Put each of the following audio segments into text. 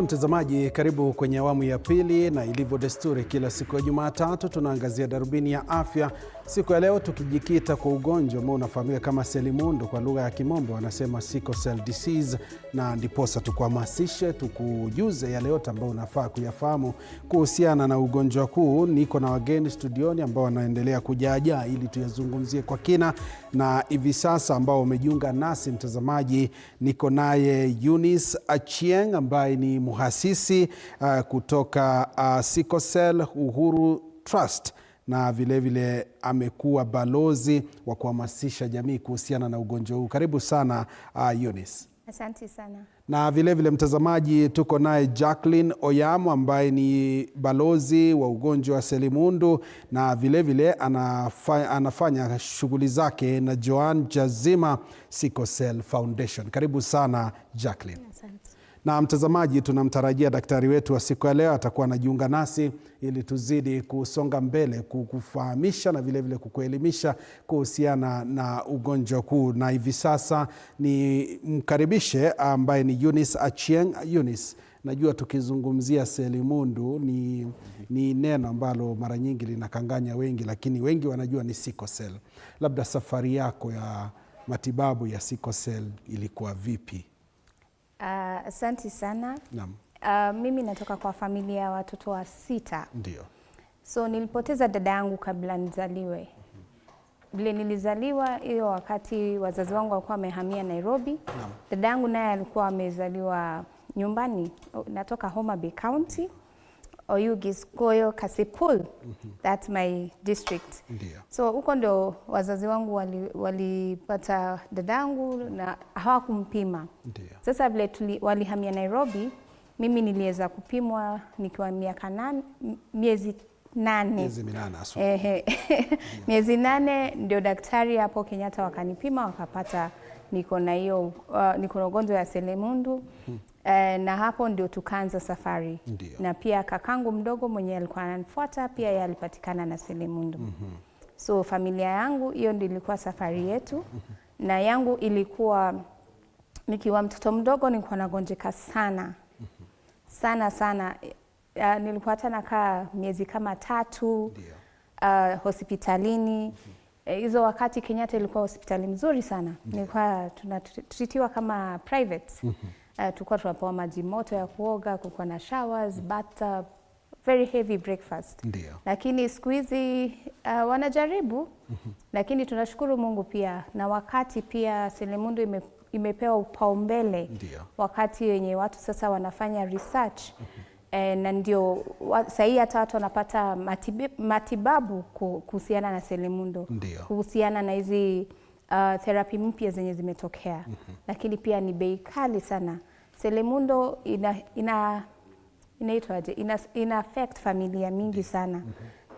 Mtazamaji, karibu kwenye awamu ya pili, na ilivyo desturi kila siku ya Jumatatu tunaangazia darubini ya afya. Siku ya leo tukijikita kwa ugonjwa ambao unafahamika kama selimundu, kwa lugha ya Kimombo wanasema sickle cell disease, na ndiposa tukuhamasishe, tukujuze yale yote ambayo unafaa kuyafahamu kuhusiana na ugonjwa huu. Niko na wageni studioni ambao wanaendelea kujaajaa ili tuyazungumzie kwa kina, na hivi sasa ambao umejiunga nasi mtazamaji, niko naye Eunice Achieng ambaye ni muhasisi kutoka Sickle Cell Uhuru Trust, na vile vile amekuwa balozi wa kuhamasisha jamii kuhusiana na ugonjwa huu. Karibu sana Eunice. Asante sana. Na vile vile mtazamaji, tuko naye Jacqueline Oyamo ambaye ni balozi wa ugonjwa wa selimundu, na vile vile anafanya shughuli zake na Joan Jazima Sickle Cell Foundation. Karibu sana Jacqueline. Asante. Na mtazamaji, tunamtarajia daktari wetu wa siku ya leo atakuwa anajiunga nasi ili tuzidi kusonga mbele, kukufahamisha na vile vile kukuelimisha kuhusiana na ugonjwa huu. Na hivi sasa ni mkaribishe ambaye ni Eunice Achieng. Eunice, najua tukizungumzia selimundu ni neno ambalo mara nyingi linakanganya wengi, lakini wengi wanajua ni sickle cell. Labda safari yako ya matibabu ya sickle cell ilikuwa vipi? Asante sana. Mimi natoka kwa familia ya watoto wa 6. Ndio. So nilipoteza dada yangu kabla nizaliwe. Vile nilizaliwa hiyo wakati wazazi wangu walikuwa wamehamia Nairobi. Dada yangu naye alikuwa amezaliwa nyumbani. Natoka Homa Bay County, Oyugis Koyo Kasipul. That's my district. Ndio. So huko ndo wazazi wangu walipata dadangu na hawakumpima. Ndio. Sasa vile walihamia Nairobi, mimi niliweza kupimwa nikiwa miezi 8. Miezi 8 asu. Miezi 8 ndio daktari hapo Kenyatta wakanipima, wakapata niko na ugonjwa ya selimundu. Na hapo ndio tukaanza safari. Ndiyo. Na pia kakangu mdogo mwenye alikuwa ananifuata pia yeye alipatikana na selimundu. So familia yangu hiyo ndio ilikuwa safari yetu. Na yangu ilikuwa nikiwa mtoto mdogo nilikuwa nagonjeka sana. Sana. Nilikuwa hata nakaa miezi kama 3 hospitalini. Hizo wakati Kenyatta ilikuwa hospitali mzuri sana. Nilikuwa tunatritiwa kama private. Tulikuwa tunapewa maji moto ya kuoga, kulikuwa na showers, bathtub, very heavy breakfast. Ndio. Lakini siku hizi wanajaribu, lakini tunashukuru Mungu pia. Na wakati pia selimundu imepewa upaumbele. Wakati wenye watu sasa wanafanya research. Na ndio sahii hata watu wanapata matibabu kuhusiana na selimundu. Kuhusiana na hizi therapy mpya zenye zimetokea. Lakini pia ni bei kali sana. Selimundu ina affect familia mingi sana.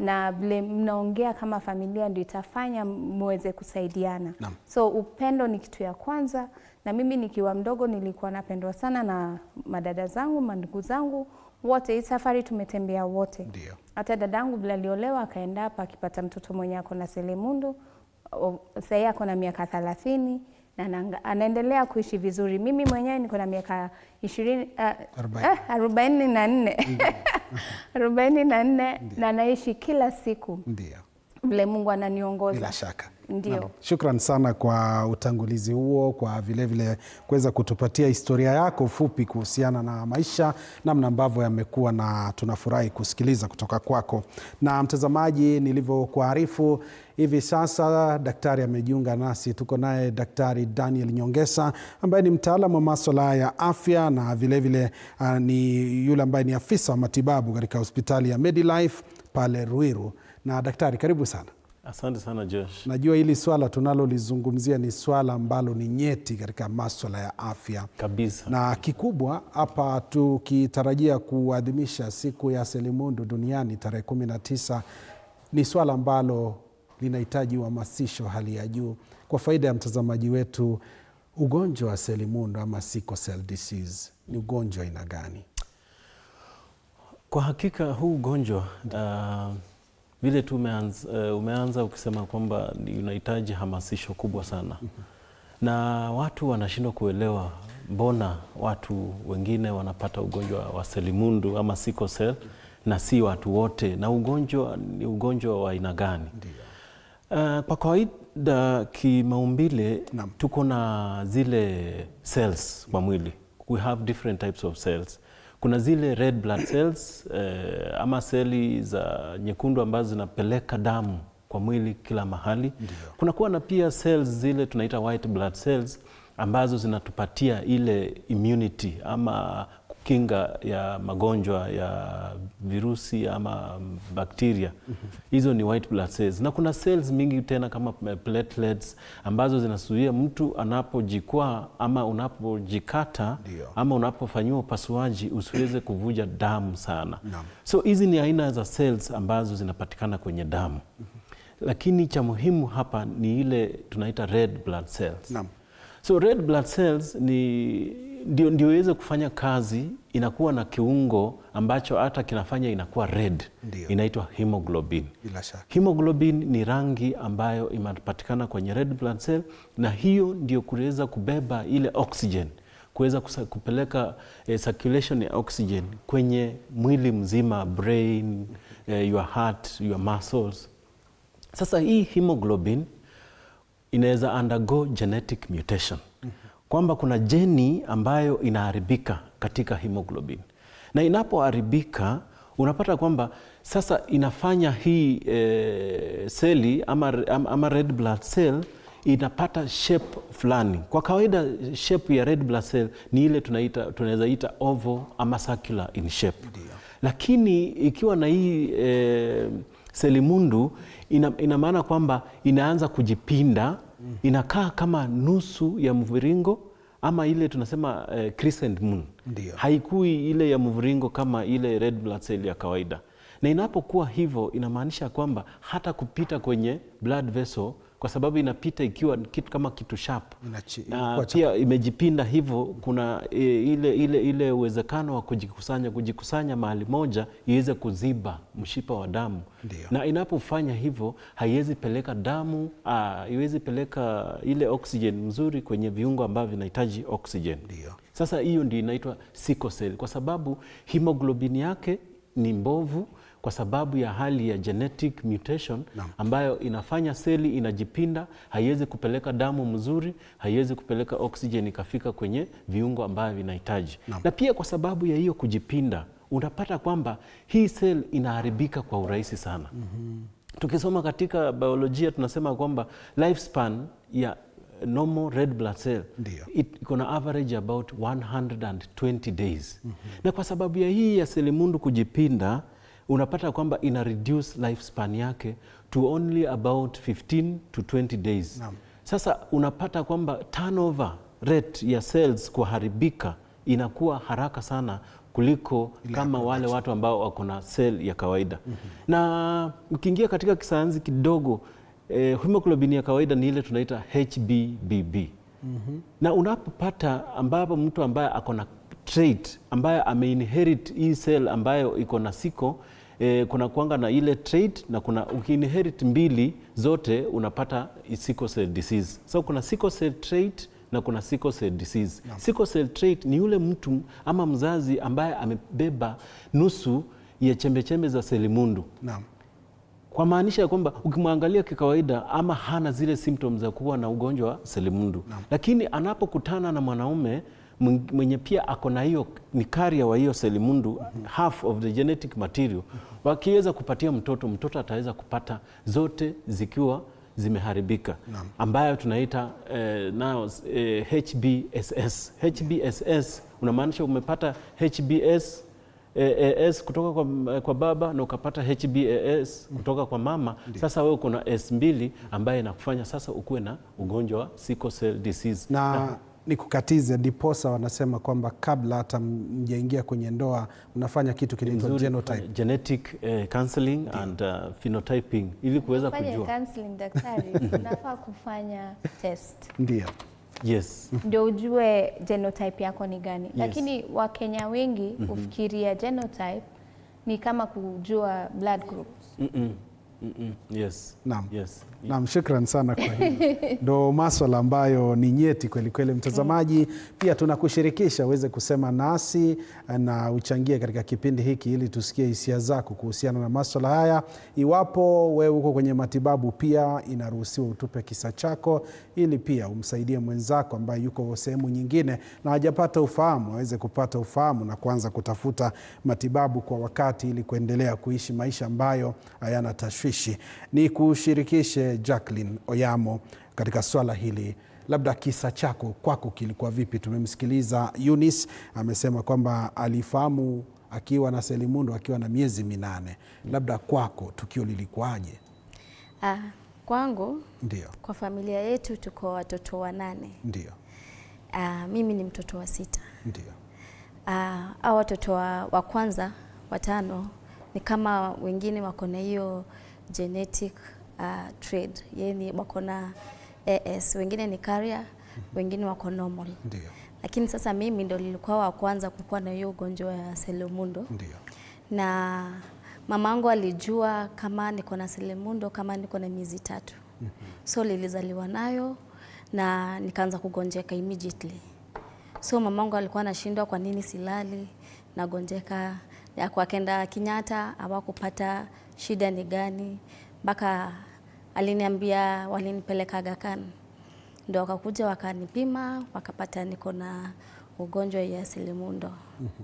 Na vile mnaongea kama familia ndio itafanya muweze kusaidiana. So upendo ni kitu ya kwanza, na mimi nikiwa mdogo nilikuwa napendwa sana na madada zangu, mandugu zangu wote. Hii safari tumetembea wote. Hata dadangu bila aliolewa akaenda hapa akipata mtoto mwenye ako na selimundu. Sasa ako na miaka 30 na anaendelea kuishi vizuri. Mimi mwenyewe niko na miaka 44. 44 na naishi kila siku. Ndio. Vile Mungu ananiongoza. Bila shaka. Ndio. Shukran sana kwa utangulizi huo, kwa vile vile kuweza kutupatia historia yako fupi kuhusiana na maisha, namna ambavyo yamekuwa, na tunafurahi kusikiliza kutoka kwako. Na mtazamaji, nilivyokuarifu hivi sasa daktari amejiunga nasi. Tuko naye Daktari Daniel Nyongesa ambaye ni mtaalamu wa masuala ya afya, na vile vile ni yule ambaye ni afisa wa matibabu katika hospitali ya Medilife pale Ruiru. Na daktari, karibu sana. Asante sana Josh. Najua hili swala tunalolizungumzia ni swala ambalo ni nyeti katika masuala ya afya kabisa. Na kikubwa hapa tukitarajia kuadhimisha siku ya selimundu duniani tarehe 19, ni swala ambalo linahitaji uhamasisho hali ya juu. Kwa faida ya mtazamaji wetu, ugonjwa wa selimundu ama sickle cell disease ni ugonjwa aina gani? Kwa hakika huu ugonjwa vile tu umeanza ukisema kwamba unahitaji hamasisho kubwa sana. na watu wanashindwa kuelewa mbona watu wengine wanapata ugonjwa wa selimundu ama sickle cell na si watu wote, na ugonjwa ni ugonjwa wa aina gani? Kwa kawaida kimaumbile tuko na zile cells kwa mwili. We have different types of cells. Kuna zile red blood cells ama seli za nyekundu ambazo zinapeleka damu kwa mwili kila mahali. Kuna kuwa na pia cells zile tunaita white blood cells ambazo zinatupatia ile immunity ama kinga ya magonjwa ya virusi ama bakteria. Hizo ni white blood cells. Na kuna cells mingi tena kama platelets ambazo zinasuia mtu anapojikwaa ama unapojikata ama unapofanyiwa upasuaji usiweze kuvuja damu sana. So hizi ni aina za cells ambazo zinapatikana kwenye damu. Lakini cha muhimu hapa ni ile tunaita red blood cells. So red blood cells ndio iweze kufanya kazi, inakuwa na kiungo ambacho hata kinafanya inakuwa red. Inaitwa hemoglobin. Bila shaka. Hemoglobin ni rangi ambayo inapatikana kwenye red blood cell, na hiyo ndio kuweza kubeba ile oxygen, kuweza kupeleka circulation ya oxygen kwenye mwili mzima, brain, your heart, your muscles. Sasa hii hemoglobin inaweza undergo genetic mutation. Kwamba kuna jeni ambayo inaharibika katika hemoglobin. Na inapoharibika unapata kwamba sasa inafanya hii seli ama red blood cell inapata shape fulani. Kwa kawaida shape ya red blood cell ni ile tunaweza ita oval ama circular in shape. Lakini ikiwa na hii selimundu ina maana kwamba inaanza kujipinda, inakaa kama nusu ya mviringo ama ile tunasema crescent moon. Haikui ile ya mviringo kama ile red blood cell ya kawaida. Na inapokuwa hivyo inamaanisha kwamba hata kupita kwenye blood vessel, kwa sababu inapita ikiwa kitu kama kitu sharp na pia imejipinda hivyo, kuna ile uwezekano wa kujikusanya mahali moja iweze kuziba mshipa wa damu. Na inapofanya hivyo haiwezi peleka damu, haiwezi peleka ile oxygen mzuri kwenye viungo ambavyo vinahitaji oxygen. Sasa hiyo ndio inaitwa sickle cell, kwa sababu hemoglobin yake ni mbovu kwa sababu ya hali ya genetic mutation ambayo inafanya seli inajipinda, haiwezi kupeleka damu mzuri, haiwezi kupeleka oxygen ikafika kwenye viungo ambavyo vinahitaji. Na pia kwa sababu ya hiyo kujipinda, unapata kwamba hii cell inaharibika kwa urahisi sana. Tukisoma katika biolojia tunasema kwamba lifespan ya normal red blood cell iko na average about 120 days. Na kwa sababu ya hii ya selimundu kujipinda, unapata kwamba ina reduce lifespan yake to only about 15 to 20 days. Sasa unapata kwamba turnover rate ya cells kuharibika inakuwa haraka sana kuliko kama wale watu ambao wako na cell ya kawaida. Na ukiingia katika kisayansi kidogo, hemoglobin ya kawaida ni ile tunaita HBBB. Na unapopata ambapo mtu ambaye ako na trait ambaye ameinherit hii cell ambayo iko na siko, kuna kuanga na ile trait na kuna ukiinherit mbili zote unapata sickle cell disease. So kuna sickle cell trait na kuna sickle cell disease. Sickle cell trait ni yule mtu ama mzazi ambaye amebeba nusu ya chembe za selimundu. Kwa maanisha ya kwamba ukimwangalia kikawaida ama hana zile symptoms za kuwa na ugonjwa wa selimundu. Lakini anapokutana na mwanaume mwenye pia ako na hiyo ni carrier wa hiyo selimundu, half of the genetic material, wakiweza kupatia mtoto ataweza kupata zote zikiwa zimeharibika, ambayo tunaita HBSS. HBSS unamaanisha umepata HBS kutoka kwa baba na ukapata HBAS kutoka kwa mama. Sasa wewe kuna S2 ambaye inakufanya sasa ukuwe na ugonjwa wa sickle cell disease. Na nikukatize, ndiposa wanasema kwamba kabla hata mjaingia kwenye ndoa mnafanya kitu kinaitwa genotype, genetic counseling and phenotyping, ili kuweza kujua. Counseling daktari, unafaa kufanya test. Ndio. Yes. Ndio ujue genotype yako ni gani. Lakini Wakenya wengi ufikiria genotype ni kama kujua blood groups. Yes. Naam. Yes. Naam, shukran sana kwa hilo. Ndo maswala ambayo ni nyeti kweli kweli. Mtazamaji, pia tunakushirikisha uweze kusema nasi na uchangie katika kipindi hiki ili tusikie hisia zako kuhusiana na maswala haya. Iwapo wewe uko kwenye matibabu, pia inaruhusiwa utupe kisa chako ili pia umsaidie mwenzako ambaye yuko sehemu nyingine na hajapata ufahamu, aweze kupata ufahamu na kuanza kutafuta matibabu kwa wakati ili kuendelea kuishi maisha ambayo hayana tashwishi. Ni kushirikishe Jacqueline Oyamo katika swala hili. Labda kisa chako kwako kilikuwa vipi? Tumemsikiliza Eunice, amesema kwamba alifahamu akiwa na selimundu akiwa na miezi 8. Labda kwako tukio lilikuwaje? Kwangu, ndio, kwa familia yetu tuko watoto 8. Ndio. Mimi ni mtoto wa 6. Ndio. Hao watoto wa kwanza 5 ni kama wengine wako na hiyo genetic trade, yani wako na AS, wengine ni carrier, wengine wako normal. Ndio. Lakini sasa mimi ndo nilikuwa wa kwanza kukuwa na hiyo ugonjwa ya selimundu. Ndio. Na mamangu alijua kama niko na selimundu kama niko na miezi 3. So nilizaliwa nayo na nikaanza kugonjeka immediately. So mamangu alikuwa anashindwa kwa nini silali, nagonjeka. Kwa kenda Kenyatta hawakupata shida ni gani, mpaka aliniambia walinipeleka Aga Khan. Ndio wakakuja wakanipima, wakapata niko na ugonjwa ya selimundu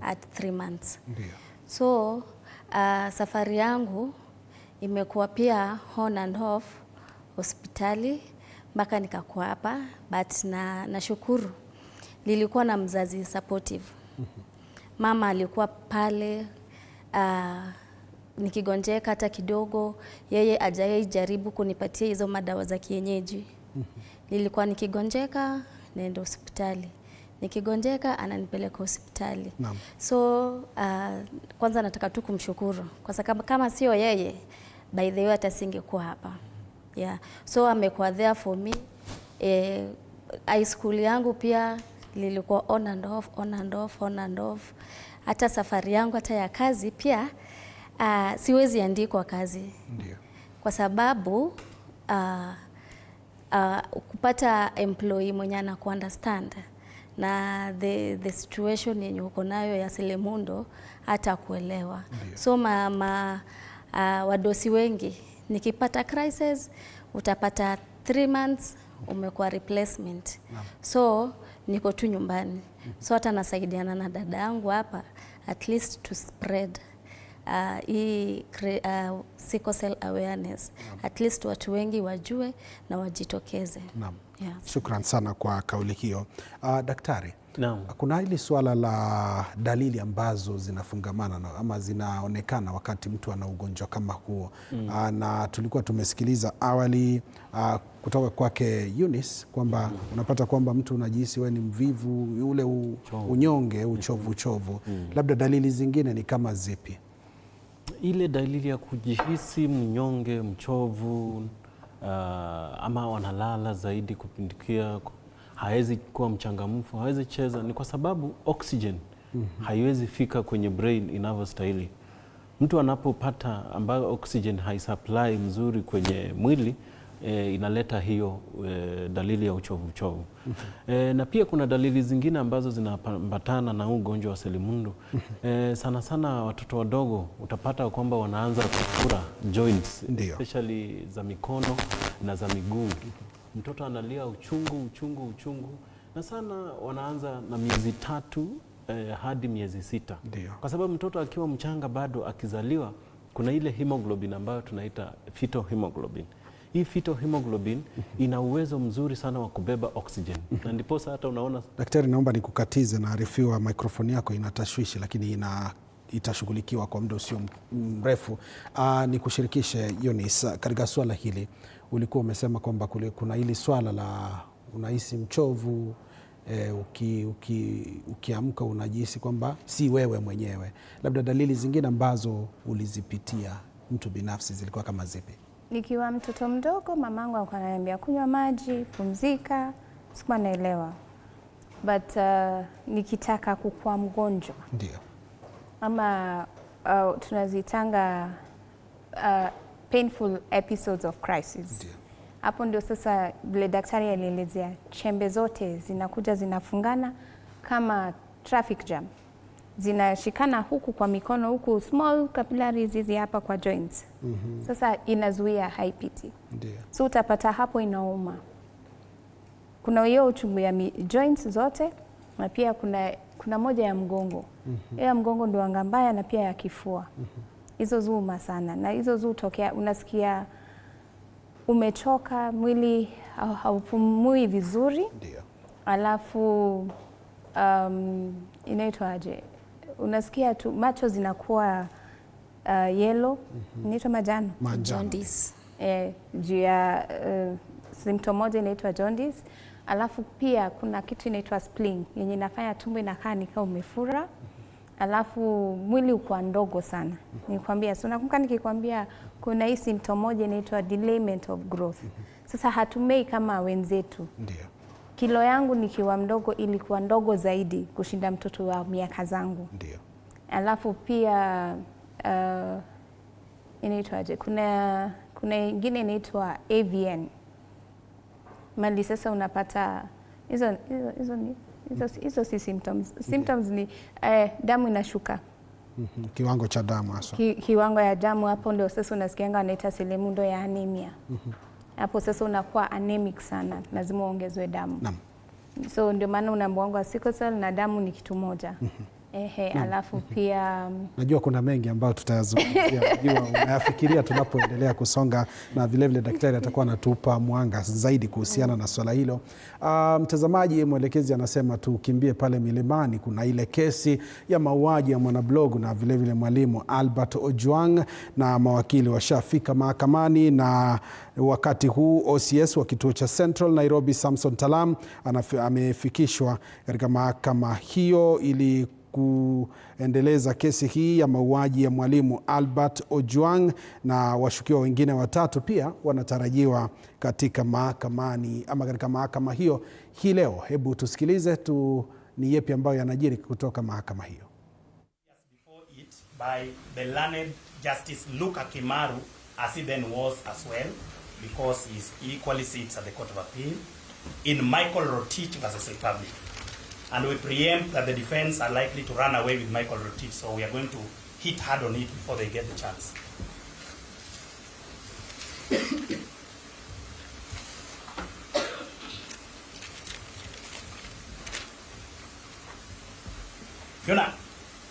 at 3 months. Ndio. So safari yangu imekuwa pia on and off hospitali mpaka nikakuwa hapa, but nashukuru nilikuwa na mzazi supportive. Mama alikuwa pale, nikigonjeka hata kidogo, yeye ajaye jaribu kunipatia hizo madawa za kienyeji. Nilikuwa nikigonjeka naenda hospitali, nikigonjeka ananipeleka hospitali. Naam. So kwanza nataka tu kumshukuru kwa sababu kama sio yeye, by the way hata singekuwa hapa. Yeah. So amekuwa there for me. High school yangu pia lilikuwa on and off, on and off, on and off. Hata safari yangu hata ya kazi pia siwezi andikwa kazi. Ndio. Kwa sababu kupata employee mwenye anaku understand na the situation yenye uko nayo ya selimundu hata kuelewa. So wadosi wengi nikipata crisis utapata 3 months umekuwa replacement. So niko tu nyumbani. So hata nasaidiana na dada yangu hapa at least to spread sickle cell awareness. At least watu wengi wajue na wajitokeze. Naam. Yeah. Shukran sana kwa kauli hiyo. Daktari, Naam. kuna hili swala la dalili ambazo zinafungamana ama zinaonekana wakati mtu ana ugonjwa kama huo. Na tulikuwa tumesikiliza awali kutoka kwake Eunice kwamba unapata kwamba mtu unajihisi wewe ni mvivu, ule unyonge, uchovu. Labda dalili zingine ni kama zipi? Ile dalili ya kujihisi mnyonge, mchovu, ama wanalala zaidi kupindukia, hawezi kuwa mchangamfu, hawezi cheza, ni kwa sababu oxygen haiwezi fika kwenye brain inavyostahili. Mtu anapopata ambayo oxygen haisupply mzuri kwenye mwili, inaleta hiyo dalili ya uchovu. Na pia kuna dalili zingine ambazo zinapambatana na ugonjwa wa selimundu. Sana sana watoto wadogo utapata kwamba wanaanza kufura joints, especially za mikono na za miguu. Mtoto analia uchungu na sana wanaanza na miezi 3 hadi miezi 6. Kwa sababu mtoto akiwa mchanga bado akizaliwa kuna ile hemoglobin ambayo tunaita fetal hemoglobin. Hii fetal hemoglobin ina uwezo mzuri sana wa kubeba oxygen. Na ndipo hata unaona. Daktari, naomba nikukatize, naarifiwa mikrofoni yako inatashwishi lakini itashughulikiwa kwa muda usio mrefu. Nikushirikishe Eunice katika swala hili. Ulikuwa umesema kwamba kuna hili swala la unahisi mchovu, ukiamka unajihisi kwamba si wewe mwenyewe. Labda dalili zingine ambazo ulizipitia mtu binafsi zilikuwa kama zipi? Nikiwa mtoto mdogo mamangu alikuwa ananiambia kunywa maji, pumzika, sikuwa naelewa. But nikitaka kukua mgonjwa. Ndio. Ama tunazitanga painful episodes of crisis. Hapo ndio sasa vile daktari alielezea, chembe zote zinakuja zinafungana kama traffic jam. Zinashikana huku kwa mikono, huku small capillaries hizi hapa kwa joints. Sasa inazuia high PT. So utapata hapo inauma. Kuna hiyo uchungu ya joints zote na pia kuna moja ya mgongo. Ya mgongo ndio anga mbaya na pia ya kifua. Hizo zuma sana na hizo zutokea unasikia umechoka, mwili haupumui vizuri. Alafu inaitwaje? Unasikia tu macho zinakuwa yellow, inaitwa manjano. Jaundice. Juu ya symptom moja inaitwa jaundice. Alafu pia kuna kitu inaitwa spleen yenye inafanya tumbo inakaa nika umefura. Alafu mwili uko ndogo sana. Nikwambia, so nakumbuka nikikwambia kuna hii symptom moja inaitwa delayment of growth. Sasa hatumei kama wenzetu. Kilo yangu nikiwa mdogo ilikuwa ndogo zaidi kushinda mtoto wa miaka zangu. Alafu pia inaitwaje? Kuna ingine inaitwa AVN. Mali sasa unapata hizo si symptoms. Symptoms ni damu inashuka. Kiwango cha damu hasa. Kiwango ya damu hapo ndio sasa unasikianga wanaita selimundo ya anemia. Hapo sasa unakuwa anemic sana, lazima uongezwe damu. So ndio maana unaambiwa sickle cell na damu ni kitu moja. Alafu pia najua kuna mengi ambayo tutayazungumzia. Najua unayafikiria tunapoendelea kusonga, na vile vile daktari atakuwa anatupa mwanga zaidi kuhusiana na swala hilo. Mtazamaji, mwelekezi anasema tukimbie pale milimani. Kuna ile kesi ya mauaji ya mwanablogu na vile vile mwalimu Albert Ojwang, na mawakili washafika mahakamani, na wakati huu OCS wa kituo cha Central Nairobi Samson Talaam amefikishwa katika mahakama hiyo ili kuendeleza kesi hii ya mauaji ya mwalimu Albert Ojwang, na washukiwa wengine watatu pia wanatarajiwa katika mahakama hiyo hii leo. Hebu tusikilize ni yepi ambayo yanajiri kutoka mahakama hiyo. By the learned Justice Luka Kimaru, as he then was as well, because he equally sits at the Court of Appeal, in Michael Rotich versus Republic. And we preempt that the defense are likely to run away with Michael Rotich, so we are going to hit hard on it before they get the chance.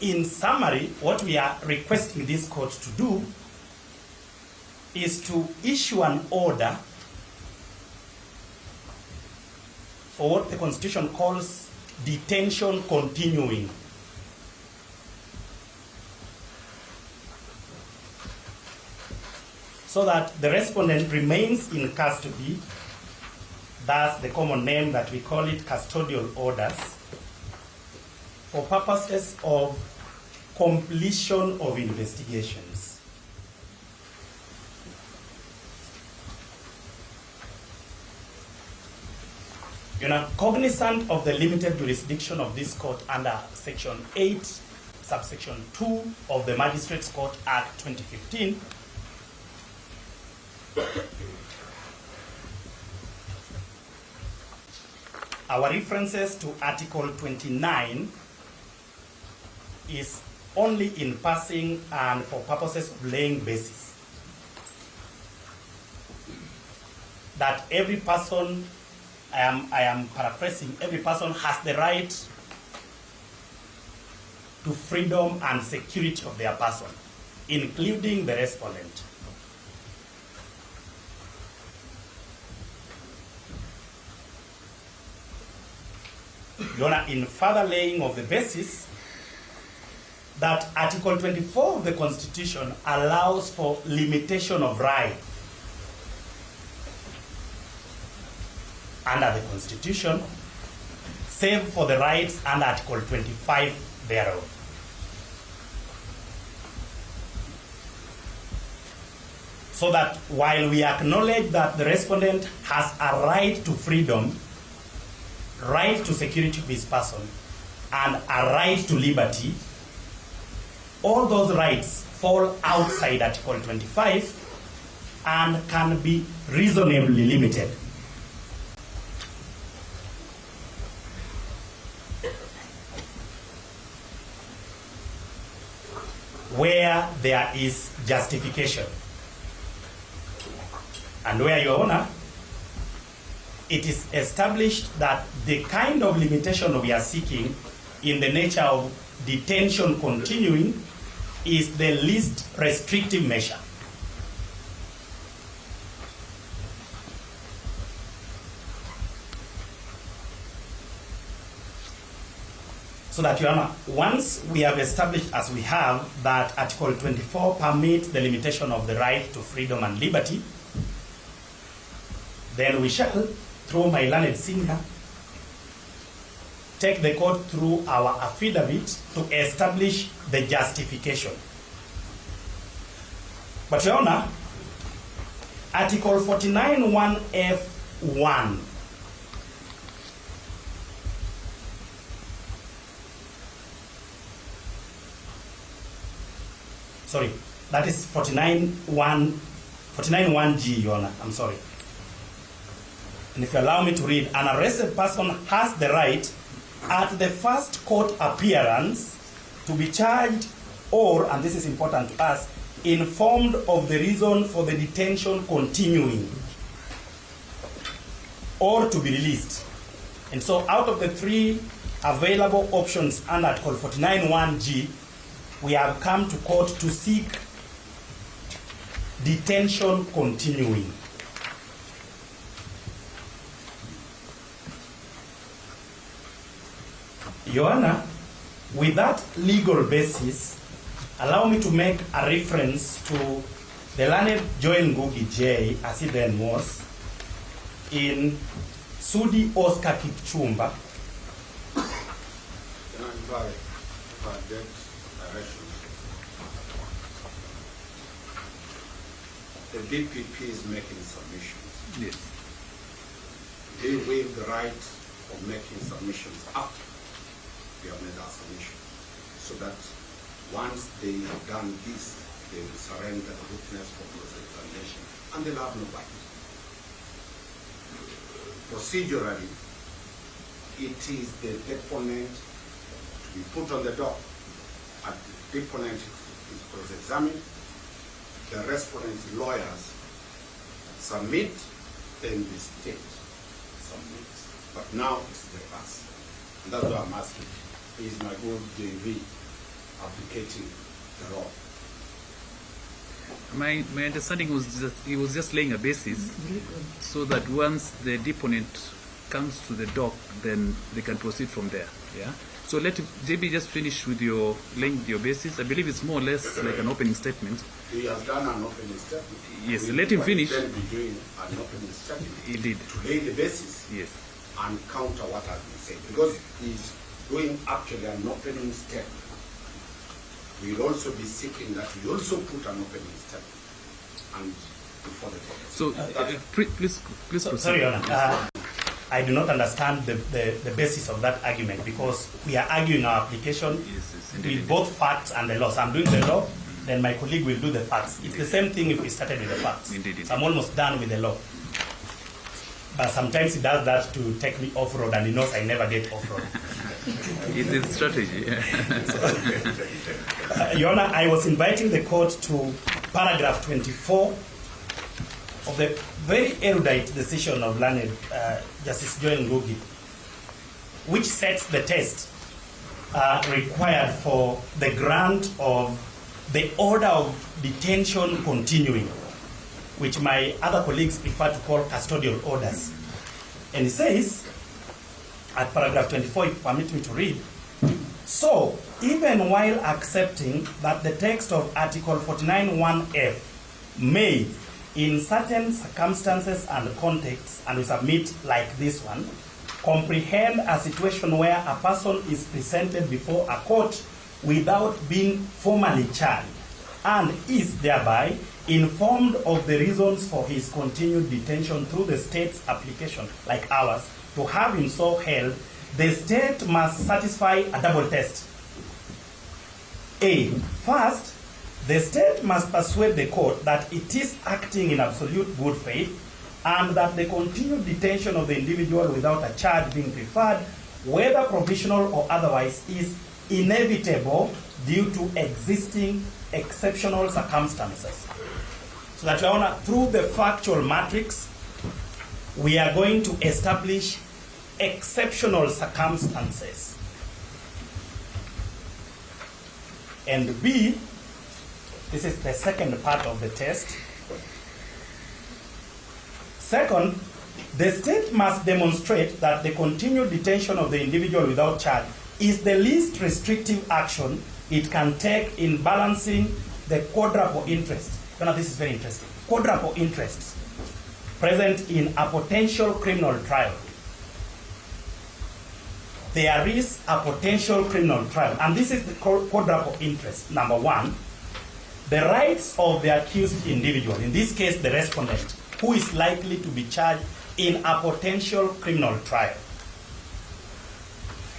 In summary, what we are requesting this court to do is to issue an order for what the Constitution calls detention continuing. So that the respondent remains in custody, that's the common name that we call it custodial orders, for purposes of completion of investigations. Cognizant of the limited jurisdiction of this court under Section 8, subsection 2 of the Magistrates Court Act 2015, our references to Article 29 is only in passing and for purposes of laying basis that every person, I am paraphrasing, every person has the right to freedom and security of their person, including the respondent. In further laying of the basis, that Article 24 of the Constitution allows for limitation of right under the Constitution, save for the rights under Article 25 thereof. So that while we acknowledge that the respondent has a right to freedom, right to security of his person, and a right to liberty, all those rights fall outside Article 25 and can be reasonably limited. Where there is justification. And where, Your Honor, it is established that the kind of limitation we are seeking in the nature of detention continuing is the least restrictive measure. So that, Your Honor, once we have established, as we have, that Article 24 permits the limitation of the right to freedom and liberty, then we shall, through my learned senior, take the court through our affidavit to establish the justification. But, Your Honor, Article 49(1)(f)(1) sorry, that is 49(1)(G), Your Honor, I'm sorry. And if you allow me to read, an arrested person has the right at the first court appearance to be charged or, and this is important to us, informed of the reason for the detention continuing or to be released. And so out of the three available options under Article 49(1)(G), we have come to court to seek detention continuing. Your Honor, with that legal basis, allow me to make a reference to the learned Joel Ngugi J, as he then was, in Sudi Oscar Kipchumba. The DPP is making submissions. Yes. They waive the right of making submissions after they have made our submission, so that once they have done this, they will surrender the witness for cross-examination, and they'll have no bite. Procedurally, it is the deponent to be put on the dock, and the deponent is cross-examined, the respondent's lawyers submit, then the state submits. But now it's the past. And that's why I'm asking, is my GOtv applicating the law? My understanding was that he was just laying a basis so that once the deponent comes to the dock, then they can proceed from there. Yeah. So let JB just finish with your laying your basis. I believe it's more or less like an opening statement. He has done an opening statement. Yes, let him finish. Then be doing an opening statement. Indeed. To lay the basis. Yes. And counter what has been said. Because he's doing actually an opening statement. We'll also be seeking that we also put an opening statement and before the court. So please proceed. Sorry, Your Honor. I do not understand the basis of that argument, because we are arguing our application with both facts and the law. So I'm doing the law, then my colleague will do the facts. It's the same thing if we started with the facts. So I'm almost done with the law. But sometimes he does that to take me off-road, and he knows I never get off-road. It's a strategy. Your Honor, I was inviting the court to paragraph 24 of the very erudite decision of learned Justice Joel Ngugi, which sets the test required for the grant of the order of detention continuing, which my other colleagues prefer to call custodial orders. And it says, at paragraph 24, if you permit me to read, so even while accepting that the text of Article 49(1)(f) may, in certain circumstances and contexts, and we submit like this one, comprehend a situation where a person is presented before a court without being formally charged, and is thereby informed of the reasons for his continued detention through the state's application, like ours, to have him so held, the state must satisfy a double test. A, first, The state must persuade the court that it is acting in absolute good faith and that the continued detention of the individual without a charge being preferred, whether provisional or otherwise, is inevitable due to existing exceptional circumstances. So that, Your Honor, through the factual matrix, we are going to establish exceptional circumstances. And B, this is the second part of the test. Second, the state must demonstrate that the continued detention of the individual without charge is the least restrictive action it can take in balancing the quadruple interest. Now, this is very interesting. Quadruple interests present in a potential criminal trial. There is a potential criminal trial, and this is the quadruple interest. Number one, the rights of the accused individual, in this case the respondent, who is likely to be charged in a potential criminal trial.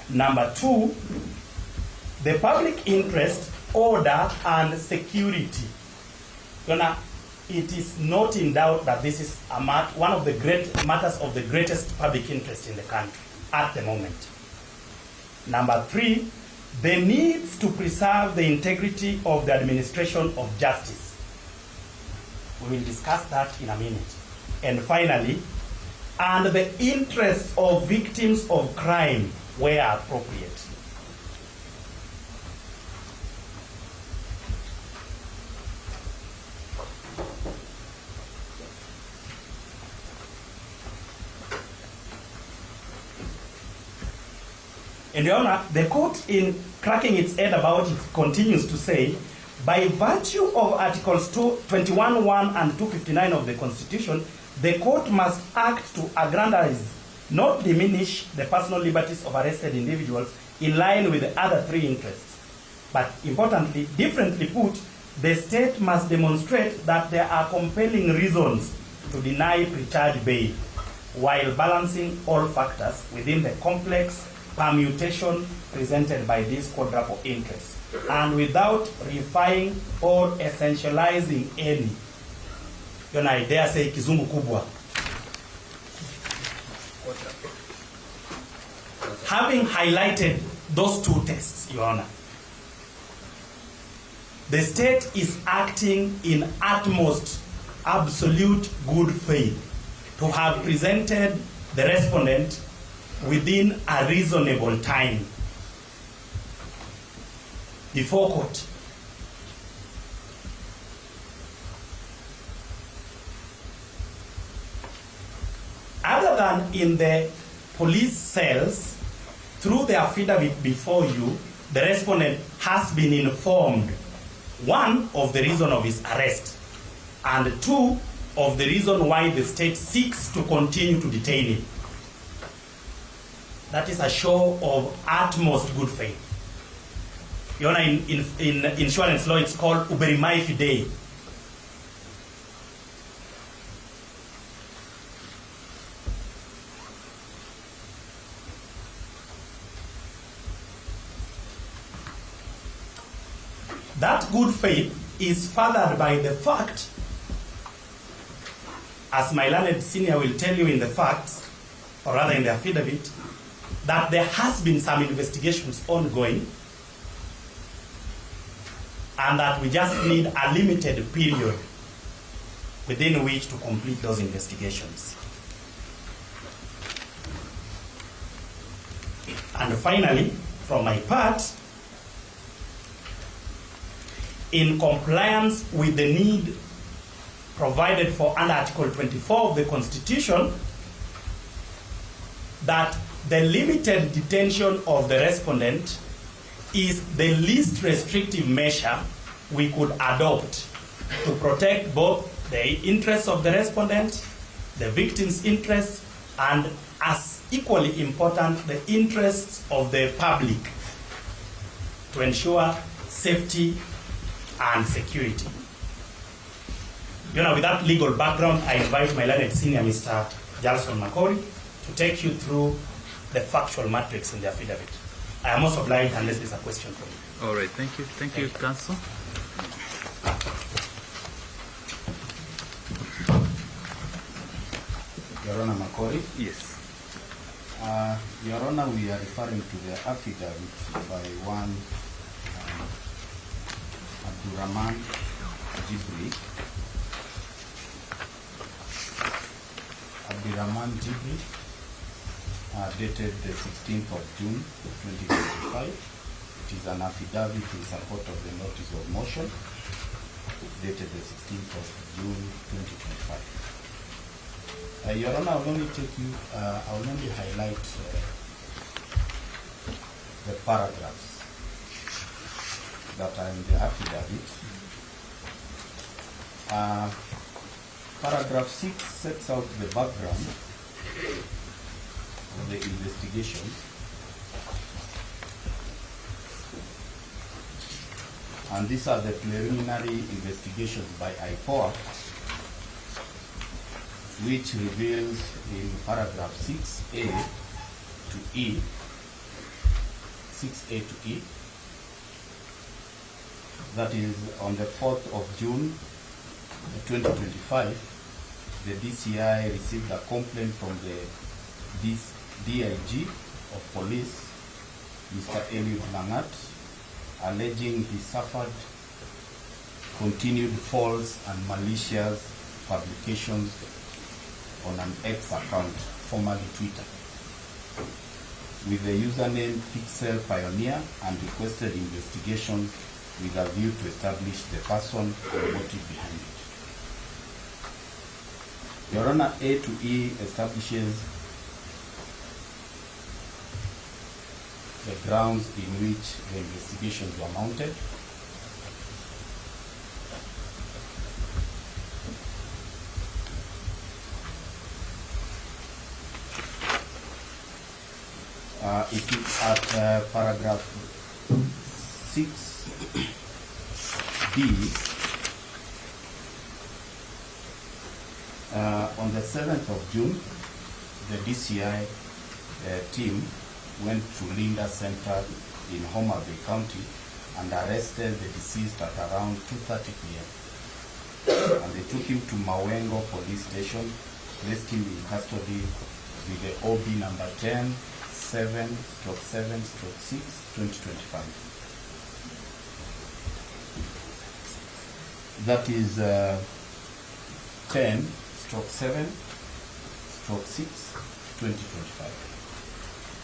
Number two, the public interest, order, and security. It is not in doubt that this is one of the great matters of the greatest public interest in the country at the moment. Number three, the needs to preserve the integrity of the administration of justice. We will discuss that in a minute. And finally, and the interests of victims of crime where appropriate. And Your Honor, the court, in cracking its head about it, continues to say, by virtue of Articles 21(1) and 259 of the Constitution, the court must act to aggrandize, not diminish, the personal liberties of arrested individuals in line with the other three interests. But importantly, differently put, the state must demonstrate that there are compelling reasons to deny pre-charge bail while balancing all factors within the complex permutation presented by these quadruple interests, and without refining or essentializing any. I dare say kizungu kubwa. Having highlighted those two tests, Your Honor, the state is acting in utmost absolute good faith to have presented the respondent within a reasonable time before court. Other than in the police cells, through the affidavit before you, the respondent has been informed, one, of the reason of his arrest, and two, of the reason why the state seeks to continue to detain him. That is a show of utmost good faith. Your Honor, in insurance law, it's called uberimai fidei. That good faith is furthered by the fact, as my learned senior will tell you in the facts, or rather in the affidavit, that there has been some investigations ongoing and that we just need a limited period within which to complete those investigations. And finally, from my part, in compliance with the need provided for under Article 24 of the Constitution, that the limited detention of the respondent is the least restrictive measure we could adopt to protect both the interests of the respondent, the victim's interests, and, as equally important, the interests of the public to ensure safety and security. With that legal background, I invite my learned senior, Mr. Jalson Makori, to take you through the factual matrix in the affidavit. I am also obliged unless there's a question for you. All right, thank you. Thank you, Counsel. Your Honor Makori. Yes. Your Honor, we are referring to the affidavit by one Abdurrahman Jibri. Abdurrahman Jibri, dated the 16th of June 2025. It is an affidavit in support of the notice of motion, dated the 16th of June 2025. Your Honor, I will only highlight the paragraphs that are in the affidavit. Paragraph 6 sets out the background of the investigation. And these are the preliminary investigations by IPOA, which reveals in paragraph 6A to E, 6A to E, that is on the 4th of June 2025, the DCI received a complaint from the DIG of police, Mr. Eliud Langat, alleging he suffered continued false and malicious publications on an X account, formerly Twitter, with the username Pixel Pioneer, and requested investigation with a view to establish the person and motive behind it. Your Honor, A to E establishes the grounds in which the investigations were mounted. It is at paragraph 6B. On the 7th of June, the DCI team went to Linda Center in Homa Bay County and arrested the deceased at around 2:30 p.m. And they took him to Mawengo Police Station, placed him in custody with the OB number 10-7/7/6/2025. That is 10/7/6/2025.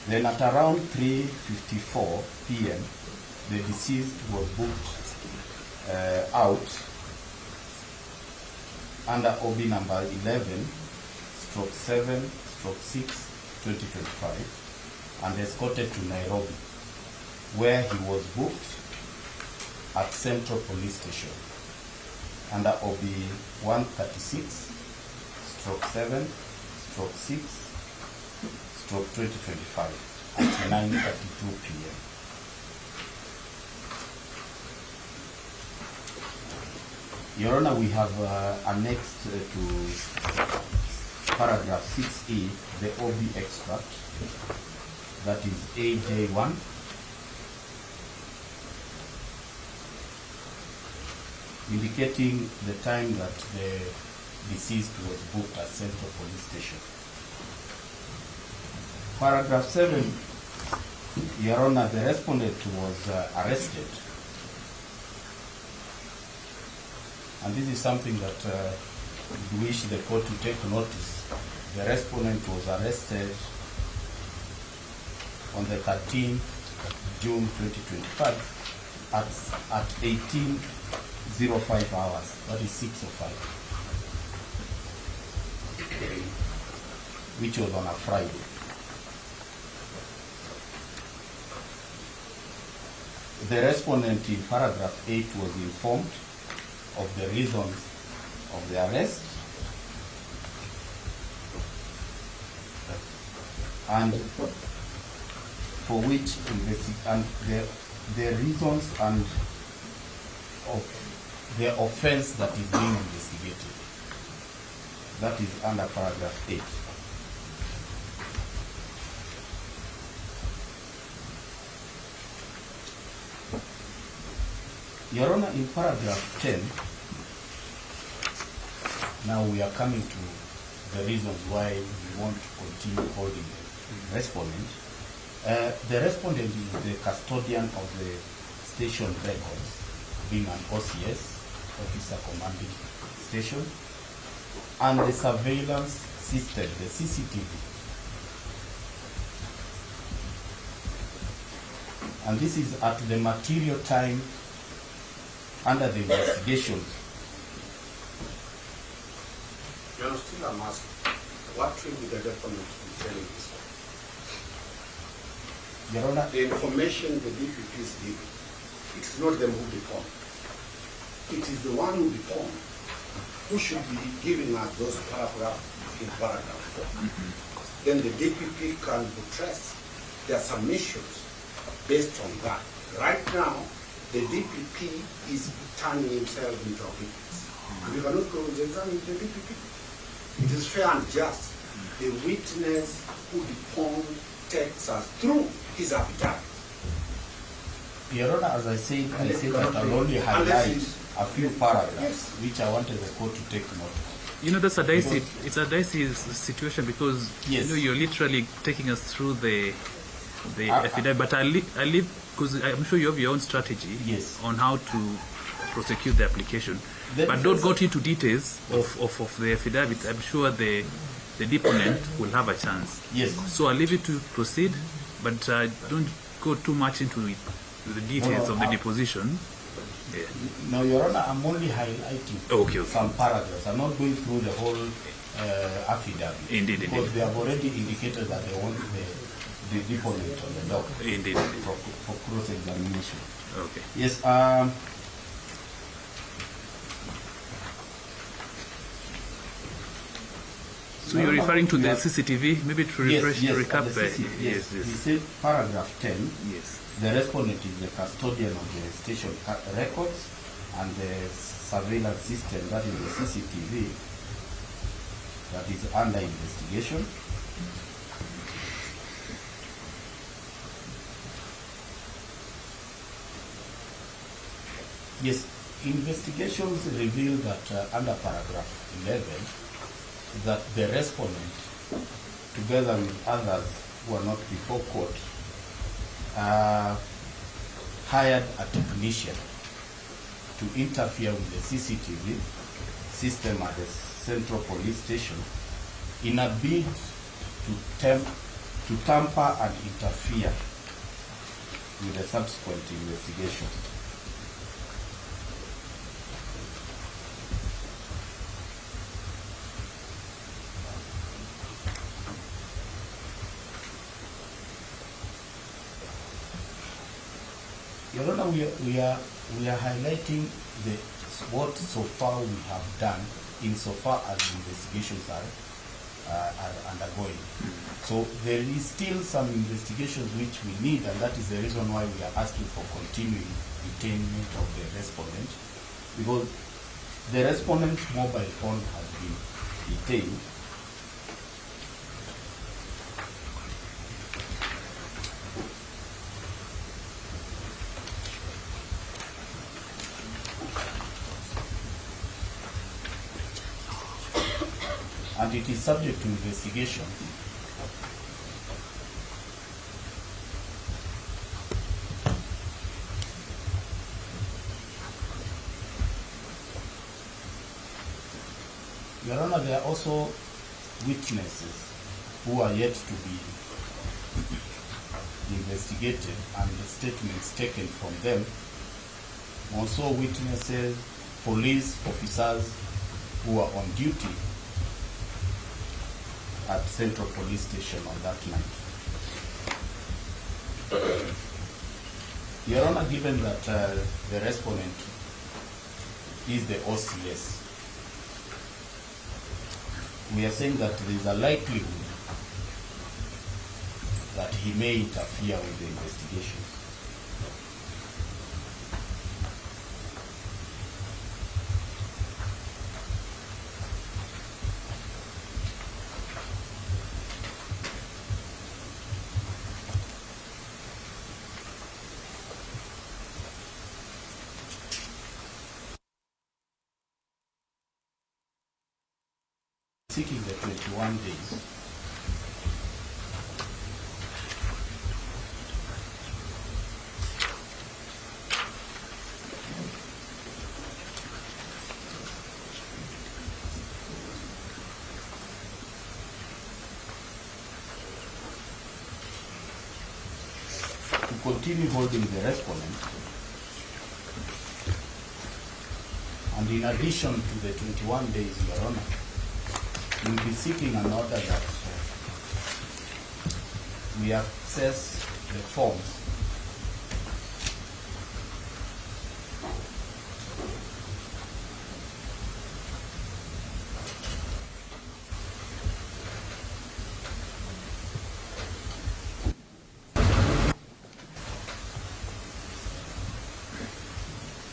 Then at around 3:54 p.m., the deceased was booked out under OB number 11/7/6/2025 and escorted to Nairobi, where he was booked at Central Police Station under OB 136/7/6/2025 at 9:32 p.m. Your Honor, we have annexed to paragraph 6E the OB extract, that is AJ1, indicating the time that the deceased was booked at Central Police Station. Paragraph 7, Your Honor, the respondent was arrested. And this is something that we wish the court to take notice. The respondent was arrested on the 13th June 2025 at 18:05 hours, that is 6:05, which was on a Friday. The respondent in paragraph 8 was informed of the reasons of the arrest and for which the reasons and of the offense that is being investigated. That is under paragraph 8. Your Honor, in paragraph 10, now we are coming to the reasons why we want to continue holding the respondent. The respondent is the custodian of the station records, being an OCS, officer commanding station, and the surveillance system, the CCTV. And this is at the material time under the investigation. You know, still I'm asking, what will be the deponent be telling this? Your Honor, The information the DPP is giving, it's not them who deform. It is the one who deform who should be giving us those paragraphs in paragraph 4. Then the DPP can buttress their submissions based on that. Right now, the DPP is turning himself into a witness. And we cannot cross-examine the DPP. It is fair and just. The witness who deformed takes us through his affidavit. Your Honor, as I said that I'll only highlight a few paragraphs which I wanted the court to take note of. You know, that's a dicey. It's a dicey situation because Yes. you know you're literally taking us through the affidavit. But I leave because I'm sure you have your own strategy Yes. on how to prosecute the application. But don't go into details of the affidavit. I'm sure the deponent will have a chance. Yes. So I'll leave you to proceed, but don't go too much into the details of the deposition. Yeah. Now, Your Honor, I'm only highlighting Okay. some paragraphs. I'm not going through the whole affidavit. Indeed. Because they have already indicated that they want the deponent on the dock Indeed. for cross-examination. Okay. Yes. So you're referring to the CCTV, maybe to refresh, to recap the Yes. He said paragraph 10. Yes. The respondent is the custodian of the station records and the surveillance system, that is the CCTV, that is under investigation. Yes, investigations reveal that under paragraph 11, that the respondent, together with others who are not before court, hired a technician to interfere with the CCTV system at the Central Police Station in a bid to tamper and interfere with the subsequent investigation. Your Honor, we are highlighting what so far we have done insofar as the investigations are undergoing. So there is still some investigations which we need, and that is the reason why we are asking for continuing detainment of the respondent, because the respondent's mobile phone has been detained. And it is subject to investigation. Your Honor, there are also witnesses who are yet to be investigated and the statements taken from them. Also witnesses, police officers who are on duty at Central Police Station on that night. Your Honor, given that the respondent is the OCS, we are saying that there is a likelihood that he may interfere with the investigation. seeking the 21 days. To continue holding the respondent, and in addition to the 21 days, Your Honor, we will be seeking an order that we access the forms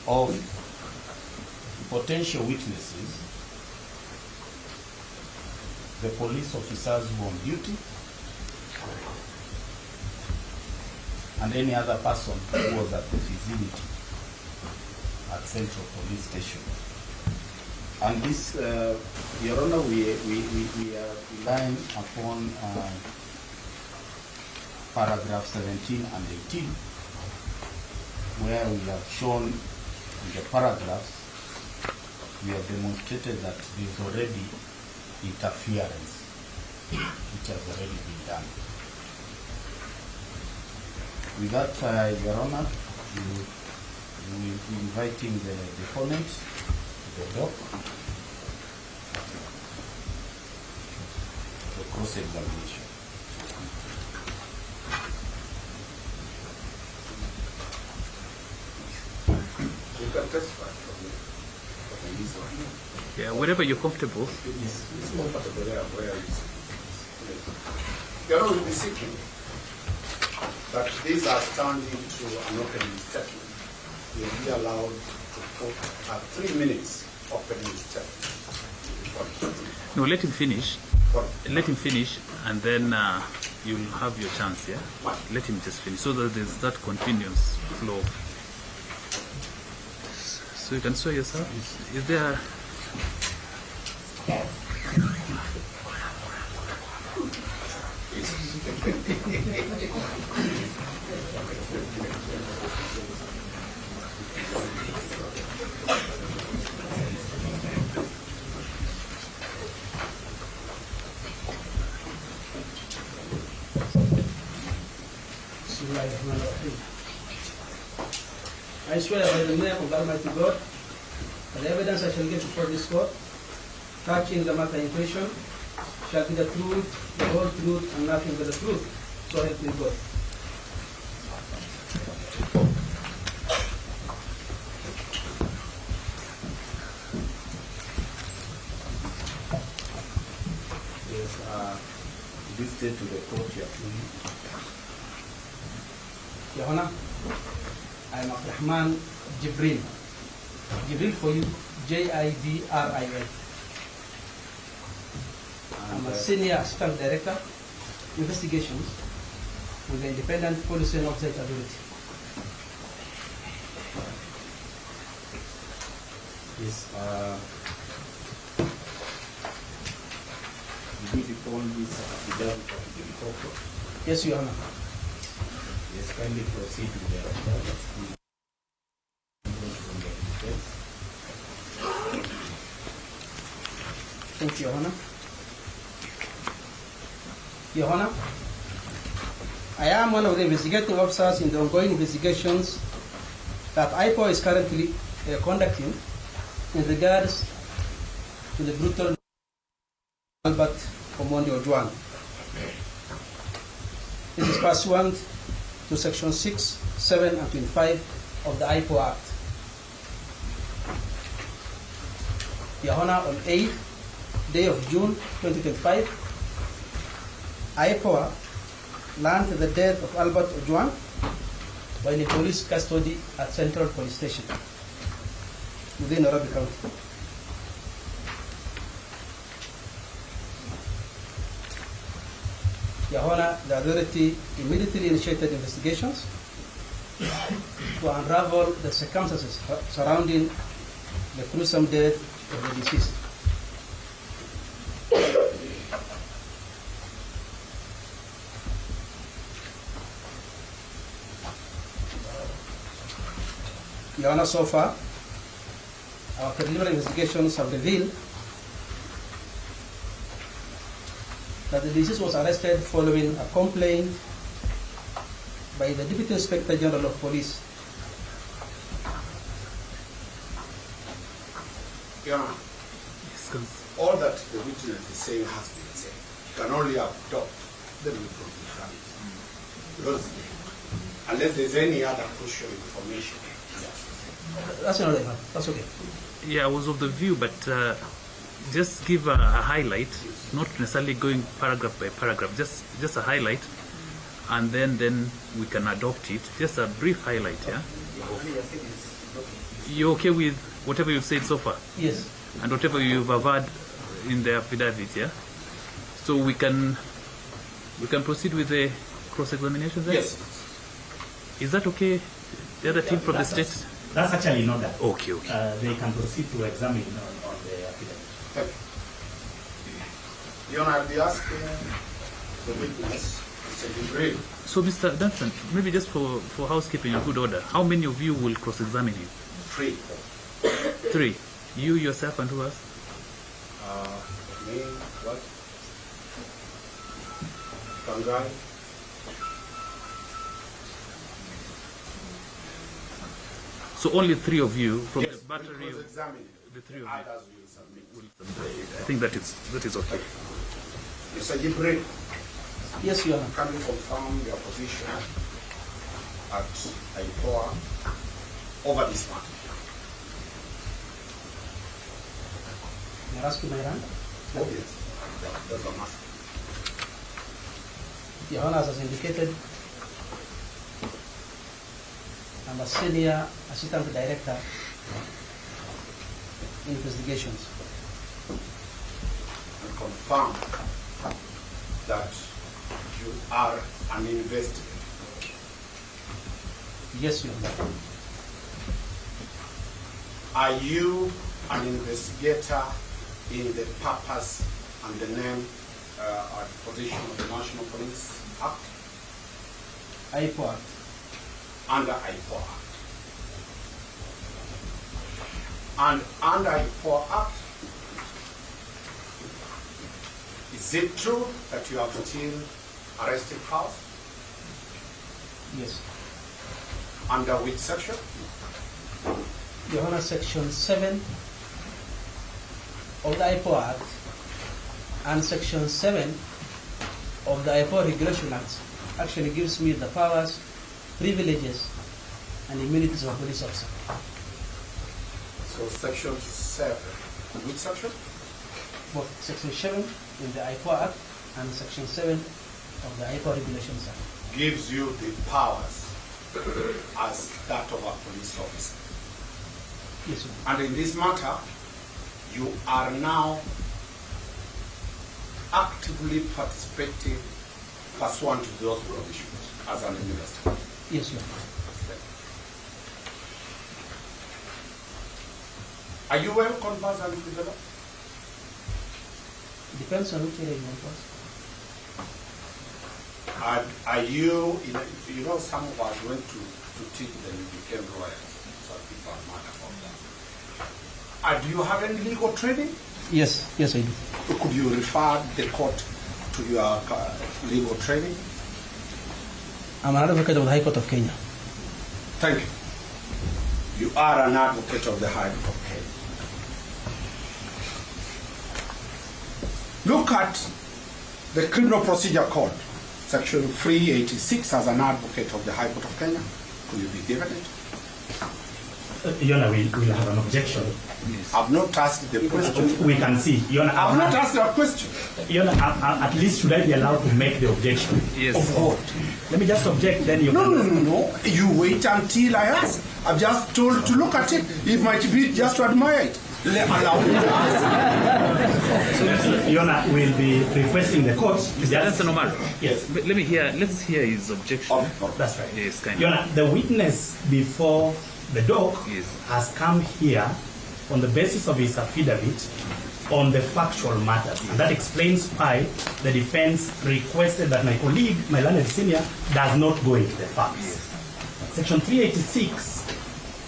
of potential witnesses, the police officers who are on duty, and any other person who was at the vicinity at Central Police Station. And this, Your Honor, we are relying upon paragraph 17 and 18, where we have shown in the paragraphs, we have demonstrated that there is already interference which has already been done. With that, Your Honor, we will be inviting the deponents to the dock for cross-examination. You can testify from this one. Yeah, wherever you're comfortable. Yes, it's comfortable there where you sit. Your Honor, will be seeking that these are turned into an opening statement. You'll be allowed to put a 3 minutes opening statement. No, let him finish. Let him finish, and then you'll have your chance, yeah? Let him just finish, so that there's that continuous flow. So you can swear yourself. Is there... I swear by the name of Almighty God, that the evidence I shall give before this court, touching the matter in question, shall be the truth, the whole truth, and nothing but the truth. So help me God. Yes, this state to the court, yeah. Your Honor, I am Abdurrahman Jibril. Jibril for you, J-I-B-R-I-L. I'm a Senior Assistant Director, Investigations with the Independent Police and Oversight Authority. Yes, did you call this affidavit of the reporter? Yes, Your Honor. Yes, kindly proceed with the affidavit. Thank you, Your Honor. Your Honor, I am one of the investigating officers in the ongoing investigations that IPO is currently conducting in regards to the brutal Albert Ojwang. This is pursuant to Section 6, 7, and 25 of the IPO Act. Your Honor, on 8th day of June 2025, IPOA learned the death of Albert Ojwang while in police custody at Central Police Station within Nairobi County. Your Honor, the authority immediately initiated investigations to unravel the circumstances surrounding the gruesome death of the deceased. Your Honor, so far, our preliminary investigations have revealed that the deceased was arrested following a complaint by the Deputy Inspector General of Police. Your Honor, all that the witness is saying has been said. You can only adopt the report. Because unless there's any other crucial information. That's not right. That's okay. Yeah, I was of the view, but just give a highlight, not necessarily going paragraph by paragraph, just a highlight, and then we can adopt it. Just a brief highlight, yeah? You okay with whatever you've said so far? Yes. And whatever you've averred in the affidavit, yeah? So we can proceed with the cross-examination then? Yes. Is that okay? The other team from the state? That's actually not that. Okay. They can proceed to examine on the affidavit. Thank you. Your Honor, I'll be asking the witness, Mr. Jibril. So, Mr. Dunson, maybe just for housekeeping and good order, how many of you will cross-examine him? 3. 3. You, yourself, and who else? Me, what? Kangai. So only 3 of you from Yes, the battery we'll of examine the 3 of you. others will submit. I think that is okay. Mr. Jibril, Yes, Your Honor. can you confirm your position at IPOA over this matter? May I ask you my rank? Oh, yes. That's a must. Your Honor, as indicated, I'm a senior assistant director in investigations. And confirm that you are an investigator. Yes, Your Honor. Are you an investigator in the purpose and the name or position of the National Police Act? IPOA. Under IPOA Act. And under IPOA Act, is it true that you have still arrested crowds? Yes. Under which section? Your Honor, Section 7 of the IPOA Act and Section 7 of the IPOA Regulation Act actually gives me the powers, privileges, and immunities of a police officer. So Section 7, which section? Both Section 7 in the IPOA Act and Section 7 of the IPOA Regulations Act. Gives you the powers as that of a police officer. Yes, sir. And in this matter, you are now actively participating pursuant to those provisions as an investigator. Yes, sir. Are you well conversant with the law? Depends on which area you want to ask. Are you, you know, some of us went to teach, then we became lawyers. So people are mad about that. Do you have any legal training? Yes, yes, I do. Could you refer the court to your legal training? I'm an advocate of the High Court of Kenya. Thank you. You are an advocate of the High Court of Kenya. Look at the Criminal Procedure Code, Section 386, as an advocate of the High Court of Kenya. Could you be given it? Your Honor, we'll have an objection. Yes. I've not asked the question. We can see. Your Honor, I've not asked a question. Your Honor, at least should I be allowed to make the objection? Yes. Of what? Let me just object, then you No. You wait until I ask. I've just told to look at it. It might be just to admire it. Allow me to ask. Your Honor, we'll be requesting the court. Mr. Omar. Yes. But let's hear his objection. That's right. Yes, kind Your of. Honor, the witness before the doc Yes. has come here on the basis of his affidavit on the factual matters. And that explains why the defense requested that my colleague, my learned senior, does not go into the facts. Section 386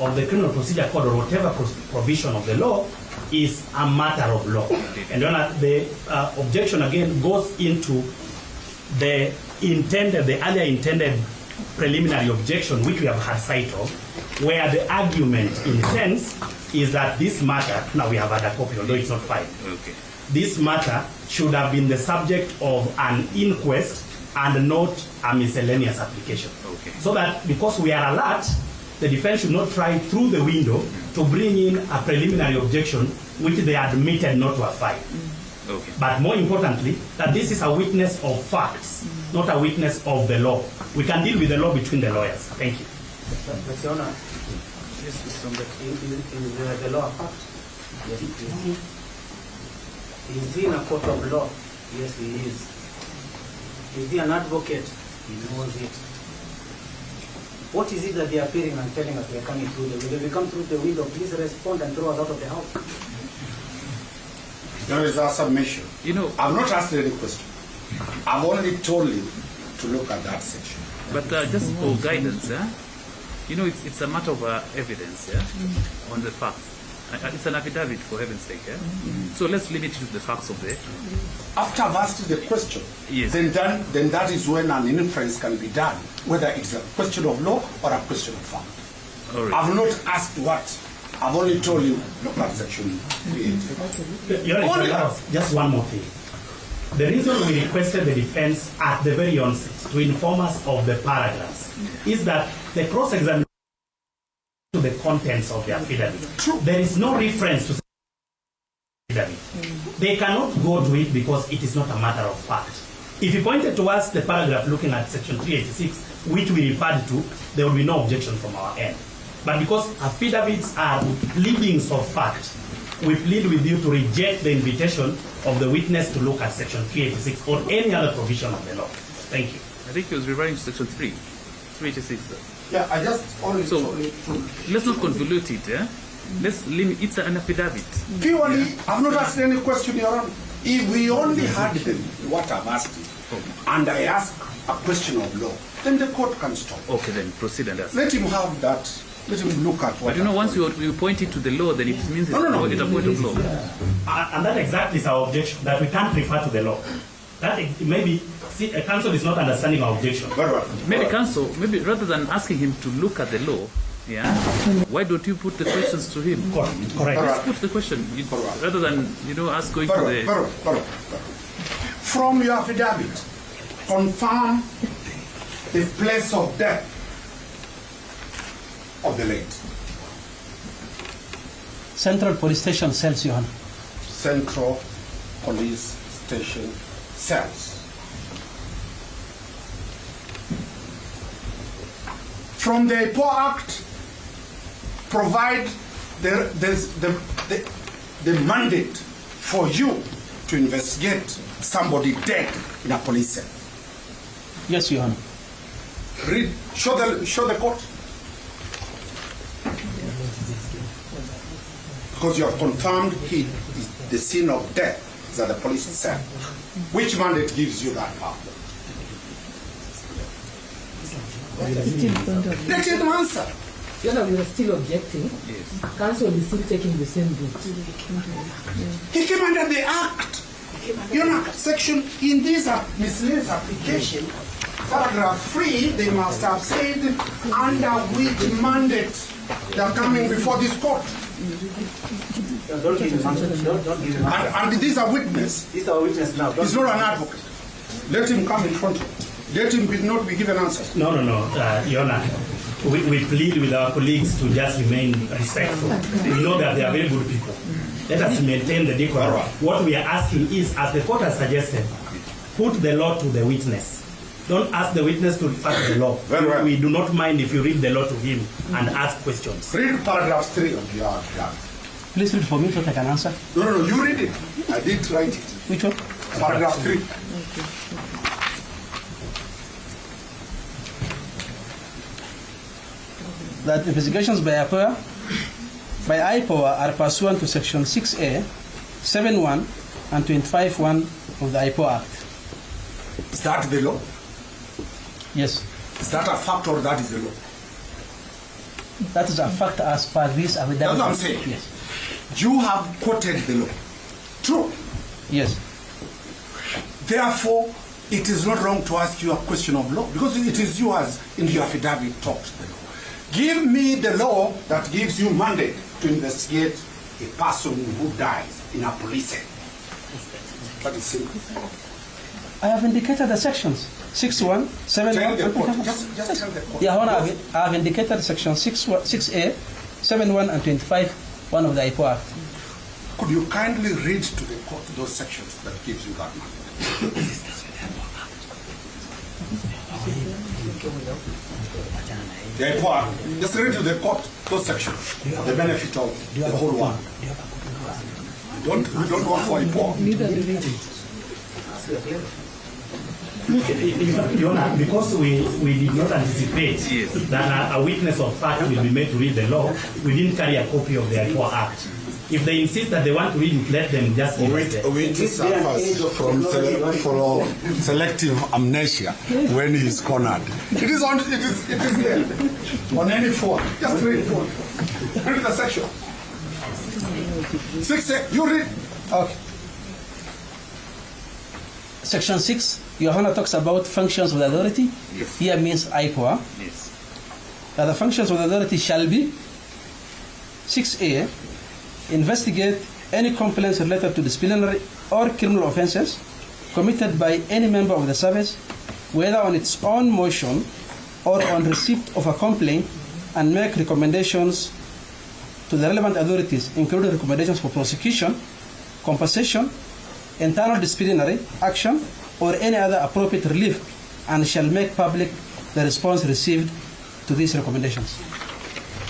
of the Criminal Procedure Code or whatever provision of the law is a matter of law. And the objection again goes into the earlier intended preliminary objection, which we have had sight of, where the argument, in a sense, is that this matter, now we have had a copy, although it's not filed. Okay. This matter should have been the subject of an inquest and not a miscellaneous application. Okay. So that because we are alert, the defense should not try through the window to bring in a preliminary objection which they admitted not to have filed. Okay. But more importantly, that this is a witness of facts, not a witness of the law. We can deal with the law between the lawyers. Thank you. But Your Honor, this is from the law of fact. Yes, it is. Is he in a court of law? Yes, he is. Is he an advocate? He knows it. What is it that they are appearing and telling us we are coming through the window? If we come through the window, please respond and throw us out of the house. There is a submission. You know, I've not asked any question. I've only told you to look at that section. But just for guidance, you know, it's a matter of evidence, on the facts. It's an affidavit, for heaven's sake, So let's limit it to the facts of the... After I've asked the question, yes, then that is when an inference can be done, whether it's a question of law or a question of fact. All right. I've not asked what. I've only told you, look at section 3. Just one more thing. The reason we requested the defense at the very onset to inform us of the paragraphs is that the cross-examination to the contents of the affidavit. There is no reference to the affidavit. They cannot go to it because it is not a matter of fact. If you pointed to us the paragraph looking at section 386, which we referred to, there will be no objection from our end. But because affidavits are pleadings of fact, we plead with you to reject the invitation of the witness to look at section 386 or any other provision of the law. Thank you. I think he was referring to section 386. Yeah, I just only told you. Let's not convolute it, Let's limit, it's an affidavit. Purely, I've not asked any question, Your Honor. If we only had what I've asked you, and I ask a question of law, then the court can stop. Okay, then proceed and ask. Let him have that. Let him look at what. But you know, once you point it to the law, then it means it's a point of law. And that exactly is our objection, that we can't refer to the law. That maybe counsel is not understanding our objection. Maybe counsel, maybe rather than asking him to look at the law, why don't you put the questions to him? Correct. Let's put the question rather than us going to the. From your affidavit, confirm the place of death of the late. Central Police Station cells, Your Honor. Central Police Station cells. From the PO Act, provide the mandate for you to investigate somebody dead in a police cell. Yes, Your Honor. Read. Show the court. Because you have confirmed the scene of death is at the police cell. Which mandate gives you that power? Let him answer. You know, we are still objecting. Yes. Counsel is still taking the same route. He came under the Act. You know, section in this miscellaneous application, paragraph 3, they must have said under which mandate they are coming before this court. Don't give him answer. Don't give him answer. And this is a witness. This is a witness now. He's not an advocate. Let him come in front of you. Let him not be given answers. No, Your Honor. We plead with our colleagues to just remain respectful. We know that they are very good people. Let us maintain the decorum. What we are asking is, as the court has suggested, put the law to the witness. Don't ask the witness to refer to the law. We do not mind if you read the law to him and ask questions. Read paragraph 3 of your draft. Please read for me so I can answer. No, you read it. I did write it. Which one? Paragraph 3. That investigations by IPOA are pursuant to section 6A, 7.1 and 25.1 of the IPOA Act. Is that the law? Yes. Is that a fact or that is the law? That is a fact as per this affidavit. That's what I'm saying. Yes. You have quoted the law. True. Yes. Therefore, it is not wrong to ask you a question of law because it is you as in your affidavit talked the law. Give me the law that gives you mandate to investigate a person who dies in a police cell. That is simple. I have indicated the sections 61, 71. Tell the court. Just tell the court. Yeah, I have indicated section 6A, 71 and 25, one of the IPO Act. Could you kindly read to the court those sections that gives you that mandate? The IPO Act. Just read to the court those sections for the benefit of the whole world. We don't work for IPO. Your Honor, because we did not anticipate that a witness of fact will be made to read the law, we didn't carry a copy of the IPO Act. If they insist that they want to read it, let them just read it. We suffers from selective amnesia when he is cornered. It is there on any phone. Just read phone. Read the section. 6, you read. Okay. Section 6, Your Honor talks about functions of the authority. Yes. Here means IPOA. Yes. That the functions of the authority shall be 6A, investigate any complaints related to disciplinary or criminal offenses committed by any member of the service, whether on its own motion or on receipt of a complaint, and make recommendations to the relevant authorities, including recommendations for prosecution, compensation, internal disciplinary action, or any other appropriate relief, and shall make public the response received to these recommendations.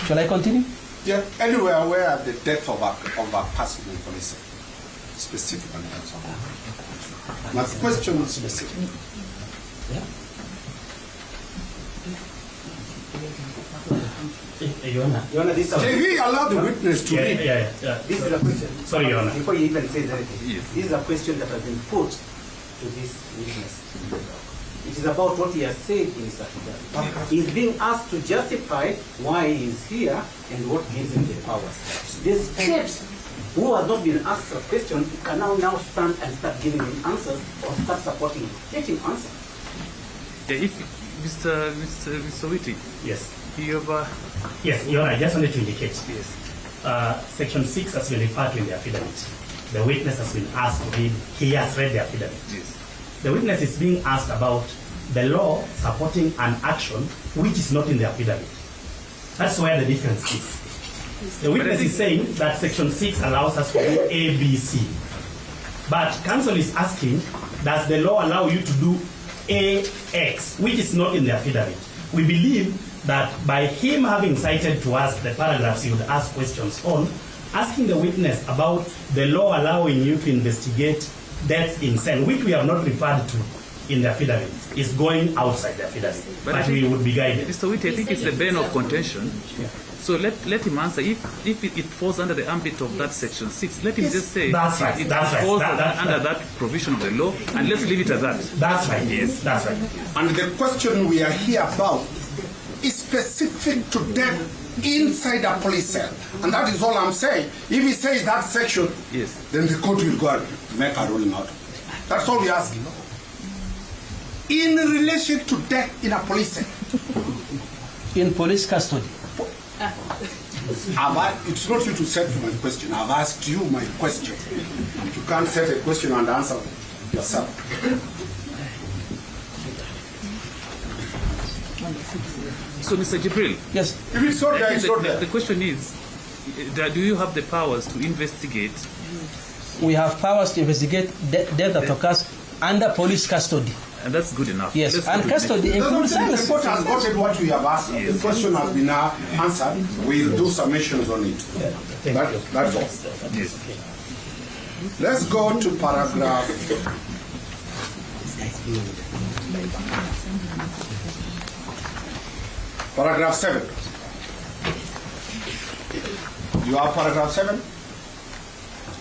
Shall I continue? Yeah, anywhere where the death of a person in police, specifically. My question is specific. Your Honor, this JV allowed the witness to read. This is a question. Sorry, Your Honor. Before you even say anything, this is a question that has been put to this witness. It is about what he has said in his affidavit. He is being asked to justify why he is here and what gives him the powers. This state who has not been asked a question can now stand and start giving him answers or start supporting him. Let him answer. Mr. Witty. Yes. You have Yes, Your Honor, I just wanted to indicate. Yes. Section 6 has been referred to in the affidavit. The witness has been asked to read. He has read the affidavit. Yes. The witness is being asked about the law supporting an action which is not in the affidavit. That's where the difference is. The witness is saying that Section 6 allows us to do A, B, C. But counsel is asking, does the law allow you to do A, X, which is not in the affidavit? We believe that by him having cited to us the paragraphs he would ask questions on, asking the witness about the law allowing you to investigate deaths in cell, which we have not referred to in the affidavit, is going outside the affidavit. But we would be guided. Mr. Witty, I think it's the bane of contention. Yeah. So let him answer. If it falls under the ambit of that Section 6, let him just say that's right. It that's falls right. under that provision of the law, and let's leave it at that. That's right. Yes, that's right. And the question we are here about is specific to death inside a police cell. And that is all I'm saying. If he says that section, yes, then the court will go and make a ruling out. That's all we're asking. In relation to death in a police cell. In police custody. It's not you to set my question. I've asked you my question. You can't set a question and answer yourself. So, Mr. Jibril, yes. If it's not there, it's not there. The question is, do you have the powers to investigate? We have powers to investigate death that occurs under police custody. And that's good enough. Yes, that's and custody includes the court has gotten what we have asked. Yes. The question has been answered. We'll do submissions on it. That's all. Yes. Let's go to paragraph. Paragraph 7. You have paragraph 7?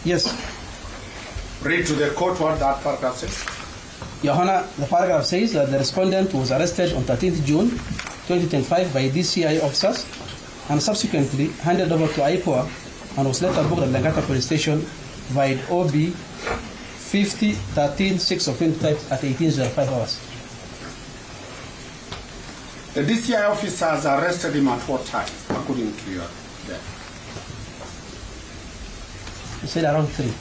Yes. Read to the court what that paragraph says. Your Honor, the paragraph says that the respondent was arrested on 13th June 2025 by DCI officers and subsequently handed over to IPOA and was later booked at Langata Police Station via OB 50-13-6 at 18:05 hours. The DCI officers arrested him at what time, according to your data? You said around 3.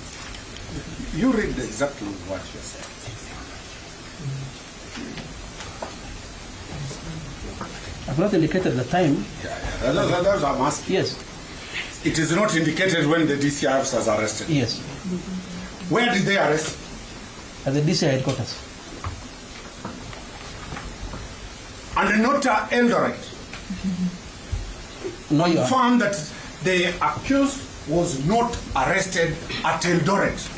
You read exactly what you said. I've not indicated the time. That's what I'm asking. Yes. It is not indicated when the DCI officers arrested. Yes. Where did they arrest? At the DCI headquarters. And not Eldoret. No, you are. Confirmed that the accused was not arrested at Eldoret.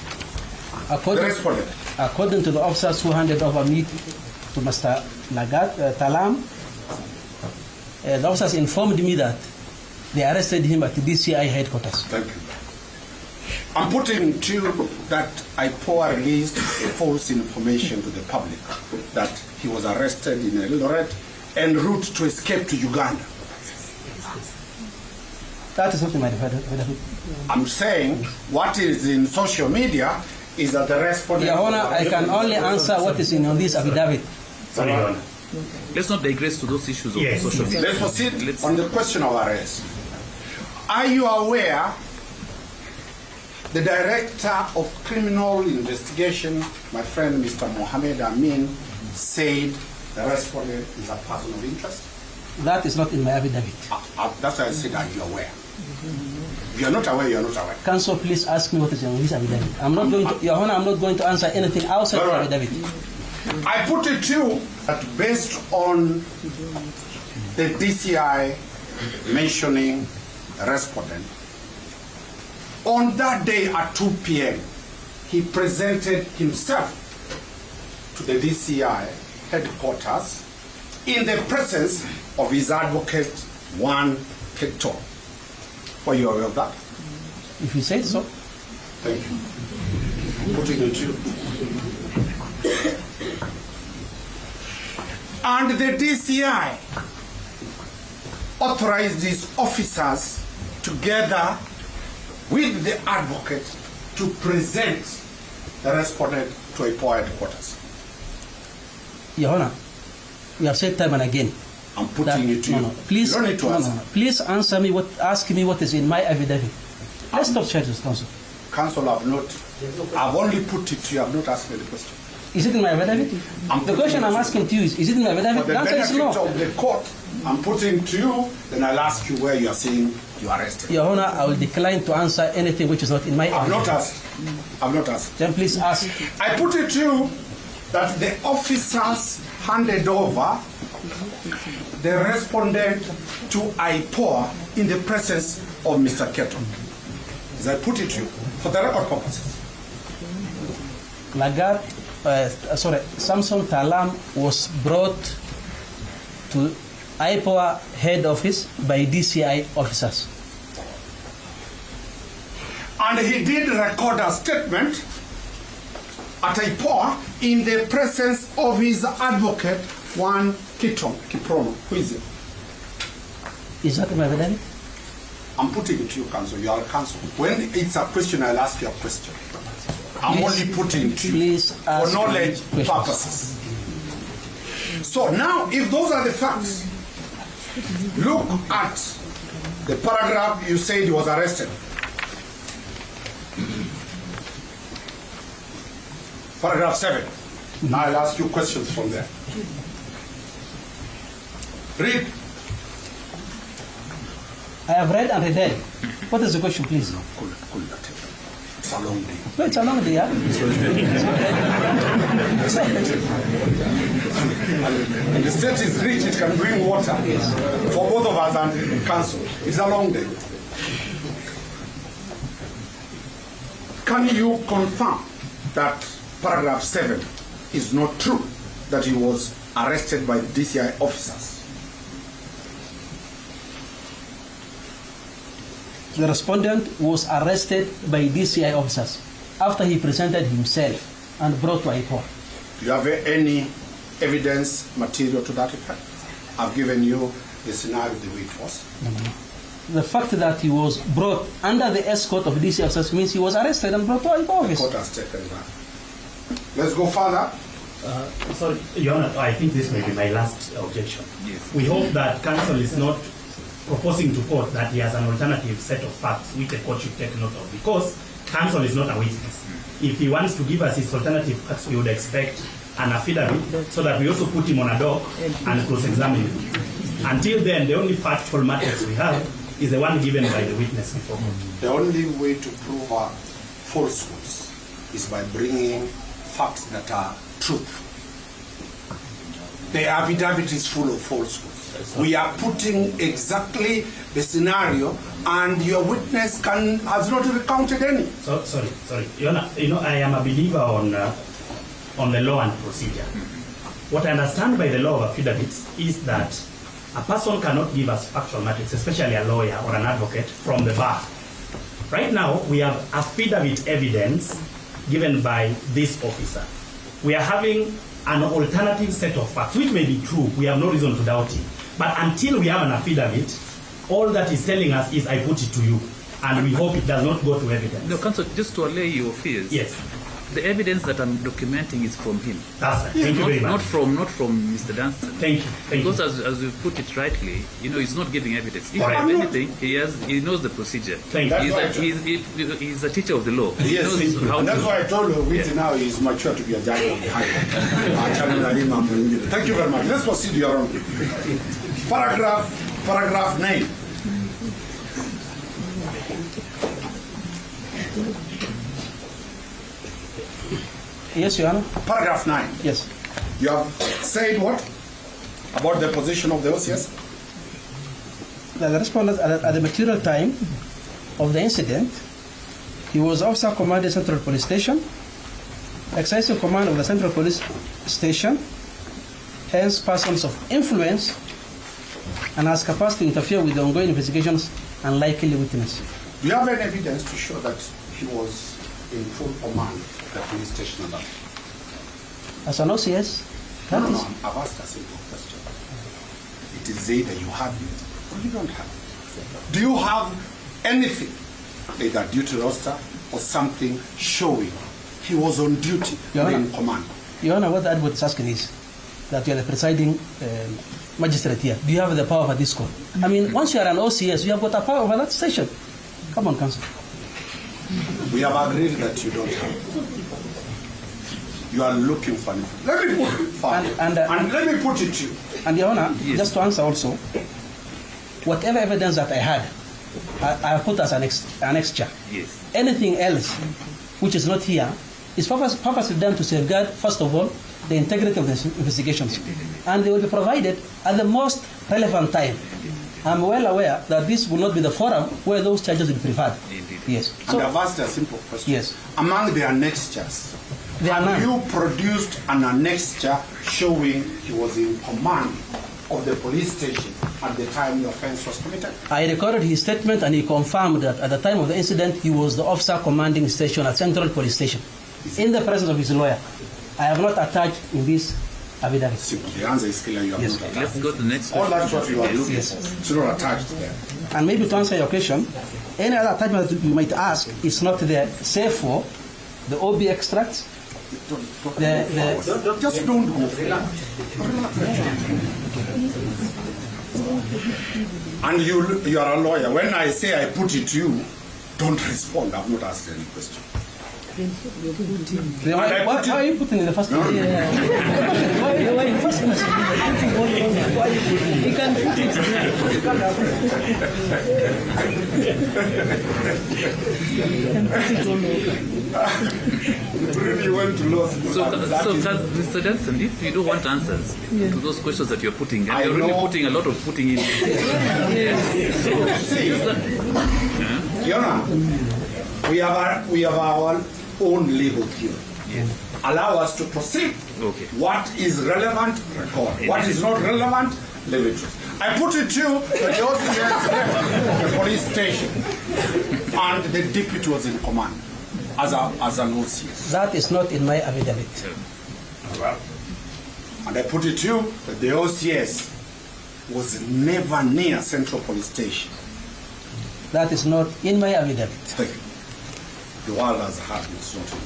According to the officers who handed over me to Mr. Talaam, the officers informed me that they arrested him at the DCI headquarters. Thank you. I'm putting to you that IPOA released a false information to the public that he was arrested in Eldoret en route to escape to Uganda. That is not in my affidavit. I'm saying what is in social media is that the respondent... Your Honor, I can only answer what is in this affidavit. Sorry, Your Honor. Let's not digress to those issues of Yes. social media. Let's proceed on the question of arrest. Are you aware the Director of Criminal Investigation, my friend Mr. Mohammed Amin, said the respondent is a person of interest? That is not in my affidavit. That's why I said, are you aware? If you are not aware, you are not aware. Counsel, please ask me what is in this affidavit. I'm not going to, Your Honor, I'm not going to answer anything outside the affidavit. I put it to you that based on the DCI mentioning the respondent, on that day at 2 p.m., he presented himself to the DCI headquarters in the presence of his advocate, Juan Keto. Were you aware of that? If you say so. Thank you. Putting it to you. And the DCI authorized these officers together with the advocate to present the respondent to IPOA headquarters. Your Honor, we have said time and again. I'm putting it to you. Please, you don't need to answer. Please answer me ask me what is in my affidavit. Let's stop charges, Counsel. Counsel, I've only put it to you, I've not asked you the question. Is it in my affidavit? The question I'm asking to you is it in my affidavit? For the benefit of the court, I'm putting to you, then I'll ask you where you are saying you are arrested. Your Honor, I will decline to answer anything which is not in my affidavit. I've not asked. I've not asked. Then please ask. I put it to you that the officers handed over the respondent to IPOA in the presence of Mr. Keto. As I put it to you, for the record purposes. Samson Talaam was brought to IPOA head office by DCI officers. And he did record a statement at IPOA in the presence of his advocate, Juan Kiprono. Who is it? Is that my affidavit? I'm putting it to you, counsel. You are a counsel. When it's a question, I'll ask you a question. I'm only putting it to you for knowledge purposes. So now, if those are the facts, look at the paragraph you said he was arrested. Paragraph 7. Now I'll ask you questions from there. Read. I have read and read. What is the question, please? It's a long day. No, it's a long day, yeah? And the state is rich, it can bring water for both of us and the council. It's a long day. Can you confirm that paragraph 7 is not true, that he was arrested by the DCI officers? The respondent was arrested by DCI officers after he presented himself and brought to IPOA. Do you have any evidence material to that effect? I've given you the scenario the way it was. No. the fact that he was brought under the escort of DC officers means he was arrested and brought to our office. The court has taken that. Let's go further. Sorry, Your Honor, I think this may be my last objection. Yes. We hope that counsel is not proposing to court that he has an alternative set of facts which the court should take note of, because counsel is not a witness. If he wants to give us his alternative facts, we would expect an affidavit so that we also put him on a dock and cross-examine him. Until then, the only factual matters we have is the one given by the witness before court. The only way to prove our falsehoods is by bringing facts that are truthful. The affidavit is full of falsehoods. We are putting exactly the scenario, and your witness has not recounted any. Sorry. Your Honor, I am a believer on the law and procedure. What I understand by the law of affidavits is that a person cannot give us factual matters, especially a lawyer or an advocate, from the bar. Right now, we have affidavit evidence given by this officer. We are having an alternative set of facts, which may be true. We have no reason to doubt it. But until we have an affidavit, all that is telling us is, I put it to you. And we hope it does not go to evidence. No, counsel, just to allay your fears. Yes. The evidence that I'm documenting is from him. That's right. Thank you very much. Not from Mr. Dunstan. Thank you. Because as you put it rightly, he's not giving evidence. If Correct. anything, he knows the procedure. Thank you. He's a teacher of the law. Yes, and that's why I told you, now he is mature to be a judge of the high court. Thank you very much. Let's proceed, Your Honor. Paragraph 9. Yes, Your Honor. Paragraph 9. Yes. You have said what about the position of the OCS? The respondent at the material time of the incident, he was officer commanding Central Police Station, exercising command of the Central Police Station, hence persons of influence, and has capacity to interfere with the ongoing investigations and likely witness. Do you have any evidence to show that he was in full command of the police station? As an OCS, No, I've asked a simple question. It is either you have it or you don't have it. Do you have anything, either duty roster or something showing he was on duty or in command? Your Honor, what the advocate is asking is that you are the presiding magistrate here. Do you have the power of this court? I mean, once you are an OCS, you have got a power over that station. Come on, counsel. We have agreed that you don't have it. You are looking for it. Let me put it fine. And let me put it to you. And Your Honor, just to answer also, whatever evidence that I had, I have put as an extra. Yes. Anything else which is not here is purposely done to safeguard, first of all, the integrity of the investigations. And they will be provided at the most relevant time. I'm well aware that this will not be the forum where those charges will be preferred. Yes. And I've asked a simple question. Yes. Among the annexures, have you produced an annexure showing he was in command of the police station at the time the offense was committed? I recorded his statement and he confirmed that at the time of the incident, he was the officer commanding station at Central Police Station in the presence of his lawyer. I have not attached in this affidavit. The answer is clear. You have not attached. Let's go to the next All question. that's what you are looking for. It's not attached there. And maybe to answer your question, any other attachment that you might ask is not there, save for the OB extracts. Just don't go. And you are a lawyer. When I say I put it to you, don't respond. I've not asked any question. Why are you putting in the first place? Why in the first place? You can put it You went to law school. So, Mr. Dunstan, if you don't want answers to those questions that you're putting, and you're really putting a lot of putting in. Your Honor, we have our own legal theory. Yes. Allow us to proceed. Okay. What is relevant, record. What is not relevant, leave it. I put it to you that the OCS left the police station and the deputy was in command as an OCS. That is not in my affidavit. And I put it to you that the OCS was never near Central Police Station That is not in my affidavit. Thank you. The world has heard it's not in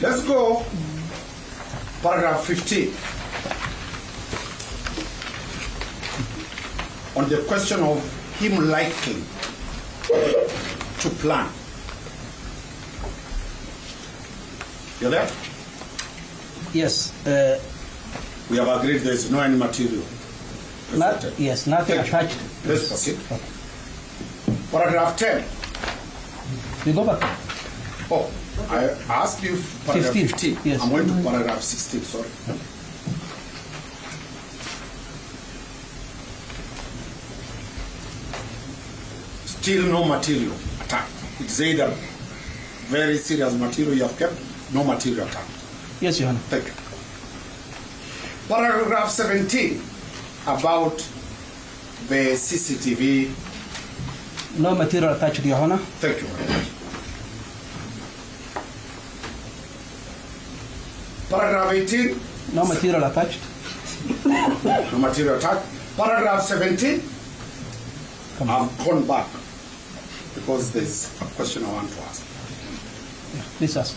there. Let's go paragraph 15. On the question of him liking to plan. You there? Yes. We have agreed there is no any material. Yes, nothing attached. Let's proceed. Okay. Paragraph 10. We go back. Oh, I asked you paragraph 15. Yes. I'm going to paragraph 16, sorry. Still no material attacked. It's either very serious material you have kept, no material attacked. Yes, Your Honor. Thank you. Paragraph 17 about the CCTV. No material attached, Your Honor. Thank you very much. Paragraph 18. No material attached. No material attached. Paragraph 17. I've gone back because there's a question I want to ask. Yeah, please ask.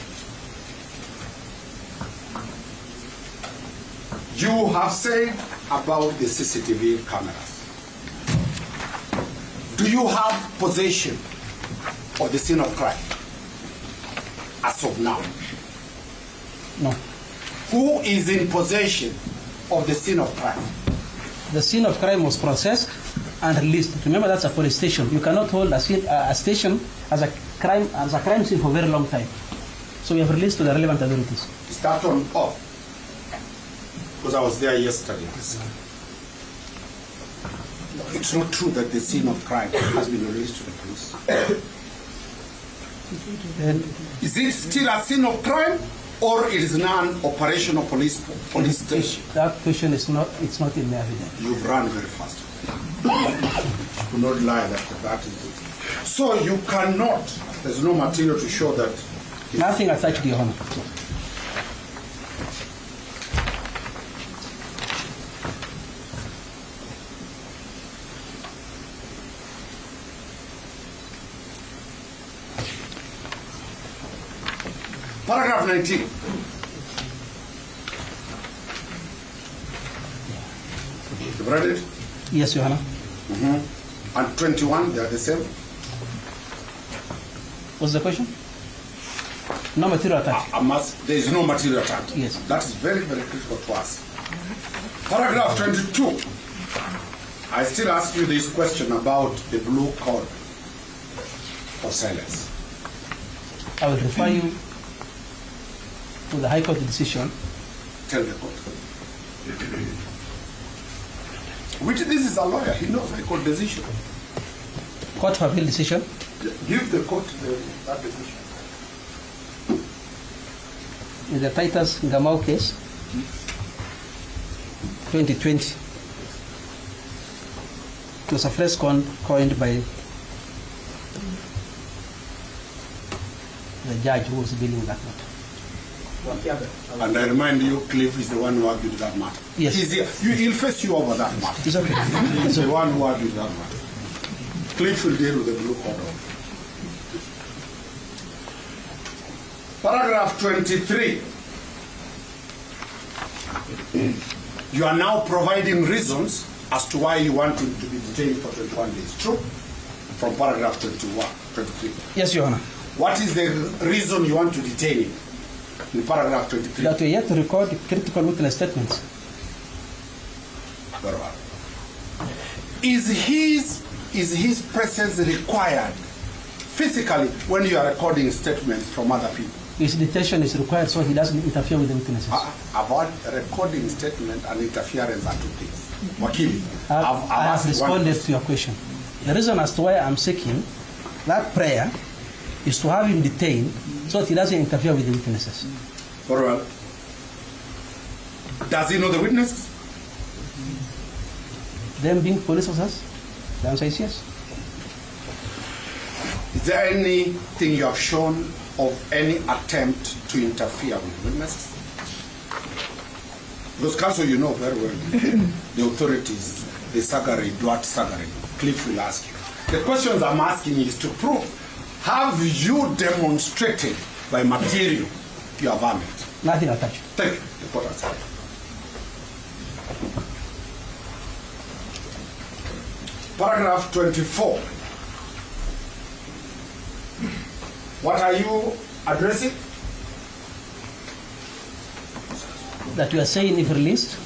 You have said about the CCTV cameras. Do you have possession of the scene of crime as of now? No. Who is in possession of the scene of crime? The scene of crime was processed and released. Remember, that's a police station. You cannot hold a station as a crime scene for a very long time. So we have released to the relevant authorities. Is that on off? Because I was there yesterday. It's not true that the scene of crime has been released to the police. Is it still a scene of crime, or it is non-operational police station? That question is not. It's not in the evidence. You've run very fast. You could not lie that is it. So you cannot. There's no material to show that. Nothing attached, Your Honor. Paragraph 19. You've read it? Yes, Your Honor. And 21, they are the same? What's the question? No material attached. There is no material attached. Yes. That is very, very critical to us. Paragraph 22. I still ask you this question about the blue code for silence. I will refer you to the High Court decision. Tell the court. This is a lawyer. He knows High Court decision. Court of Appeal decision. Give the court that decision. In the Titus Ngamau case, 2020. It was a phrase coined by the judge who was dealing with that matter. And I remind you, Cliff is the one who argued that matter. Yes. He's here. He'll face you over that matter. It's okay. He's the one who argued that matter. Cliff will deal with the blue code. Paragraph 23. You are now providing reasons as to why you want him to be detained for 21 days. True? From paragraph 23. Yes, Your Honor. What is the reason you want to detain him in paragraph 23? That we yet to record critical witness statements. Very well. Is his presence required physically when you are recording statements from other people? His detention is required so he doesn't interfere with the witnesses. About recording statement and interference are two things. Wakili, I have responded to your question. The reason as to why I'm seeking that prayer is to have him detained so that he doesn't interfere with the witnesses. Very well. Does he know the witnesses? Them being police officers? The answer is yes. Is there anything you have shown of any attempt to interfere with witnesses? Because counsel, you know very well, the authorities, the Sagari, Duat Sagari, Cliff will ask you. The questions I'm asking is to prove, have you demonstrated by material you have harmed it? Nothing attached. Thank you. The court has heard. Paragraph 24. What are you addressing? That we are saying if released,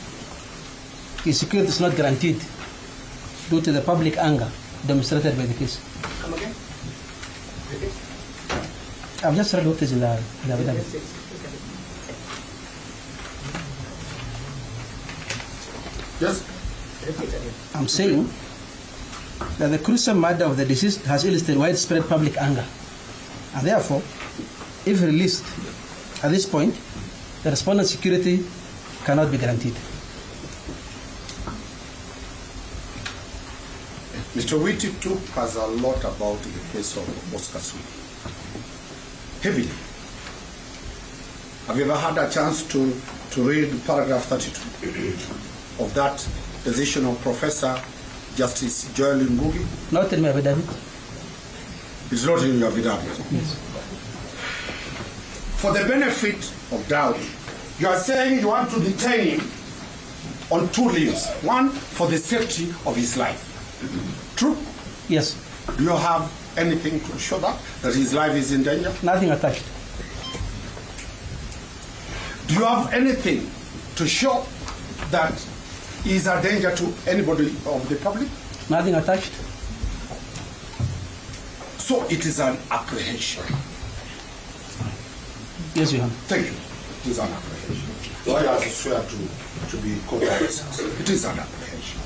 his security is not guaranteed due to the public anger demonstrated by the case. Come again? I've just read what is in the affidavit. Yes? I'm saying that the gruesome murder of the deceased has illustrated widespread public anger. And therefore, if released at this point, the respondent's security cannot be guaranteed. Mr. Witty took us a lot about the case of Oscar Sudi. Heavily. Have you ever had a chance to read paragraph 32 of that decision of Professor Justice Joel Ngugi? Not in my affidavit. It's not in your affidavit. Yes. For the benefit of doubt, you are saying you want to detain him on two leaves. One, for the safety of his life. True? Yes. Do you have anything to show that his life is in danger? Nothing attached. Do you have anything to show that he is a danger to anybody of the public? Nothing attached. So it is an apprehension. Yes, Your Honor. Thank you. It is an apprehension. Lawyers swear to be court officers. It is an apprehension.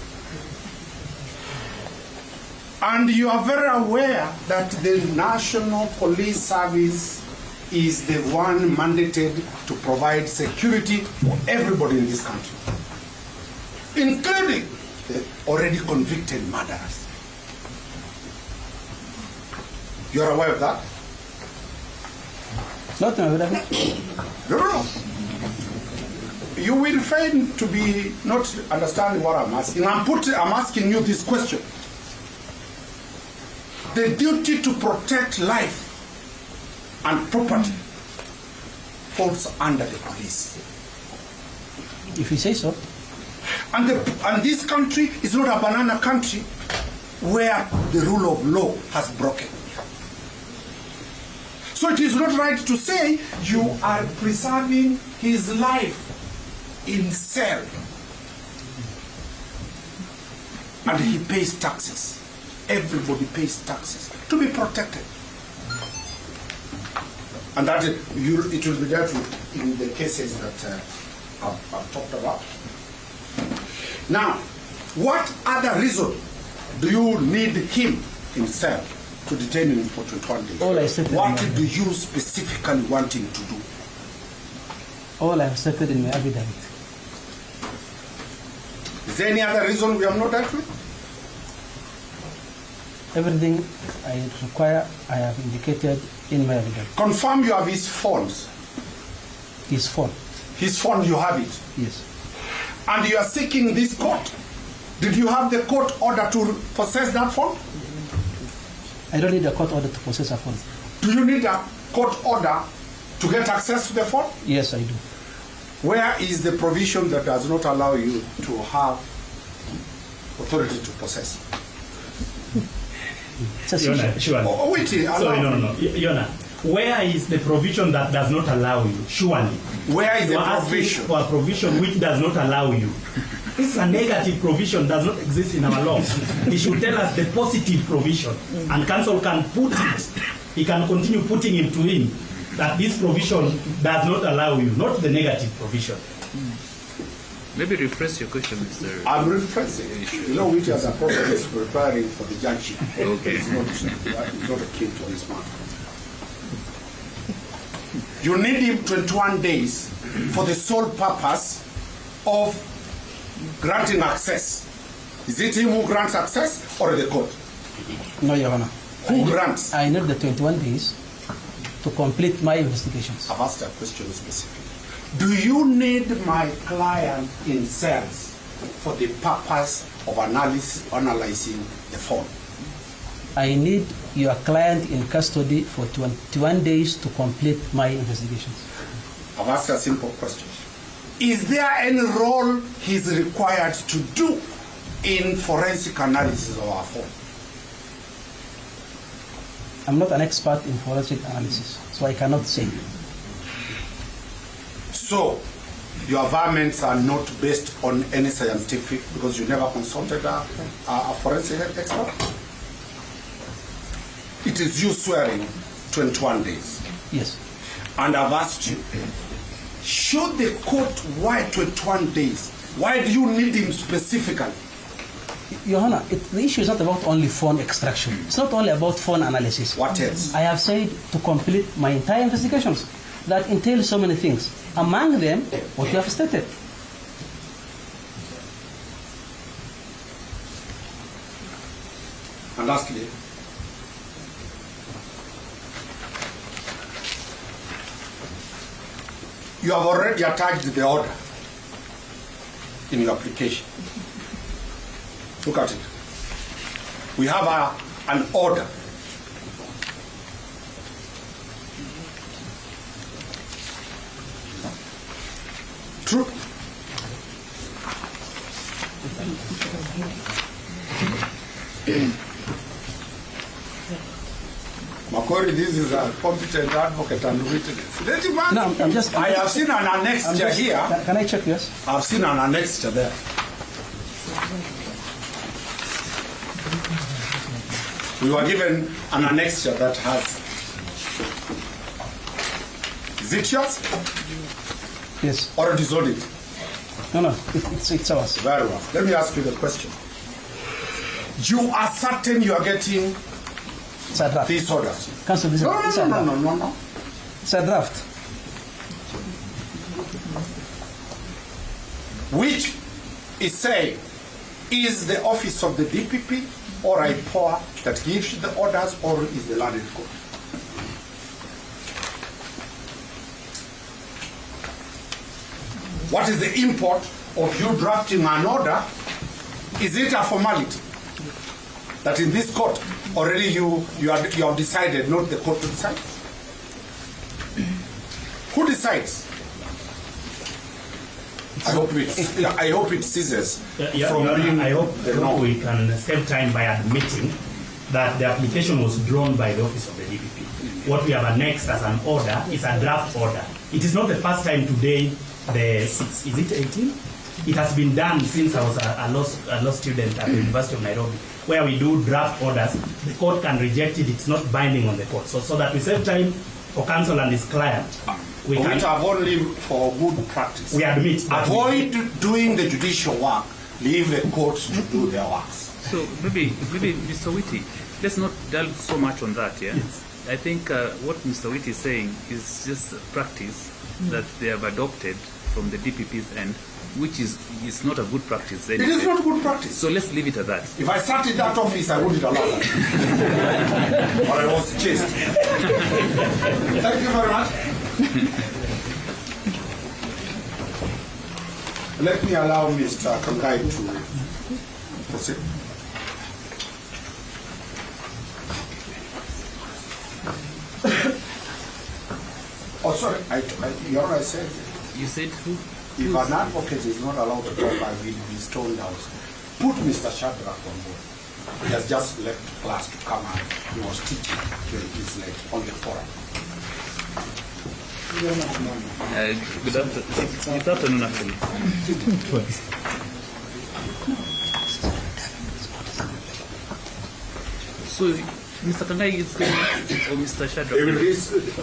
And you are very aware that the National Police Service is the one mandated to provide security for everybody in this country, including the already convicted murderers. You are aware of that? Not in my affidavit. No. You will fail to be not understanding what I'm asking. I'm asking you this question. The duty to protect life and property falls under the police. If you say so. And this country is not a banana country where the rule of law has broken. So it is not right to say you are preserving his life in cell. And he pays taxes. Everybody pays taxes to be protected. And that it will be dealt with in the cases that I've talked about. Now, what other reason do you need him in cell to detain him for 21 days? All I said. What do you specifically want him to do? All I have stated in my affidavit. Is there any other reason we have not dealt with? Everything I require, I have indicated in my affidavit. Confirm you have his phones. His phone. His phone, you have it. Yes. And you are seeking this court. Did you have the court order to possess that phone? I don't need a court order to possess a phone. Do you need a court order to get access to the phone? Yes, I do. Where is the provision that does not allow you to have authority to possess? Yona, surely. Wait, sorry, no. Yona, where is the provision that does not allow you? Surely. Where is you the are provision? Asking for a provision which does not allow you. This is a negative provision, does not exist in our law. He should tell us the positive provision, and counsel can put it. He can continue putting it to him that this provision does not allow you, not the negative provision. Maybe rephrase your question, Mr. I'm rephrasing. You know, which as a prophet is preparing for the judgeship. Okay. It's not a king to his man. You need him 21 days for the sole purpose of granting access. Is it him who grants access or the court? No, Your Honor. Who grants? I need the 21 days to complete my investigations. I've asked a question specifically. Do you need my client in cells for the purpose of analyzing the phone? I need your client in custody for 21 days to complete my investigations. I've asked a simple question. Is there any role he's required to do in forensic analysis of our phone? I'm not an expert in forensic analysis, so I cannot say. So, your varmints are not based on any scientific, because you never consulted a forensic expert? It is you swearing 21 days. Yes. And I've asked you, should the court why 21 days? Why do you need him specifically? Your Honor, the issue is not about only phone extraction. It's not only about phone analysis. What else? I have said to complete my entire investigations. That entails so many things. Among them, what you have stated. And lastly, you have already attached the order in your application. Look at it. We have an order. True. Makori, this is a competent advocate and witness. Let him answer. No, I'm just. I have seen an annexure here. Can I check this? I've seen an annexure there. We were given an annexure that has. Is it yours? Yes. Or disowned it? No, it's ours. Very well. Let me ask you the question. You are certain you are getting these orders? Counsel, this No. It's a draft. Which is saying, is the office of the DPP or IPOA that gives the orders, or is the landed court? What is the import of you drafting an order? Is it a formality that in this court already you have decided, not the court to decide? Who decides? I hope it ceases from being. I hope we can save time by admitting that the application was drawn by the office of the DPP. What we have annexed as an order is a draft order. It is not the first time today. Is it 18? It has been done since I was a law student at the University of Nairobi, where we do draft orders. The court can reject it. It's not binding on the court. So that we save time for counsel and his client. We can have only for good practice. We admit. Avoid doing the judicial work. Leave the courts to do their works. So maybe Mr. Whitty, let's not delve so much on that. Yeah. Yes. I think what Mr. Whitty is saying is just a practice that they have adopted from the DPP's end, which is not a good practice. It is not good practice. So let's leave it at that. If I sat in that office, I wouldn't allow that. Or I was chased. Thank you very much. Let me allow Mr. Kangai to proceed. Oh, sorry. I said. You said who? If an advocate is not allowed to talk, I will be stoned out. Put Mr. Shadrach on board. He has just left class to come out. He was teaching till he's late on the forum. Good afternoon, actually. So, Mr. Kangai is going or Mr. Shadrach?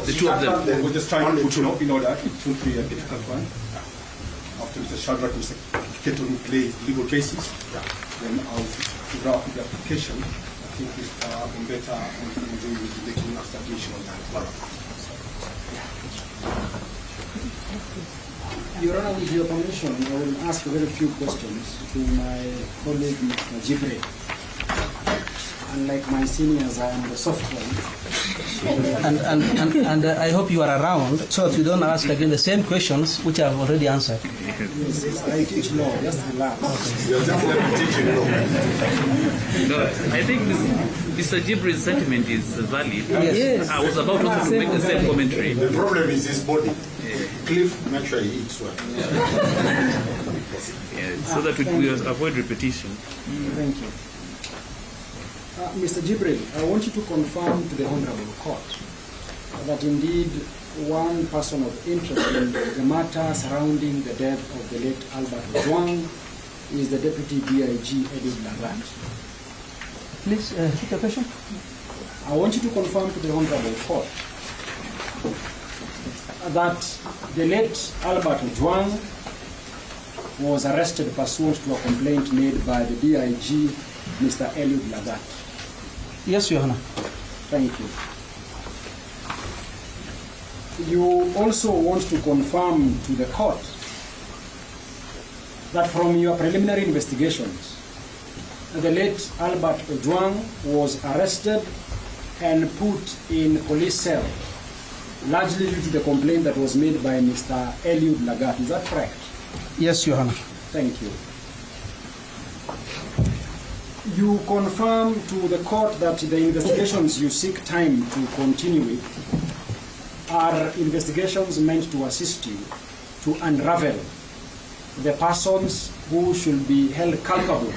The two of them. We're just trying to put in order. It won't be a difficult one. After Mr. Shadrach, Mr. Keto will play legal basis. Then I'll figure out the application. I think Mr. Bombeta and Kizimbani will be making a submission on that. Your Honor, with your permission, I will ask a very few questions to my colleague, Mr. Jibre. Unlike my seniors, I am the soft one. And I hope you are around so that you don't ask again the same questions which I have already answered. I teach law, just relax. You're just teaching law. No, I think Mr. Jibri's sentiment is valid. Yes. I was about also to make the same commentary. The problem is his body. Cliff, make sure he eats well. So that we avoid repetition. Thank you. Mr. Jibril, I want you to confirm to the Honorable Court that indeed one person of interest in the matter surrounding the death of the late Albert Ojwang is the Deputy DIG Edward Lagat. Please repeat the question. I want you to confirm to the Honorable Court that the late Albert Ojwang was arrested pursuant to a complaint made by the DIG, Mr. Eliud Lagat. Yes, Your Honor. Thank you. You also want to confirm to the court that from your preliminary investigations, the late Albert Ojwang was arrested and put in police cell, largely due to the complaint that was made by Mr. Eliud Lagat. Is that correct? Yes, Your Honor. Thank you. You confirm to the court that the investigations you seek time to continue with are investigations meant to assist you to unravel the persons who should be held culpable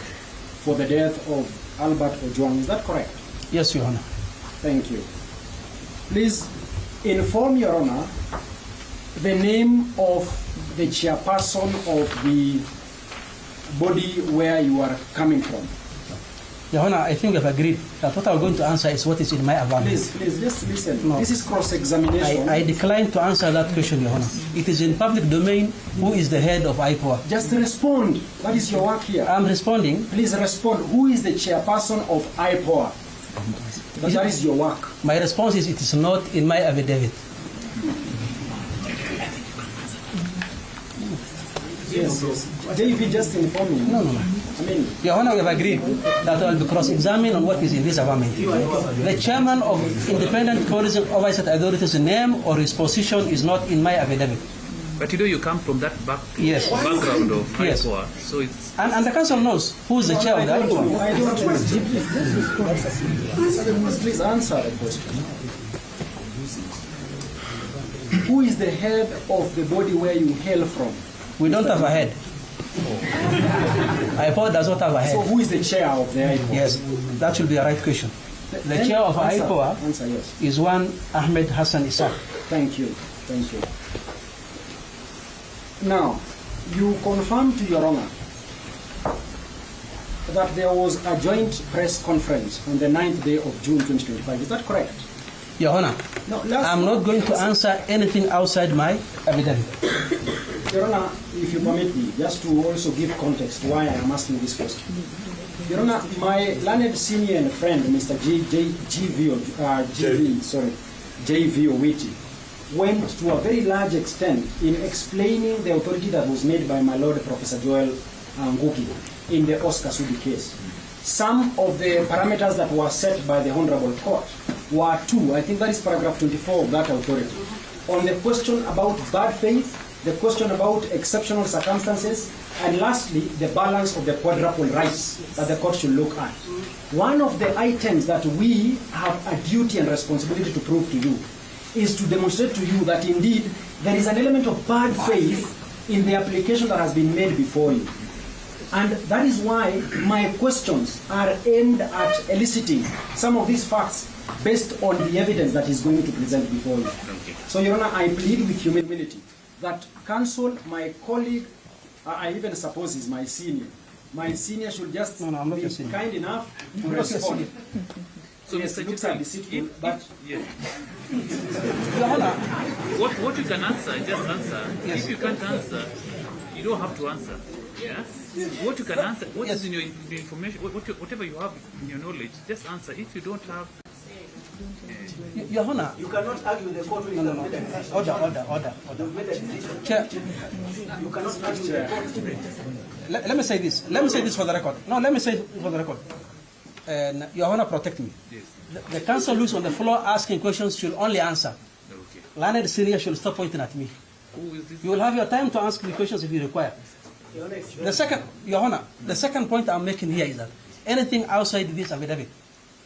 for the death of Albert Ojwang. Is that correct? Yes, Your Honor. Thank you. Please inform Your Honor the name of the chairperson of the body where you are coming from. Your Honor, I think we have agreed that what I'm going to answer is what is in my advantage. Please, just listen. No. This is cross-examination. I decline to answer that question, Your Honor. It is in public domain. Who is the head of IPOA? Just respond. That is your work here. I'm responding. Please respond. Who is the chairperson of IPOA? That is your work. My response is it is not in my affidavit. Yes. JV just inform me. No. I mean, Your Honor, we have agreed that I will be cross-examined on what is in this affirmative. The chairman of Independent Tourism Oversight Authority's name or his position is not in my affidavit. But you know you come from that Yes. background of Yes. IPOA, so it's... And the council knows who is the chair of the IPOA. Please answer the question. Who is the head of the body where you hail from? We don't have a head. IPOA does not have a head. So who is the chair of the IPOA? Yes, that should be the right question. The chair of IPOA yes. is one Ahmed Hassan Isaac. Thank you. Thank you. Now, you confirm to Your Honor that there was a joint press conference on the 9th day of June 2025. Is that correct? Your Honor, No, I'm not going to answer anything outside my affidavit. Your Honor, if you permit me, just to also give context why I am asking this question. Your Honor, my learned senior and friend, Mr. J.V. Owiti, went to a very large extent in explaining the authority that was made by my Lord Professor Joel Ngugi in the Oscar Sudi case. Some of the parameters that were set by the Honorable Court were two. I think that is paragraph 24 of that authority. On the question about bad faith, the question about exceptional circumstances, and lastly, the balance of the quadruple rights that the court should look at. One of the items that we have a duty and responsibility to prove to you is to demonstrate to you that indeed there is an element of bad faith in the application that has been made before you. And that is why my questions are aimed at eliciting some of these facts based on the evidence that is going to present before you. So, Your Honor, I plead with humility that counsel, my colleague, I even suppose is my senior. My senior should just be kind enough to respond. So, yes, Mr. looks are deceitful, but... Yes. What you can answer, just answer. If you can't answer, you don't have to answer. Yeah? What you can answer, what is in your information, whatever you have in your knowledge, just answer. If you don't have... Your Honor. You cannot argue the court with No. Order. Chair. You cannot argue the court. Let me say this. Let me say this for the record. No, let me say it for the record. Your Honor, protect me. Yes. The counsel who is on the floor asking questions should only answer. Okay. Learned senior should stop pointing at me. Who is this? You will have your time to ask me questions if you require. The second, Your Honor, the second point I'm making here is that anything outside this affidavit,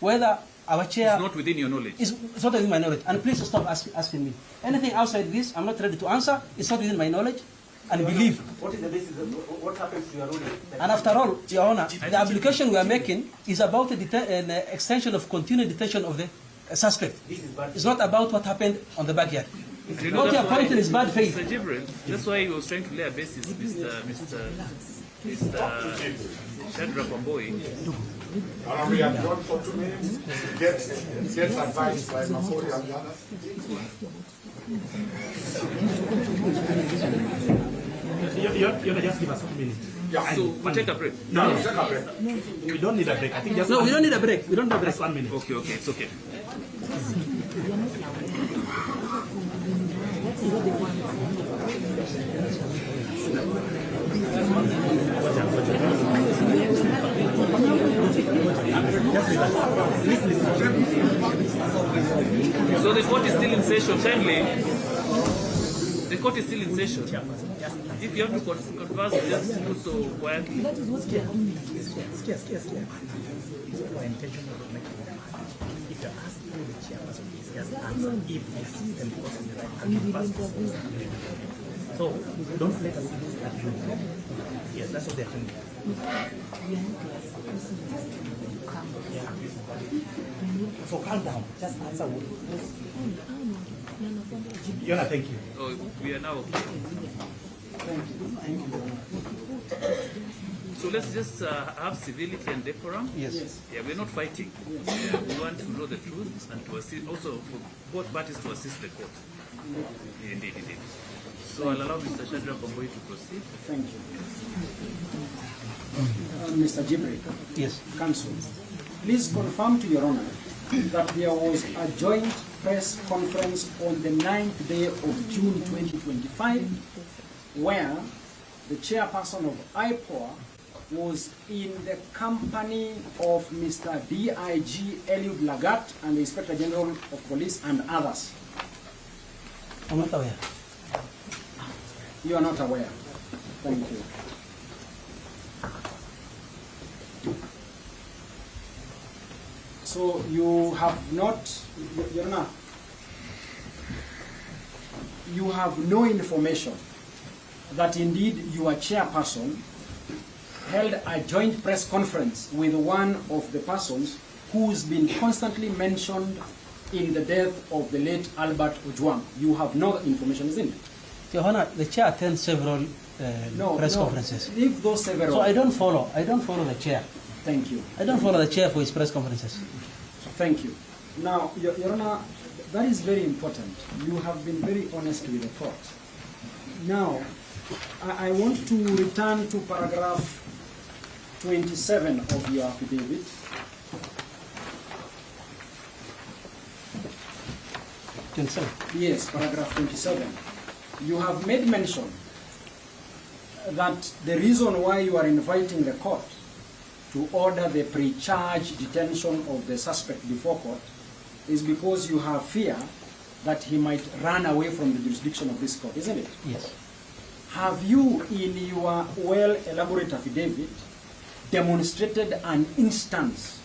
whether our chair... It's not within your knowledge. It's not within my knowledge. And please stop asking me. Anything outside this, I'm not ready to answer. It's not within my knowledge. And believe. What is the basis of what happens to your ruling? And after all, Your Honor, the application we are making is about an extension of continued detention of the suspect. It's not about what happened on the backyard. You know, What you're pointing is bad faith. Mr. Jibril, that's why he was trying to lay a basis, Mr. Shadrach Wamboi. We have gone for 2 minutes. Get advice by Makori and the others. You just give us 1 minute. Yeah. So we take a break. No, Take a break. we don't need a break. I think just No, we don't need a break. We don't need a break. just 1 minute. Okay, okay, it's okay. So the court is still in session, kindly. The court is still in session. If you have to converse, just do so quietly. Our intention is to make it work. If you're asking the chairperson, please just answer if you see them crossing the line and pass. So don't let us lose that room. Yes, that's what they're doing. Yeah. So calm down. Just answer. Yona, thank you. Oh, we are now okay. So let's just have civility and decorum. Yes. Yeah, we're not fighting. Yeah, we want to know the truth and to assist, also for both parties to assist the court. Indeed, indeed. So I'll allow Mr. Shadrach Wamboi to proceed. Thank you. Mr. Jibril. Yes. Counsel. Please confirm to Your Honor that there was a joint press conference on the 9th day of June 2025 where the chairperson of IPOA was in the company of Mr. DIG Eliud Lagat and the Inspector General of Police and others. I'm not aware. You are not aware. Thank you. So you have not, Your Honor, you have no information that indeed your chairperson held a joint press conference with one of the persons who's been constantly mentioned in the death of the late Albert Ojwang. You have no information, isn't it? Your Honor, the chair attends several press conferences. Leave those several. So I don't follow the chair. Thank you. I don't follow the chair for his press conferences. Thank you. Now, Your Honor, that is very important. You have been very honest with the court. Now, I want to return to paragraph 27 of your affidavit. Yes, paragraph 27. You have made mention that the reason why you are inviting the court to order the pre-charge detention of the suspect before court is because you have fear that he might run away from the jurisdiction of this court, isn't it? Yes. Have you, in your well-elaborate affidavit, demonstrated an instance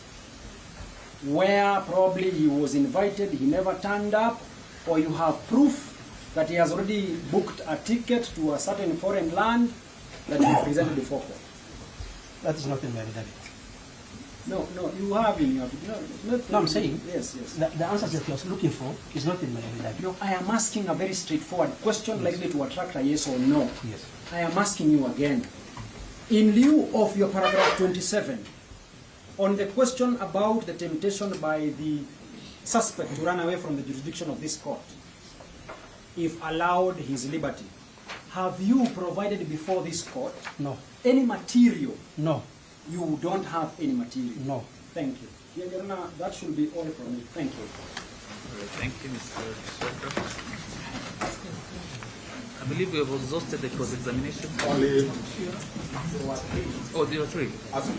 where probably he was invited, he never turned up, or you have proof that he has already booked a ticket to a certain foreign land that he presented before court? That is not in my affidavit. No, you have in your affidavit. No, I'm saying yes. The answers that you're looking for is not in my affidavit. No, I am asking a very straightforward question, likely to attract a yes or no. Yes. I am asking you again. In lieu of your paragraph 27, on the question about the temptation by the suspect to run away from the jurisdiction of this court, if allowed his liberty, have you provided before this court No. any material? No. You don't have any material? No. Thank you. Your Honor, that should be all from me. Thank you. Thank you, Mr. Shadrach. I believe we have exhausted the cross-examination. Only. Oh, there are three.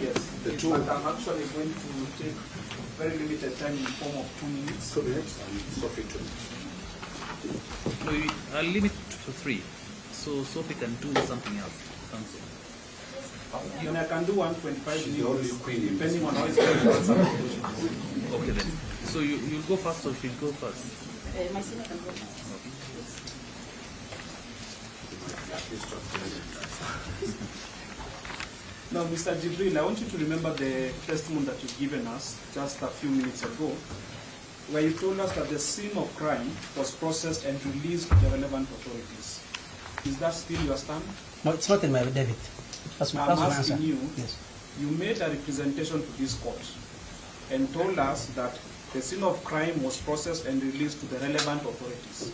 Yes, the two. But I'm actually going to take very limited time in the form of 2 minutes. 2 minutes and Sophie 2. No, I'll limit to 3. So Sophie can do something else. Council. Then I can do 125 She's the only minutes, queen in depending this on how it's going to answer the question. Okay then. So you'll go first or she'll go first? My senior can go first. Now, Mr. Jibril, I want you to remember the testimony that you've given us just a few minutes ago, where you told us that the scene of crime was processed and released to the relevant authorities. Is that still your stand? No, it's not in my affidavit. That's my I'm answer. asking you, Yes. you made a representation to this court and told us that the scene of crime was processed and released to the relevant authorities.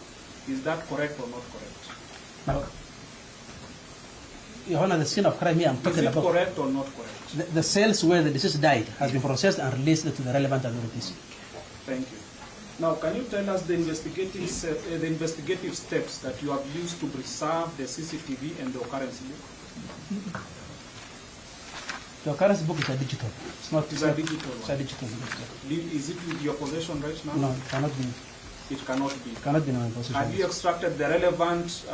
Is that correct or not correct? Now, Your Honor, the scene of crime here I'm talking Is it about. correct or not correct? The cells where the deceased died has been processed and released to the relevant authorities. Thank you. Now, can you tell us the investigative steps that you have used to preserve the CCTV and the occurrence book? The occurrence book is a digital. It's not. It's a digital It's a digital book. Is it with your possession right now? No, it cannot be. It cannot be. It cannot be in my possession. Have you extracted the relevant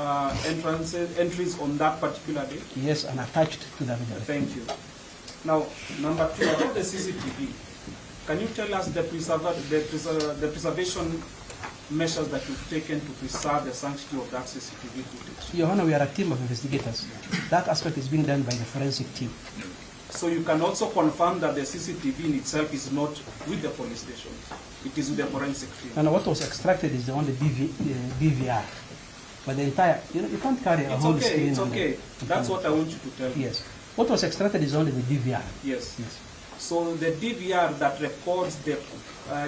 entries on that particular day? Yes, and attached to the video. Thank you. Now, number 2, about the CCTV, can you tell us the preservation measures that you've taken to preserve the sanctity of that CCTV footage? Your Honor, we are a team of investigators. That aspect is being done by the forensic team. So you can also confirm that the CCTV in itself is not with the police station. It is with the forensic team. And what was extracted is the only DVR. But the entire, you can't carry a whole screen. It's okay. That's what I want you to tell me. Yes. What was extracted is only the DVR. Yes. Yes. So the DVR that records the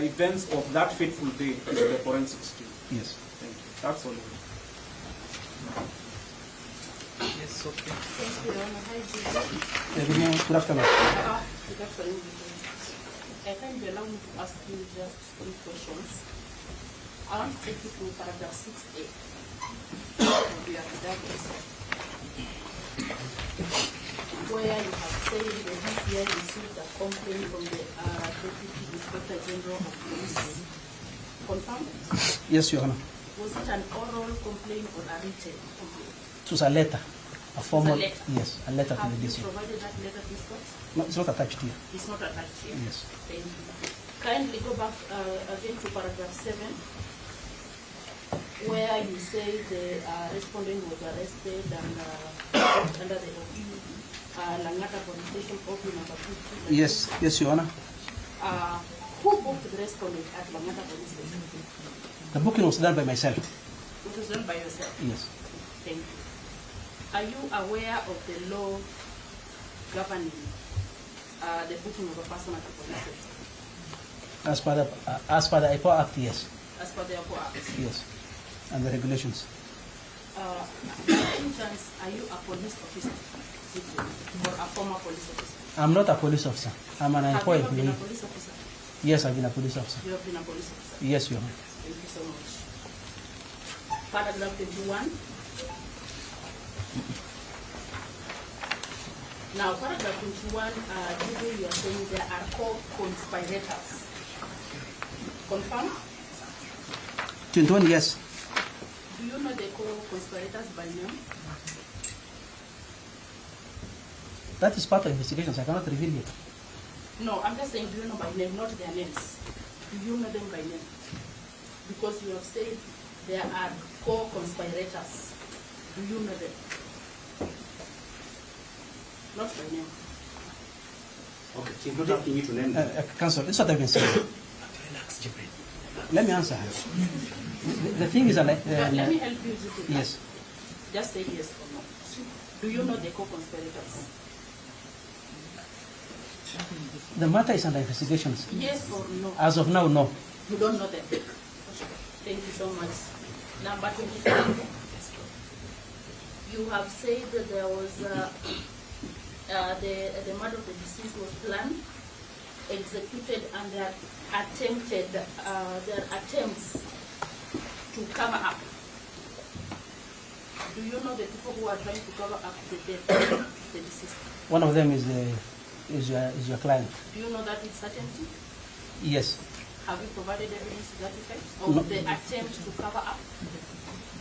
events of that fateful day is the forensic team. Yes. Thank you. That's all. Yes, okay. Thank you, Your Honor. Hi, Good afternoon. Good afternoon. I can you allow me to ask you just 3 questions. I want to take you to paragraph 6A of the affidavit, where you have said the DCI received a complaint from the Deputy Inspector General of Police. Confirmed? Yes, Your Honor. Was it an oral complaint or a written complaint? It was a letter. A formal. It's a letter. Yes, a letter to Have the you DCI. provided that letter to this court? No, it's not attached here. It's not attached here? Yes. Thank you. Kindly go back again to paragraph 7, where you say the respondent was arrested and under the Langata police station, OP number 50. Yes, yes, Your Honor. Who booked the respondent at Langata police station? The booking was done by myself. It was done by yourself? Yes. Thank you. Are you aware of the law governing the booking of a person at the police station? As per the IPO Act, yes. As per the IPO Act? Yes. And the regulations. By any chance, are you a police officer or a former police officer? I'm not a police officer. I'm an Have employee. you ever been a police officer? Yes, I've been a police officer. You have been a police officer? Yes, Your Honor. Thank you so much. Paragraph 21. Now, paragraph 21, you are saying there are co-conspirators. Confirm? 21, yes. Do you know the co-conspirators by name? That is part of investigations. I cannot reveal it. No, I'm just saying, do you know by name, not their names. Do you know them by name? Because you have said there are co-conspirators. Do you know them? Not by name. Okay, she's not asking you to name them. Counsel, this is what I've been saying. Let me answer. The thing is, Let me help you with that. yes. Just say yes or no. Do you know the co-conspirators? The matter is under investigations. Yes or no? As of now, no. You don't know them. Thank you so much. Number 25. You have said that there was the murder of the deceased was planned, executed, and their attempts to cover up. Do you know the people who are trying to cover up the death of the deceased? One of them is your client. Do you know that with certainty? Yes. Have you provided evidence to that effect? Or No. the attempt to cover up?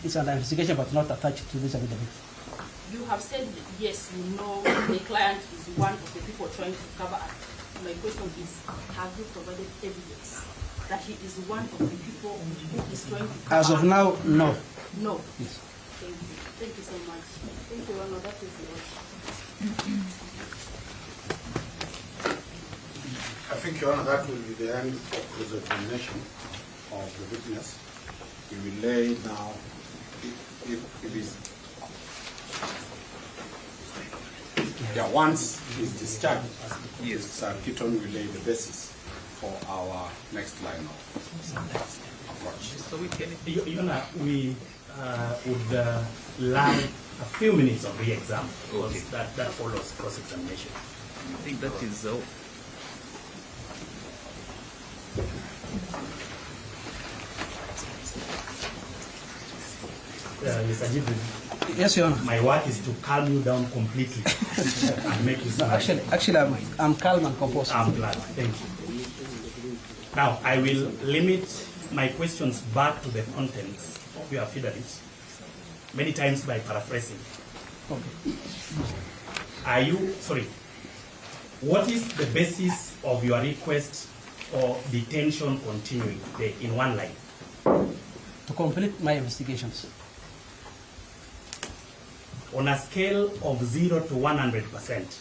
It's under investigation but not attached to this affidavit. You have said yes, you know the client is one of the people trying to cover up. My question is, have you provided evidence that he is one of the people who is trying to cover As of up? now, no. No. Yes. Thank you. Thank you so much. Thank you, Honor. That is yours. I think, Your Honor, that will be the end of the examination of the witness. We will lay now, once he's discharged, yes, Keaton will lay the basis for our next line of approach. So we can, Your Honor, we would like a few minutes of re-exam, because that follows cross-examination. I think that is all. Mr. Jibril, yes, Your Honor. My work is to calm you down completely and make you smile. Actually, I'm calm and composed. I'm glad. Thank you. Now, I will limit my questions back to the contents of your affidavit, many times by paraphrasing. Okay. What is the basis of your request for detention continuing in one line? To complete my investigations. On a scale of 0 to 100%,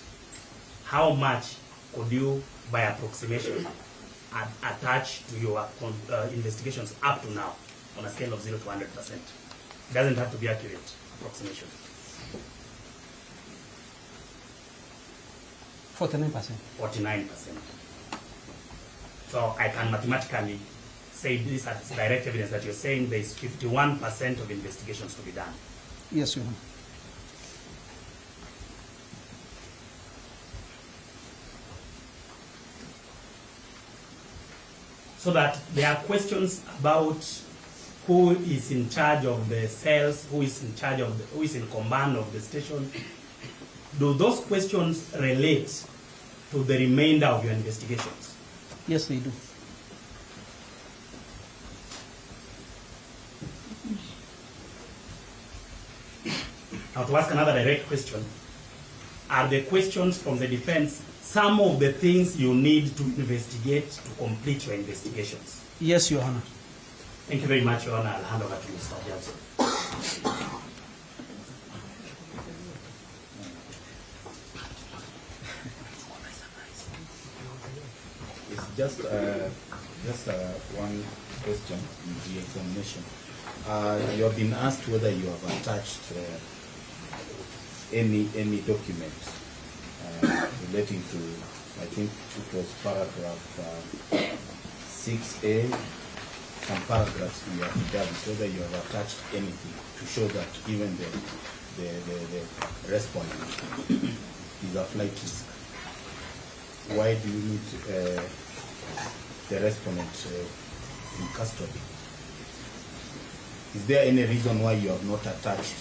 how much could you, by approximation, attach to your investigations up to now, on a scale of 0 to 100%? It doesn't have to be accurate, approximation. 49%. 49%. So I can mathematically say this as direct evidence that you're saying there is 51% of investigations to be done. Yes, Your Honor. So that there are questions about who is in charge of the cells, who is in charge of who is in command of the station. Do those questions relate to the remainder of your investigations? Yes, they do. Now, to ask another direct question, are the questions from the defense some of the things you need to investigate to complete your investigations? Yes, Your Honor. Thank you very much, Your Honor. I'll hand over to Mr. Johnson. It's just one question in the examination. You have been asked whether you have attached any document relating to, I think it was paragraph 6A, some paragraphs in your affidavit, whether you have attached anything to show that even the respondent is a flight risk. Why do you need the respondent in custody? Is there any reason why you have not attached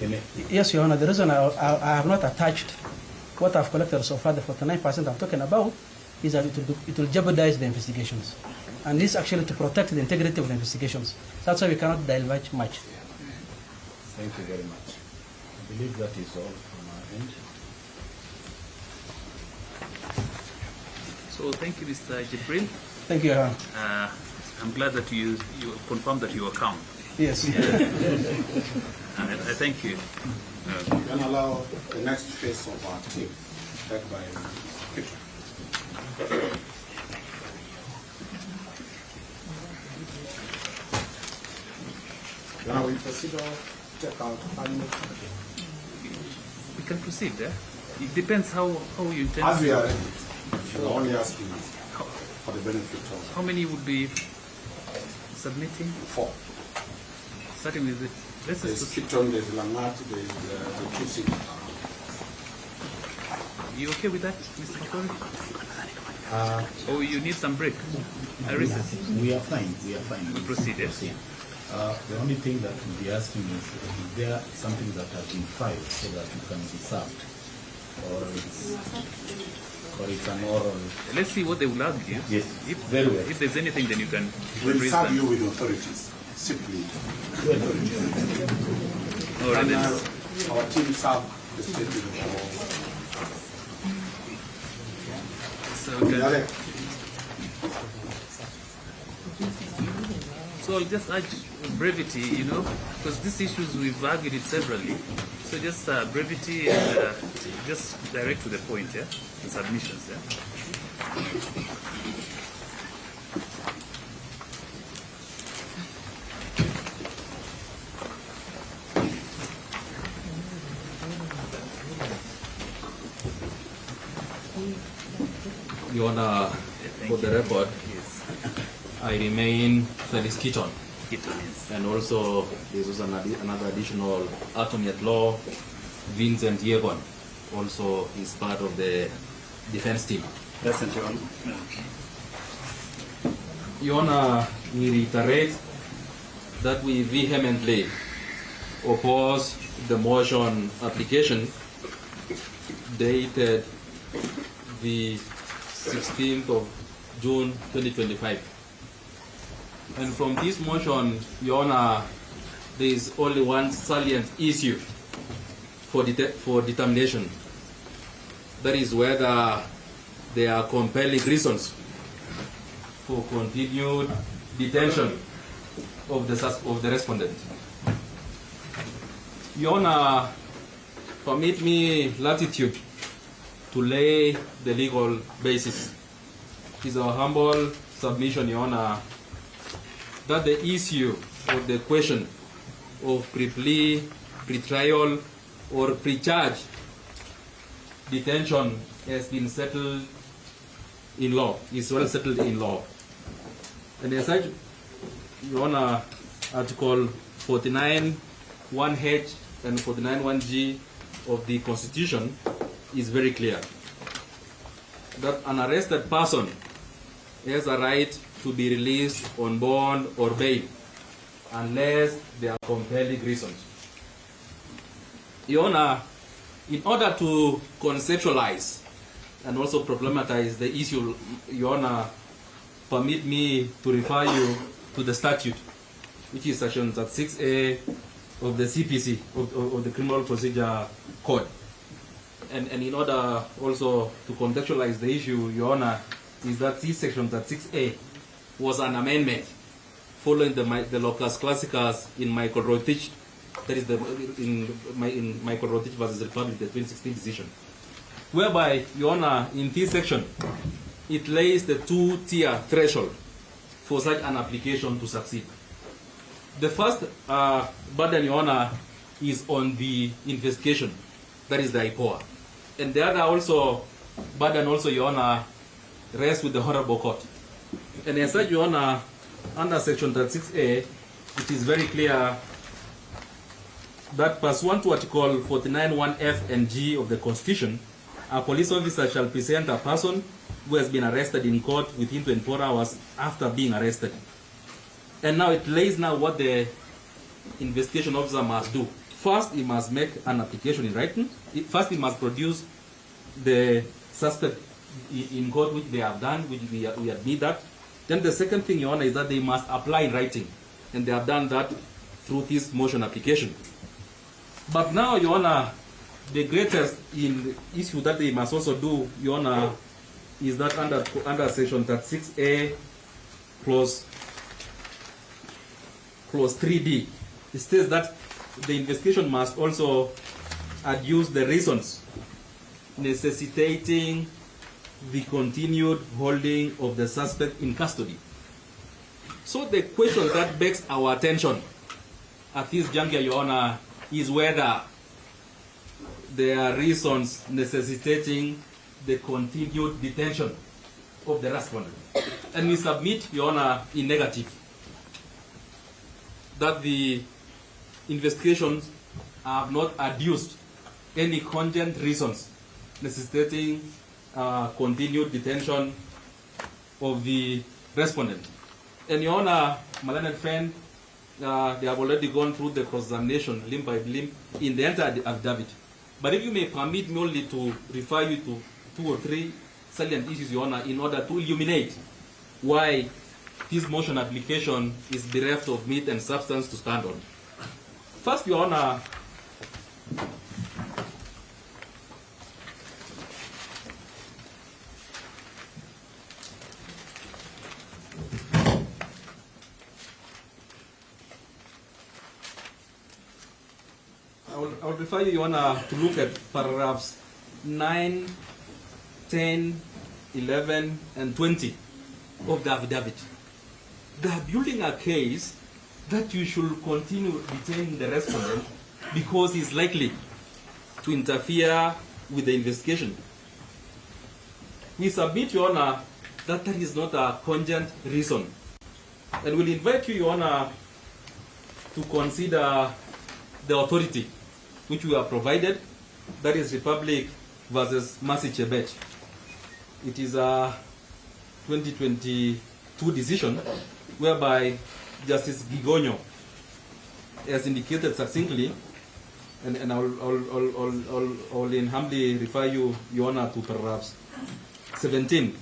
any? Yes, Your Honor. The reason I have not attached what I've collected so far, the 49% I'm talking about, is that it will jeopardize the investigations. And this is actually to protect the integrity of the investigations. That's why we cannot divulge much. Thank you very much. I believe that is all from our end. So thank you, Mr. Jibril. Thank you, Your Honor. I'm glad that you confirmed that you were calm. Yes. I thank you. We can allow the next phase of our team, led by Peter. Now we proceed or check out final. We can proceed there. It depends how you intend. As we are ready, we are only asking for the benefit of. How many would be submitting? 4. Starting with the. Let's There's just Kiton, there's Langat, there's the Kesi. You okay with that, Mr. Makori? Or you need some break? A recess? We are fine. We are fine. We proceed. Yes. The only thing that we'll be asking is there something that has been filed so that it can be served? Or it's an oral? Let's see what they will argue. Yes, very well. If there's anything, then you can We'll raise serve them. you with authorities, simply. All right, And, then. our team serve the state with the So I'll just urge brevity, you know, because these issues we've argued it severally. So just brevity and just direct to the point, yeah? The submissions, yeah? Your Honor, for the record, I remain Felix Keaton. And also, there was another additional attorney at law, Vincent Yegon, also is part of the defense team. Present, Your Honor. Your Honor, we reiterate that we vehemently oppose the motion application dated the 16th of June 2025. And from this motion, Your Honor, there is only one salient issue for determination. That is whether there are compelling reasons for continued detention of the respondent. Your Honor, permit me latitude to lay the legal basis. It is our humble submission, Your Honor, that the issue or the question of pre-plea, pre-trial, or pre-charge detention has been settled in law, is well settled in law. And as such, Your Honor, Article 49(1)H and 49(1)G of the Constitution is very clear that an arrested person has a right to be released on bond or bail unless there are compelling reasons. Your Honor, in order to conceptualize and also problematize the issue, Your Honor, permit me to refer you to the statute, which is section 6A of the CPC, of the Criminal Procedure Code. And in order also to contextualize the issue, Your Honor, is that this section 6A was an amendment following the locus classicus in Michael Rotich, that is in Michael Rotich versus Republic, the 2016 decision, whereby, Your Honor, in this section, it lays the two-tier threshold for such an application to succeed. The first burden, Your Honor, is on the investigation, that is the IPOA. And the other also burden also, Your Honor, rests with the Honorable Court. And as such, Your Honor, under section 6A, it is very clear that pursuant to Article 49(1)F and G of the Constitution, a police officer shall present a person who has been arrested in court within 24 hours after being arrested. And now it lays now what the investigation officer must do. First, he must make an application in writing. First, he must produce the suspect in court, which they have done, which we admit that. Then the second thing, Your Honor, is that they must apply in writing. And they have done that through this motion application. But now, Your Honor, the greatest issue that they must also do, Your Honor, is that under section 6A clause 3D, it states that the investigation must also adduce the reasons necessitating the continued holding of the suspect in custody. So the question that begs our attention at this juncture, Your Honor, is whether there are reasons necessitating the continued detention of the respondent. And we submit, Your Honor, in negative, that the investigations have not adduced any cogent reasons necessitating continued detention of the respondent. And Your Honor, my learned friend, they have already gone through the cross-examination limb by limb in the entire affidavit. But if you may permit me only to refer you to 2 or 3 salient issues, Your Honor, in order to illuminate why this motion application is bereft of meat and substance to stand on. First, Your Honor, I will refer you, Your Honor, to look at paragraphs 9, 10, 11, and 20 of the affidavit. They are building a case that you should continue detaining the respondent because he is likely to interfere with the investigation. We submit, Your Honor, that that is not a cogent reason. And we'll invite you, Your Honor, to consider the authority which we have provided, that is Republic versus Mercy Chebet. It is a 2022 decision whereby Justice Gigonyo has indicated succinctly, and I'll humbly refer you, Your Honor, to paragraphs 17,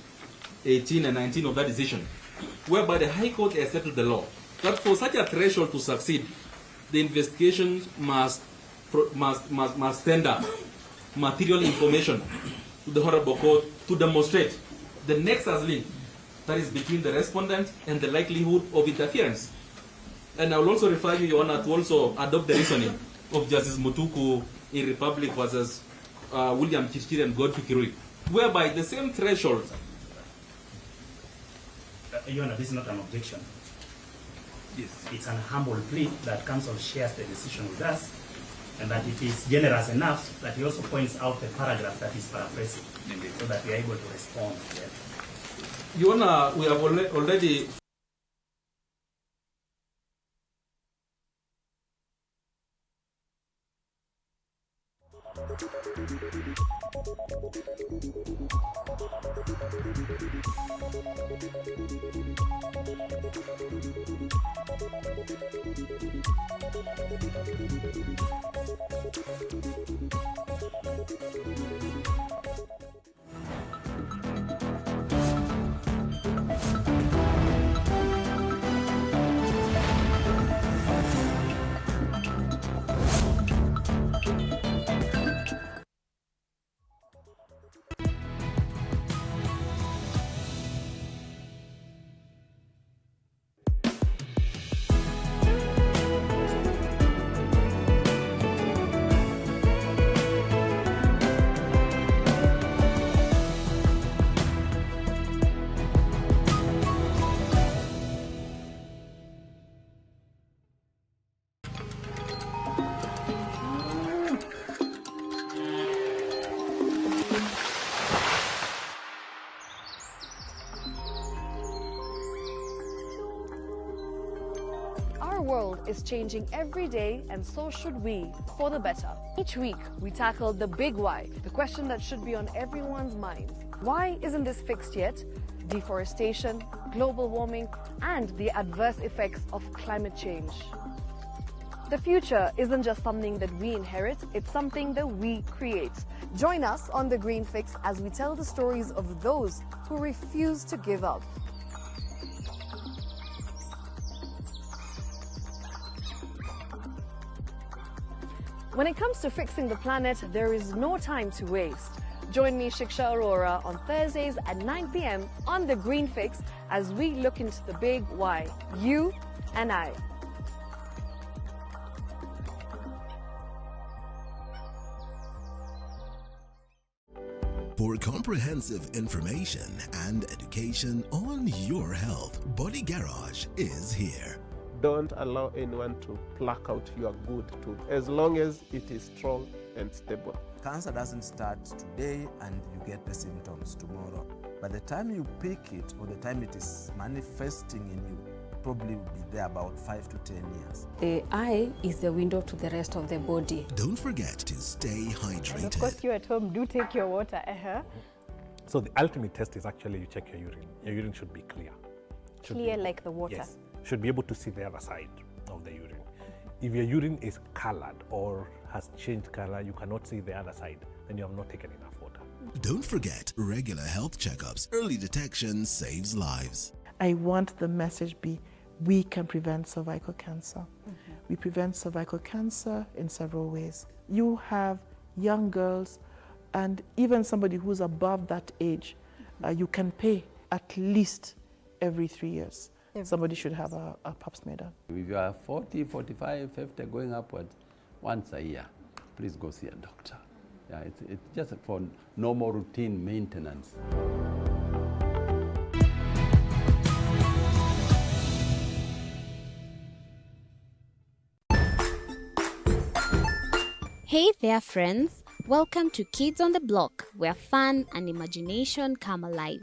18, and 19 of that decision, whereby the High Court has settled the law that for such a threshold to succeed, the investigation must tender material information to the Honorable Court to demonstrate the nexus link that is between the respondent and the likelihood of interference. And I will also refer you, Your Honor, to also adopt the reasoning of Justice Mutuku in Republic versus William Chichiri and Godfrey Kirui, whereby the same threshold. Your Honor, this is not an objection. Yes. It's an humble plea that counsel shares the decision with us, and that it is generous enough that he also points out the paragraph that is paraphrasing, so that we are able to respond. Your Honor, we have already. Our world is changing every day, and so should we, for the better. Each week, we tackle the big why, the question that should be on everyone's minds. Why isn't this fixed yet? Deforestation, global warming, and the adverse effects of climate change. The future isn't just something that we inherit, it's something that we create. Join us on The Green Fix as we tell the stories of those who refuse to give up. When it comes to fixing the planet, there is no time to waste. Join me, Shiksha Arora, on Thursdays at 9 p.m. on The Green Fix as we look into the big why, you and I. For comprehensive information and education on your health, Body Garage is here. Don't allow anyone to pluck out your good tooth, as long as it is strong and stable. Cancer doesn't start today and you get the symptoms tomorrow. By the time you pick it or the time it is manifesting in you, probably will be there about 5 to 10 years. The eye is the window to the rest of the body. Don't forget to stay hydrated. And of course, you at home do take your water. So the ultimate test is actually you check your urine. Your urine should be clear. Clear like the water? Yes. Should be able to see the other side. of the urine. If your urine is colored or has changed color, you cannot see the other side, then you have not taken enough water. Don't forget regular health checkups. Early detection saves lives. I want the message be, we can prevent cervical cancer. We prevent cervical cancer in several ways. You have young girls and even somebody who's above that age, you can pay at least every 3 years. Somebody should have a pap smear done. If you are 40, 45, 50 going upwards, once a year, please go see a doctor. Yeah, it's just for normal routine maintenance. Hey there, friends. Welcome to Kids on the Block, where fun and imagination come alive.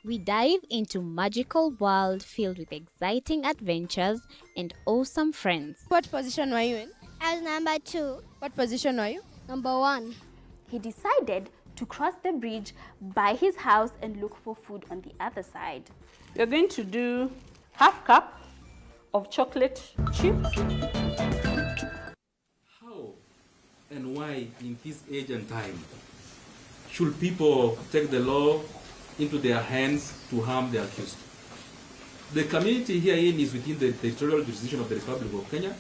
We dive into magical world filled with exciting adventures and awesome friends. What position were you in? I was number 2. What position were you? Number 1. He decided to cross the bridge by his house and look for food on the other side. We're going to do half cup of chocolate chips. How and why in this age and time should people take the law into their hands to harm the accused? The community herein is within the territorial jurisdiction of the Republic of Kenya,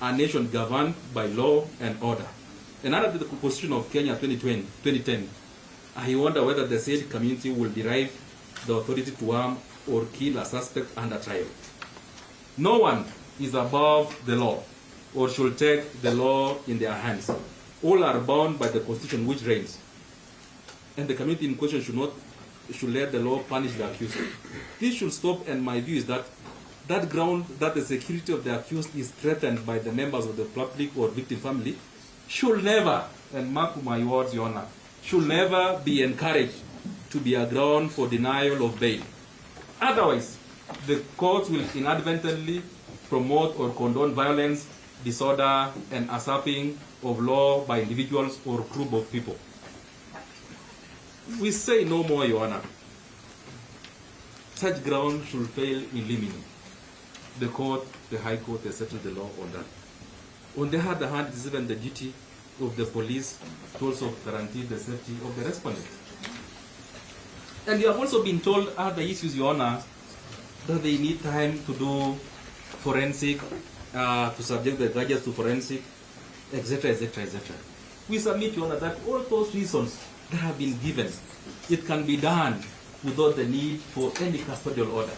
a nation governed by law and order. And under the Constitution of Kenya 2010, I wonder whether the said community will derive the authority to harm or kill a suspect under trial. No one is above the law or should take the law in their hands. All are bound by the Constitution which reigns. And the community in question should let the law punish the accused. This should stop, and my view is that that ground that the security of the accused is threatened by the members of the public or victim family should never, and mark my words, Your Honor, should never be encouraged to be a ground for denial of bail. Otherwise, the courts will inadvertently promote or condone violence, disorder, and usurping of law by individuals or group of people. We say no more, Your Honor. Such ground should fail in limine. The court, the High Court, has settled the law on that. On the other hand, it is even the duty of the police to also guarantee the safety of the respondent. And you have also been told other issues, Your Honor, that they need time to do forensic, to subject the judges to forensic, etc., etc., etc. We submit, Your Honor, that all those reasons that have been given, it can be done without the need for any custodial order.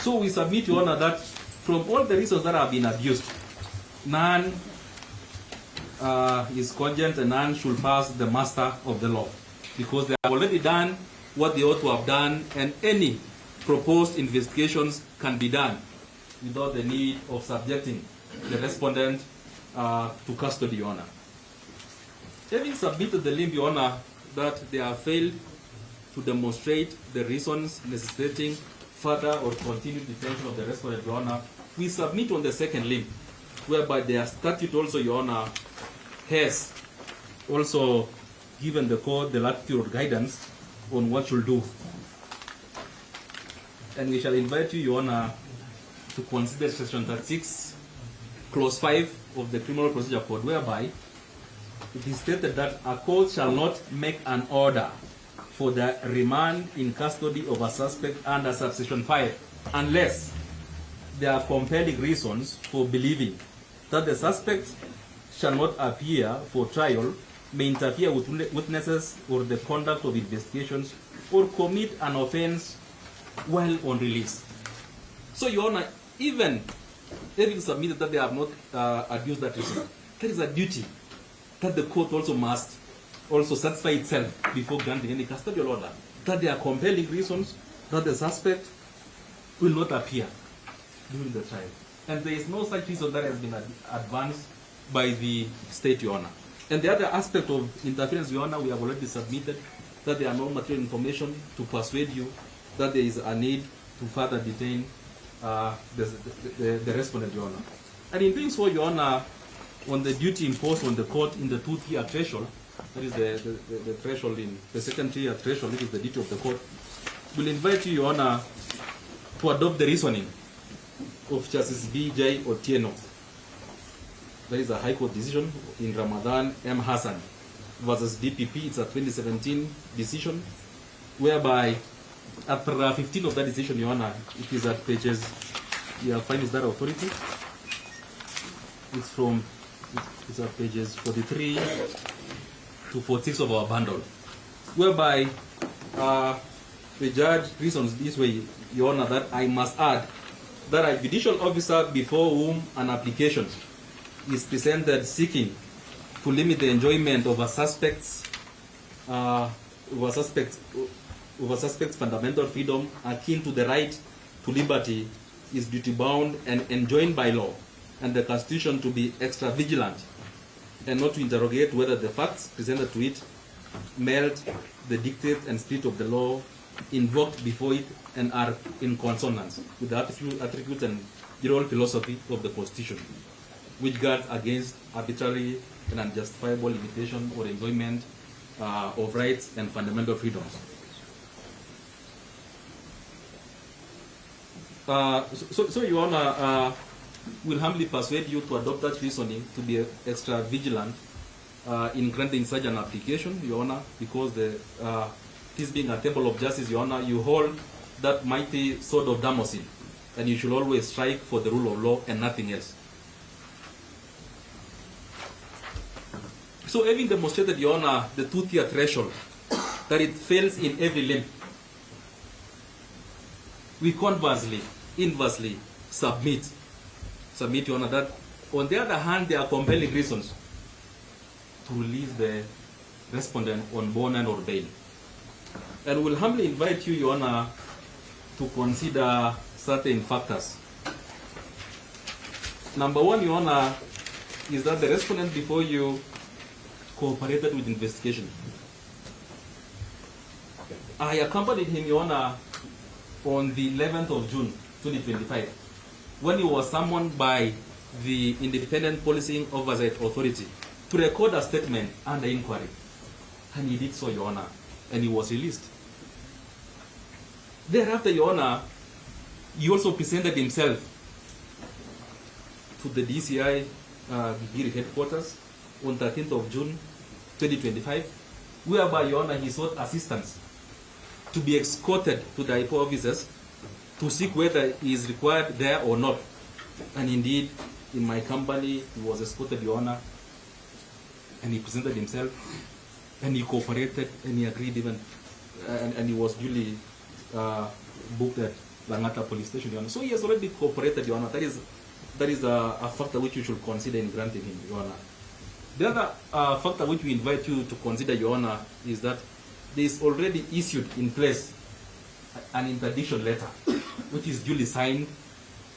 So we submit, Your Honor, that from all the reasons that have been abused, none is cogent and none should pass the master of the law, because they have already done what they ought to have done, and any proposed investigations can be done without the need of subjecting the respondent to custody, Your Honor. Having submitted the limb, Your Honor, that they have failed to demonstrate the reasons necessitating further or continued detention of the respondent, Your Honor, we submit on the second limb, whereby their statute also, Your Honor, has also given the court the latitude or guidance on what you'll do. And we shall invite you, Your Honor, to consider Section 36, Clause 5 of the Criminal Procedure Code, whereby it is stated that a court shall not make an order for the remand in custody of a suspect under subsection 5 unless there are compelling reasons for believing that the suspect shall not appear for trial, may interfere with witnesses or the conduct of investigations, or commit an offense while on release. So, Your Honor, even having submitted that they have not abused that reason, there is a duty that the court also must also satisfy itself before granting any custodial order, that there are compelling reasons that the suspect will not appear during the trial. And there is no such reason that has been advanced by the state, Your Honor. And the other aspect of interference, Your Honor, we have already submitted that there are no material information to persuade you that there is a need to further detain the respondent, Your Honor. And in doing so, Your Honor, on the duty imposed on the court in the 2-3 threshold, That is the threshold in the second tier threshold, which is the duty of the court. We'll invite you, Your Honor, to adopt the reasoning of Justice B.J. Otieno. There is a High Court decision in Ramadan M. Hassan versus DPP. It's a 2017 decision, whereby at paragraph 15 of that decision, Your Honor, it is at pages, you'll find is that authority. It's at pages 43 to 46 of our bundle, whereby the judge reasons this way, Your Honor, that I must add that a judicial officer before whom an application is presented seeking to limit the enjoyment of a suspect's fundamental freedom akin to the right to liberty is duty bound and enjoined by law and the Constitution to be extra vigilant and not to interrogate whether the facts presented to it melt the dictates and spirit of the law invoked before it and are in consonance with the attributes and general philosophy of the Constitution, which guards against arbitrary and unjustifiable limitation or enjoyment of rights and fundamental freedoms. So Your Honor, will humbly persuade you to adopt that reasoning to be extra vigilant in granting such an application, Your Honor, because this being a temple of justice, Your Honor, you hold that mighty sword of Damosil, and you should always strike for the rule of law and nothing else. So having demonstrated, Your Honor, the two-tier threshold, that it fails in every limb, we conversely, inversely submit, Your Honor, that on the other hand, there are compelling reasons to release the respondent on bond and or bail. And we'll humbly invite you, Your Honor, to consider certain factors. Number one, Your Honor, is that the respondent before you cooperated with investigation. I accompanied him, Your Honor, on the 11th of June, 2025, when he was summoned by the Independent Policing Oversight Authority to record a statement under inquiry. And he did so, Your Honor, and he was released. Thereafter, Your Honor, he also presented himself to the DCI Gigiri headquarters on 13th of June 2025, whereby, Your Honor, he sought assistance to be escorted to the IPO offices to seek whether he is required there or not. And indeed, in my company, he was escorted, Your Honor, and he presented himself, and he cooperated, and he agreed even, and he was duly booked at Langata Police Station, Your Honor. So he has already cooperated, Your Honor. That is a factor which you should consider in granting him, Your Honor. The other factor which we invite you to consider, Your Honor, is that there is already issued in place an interdiction letter, which is duly signed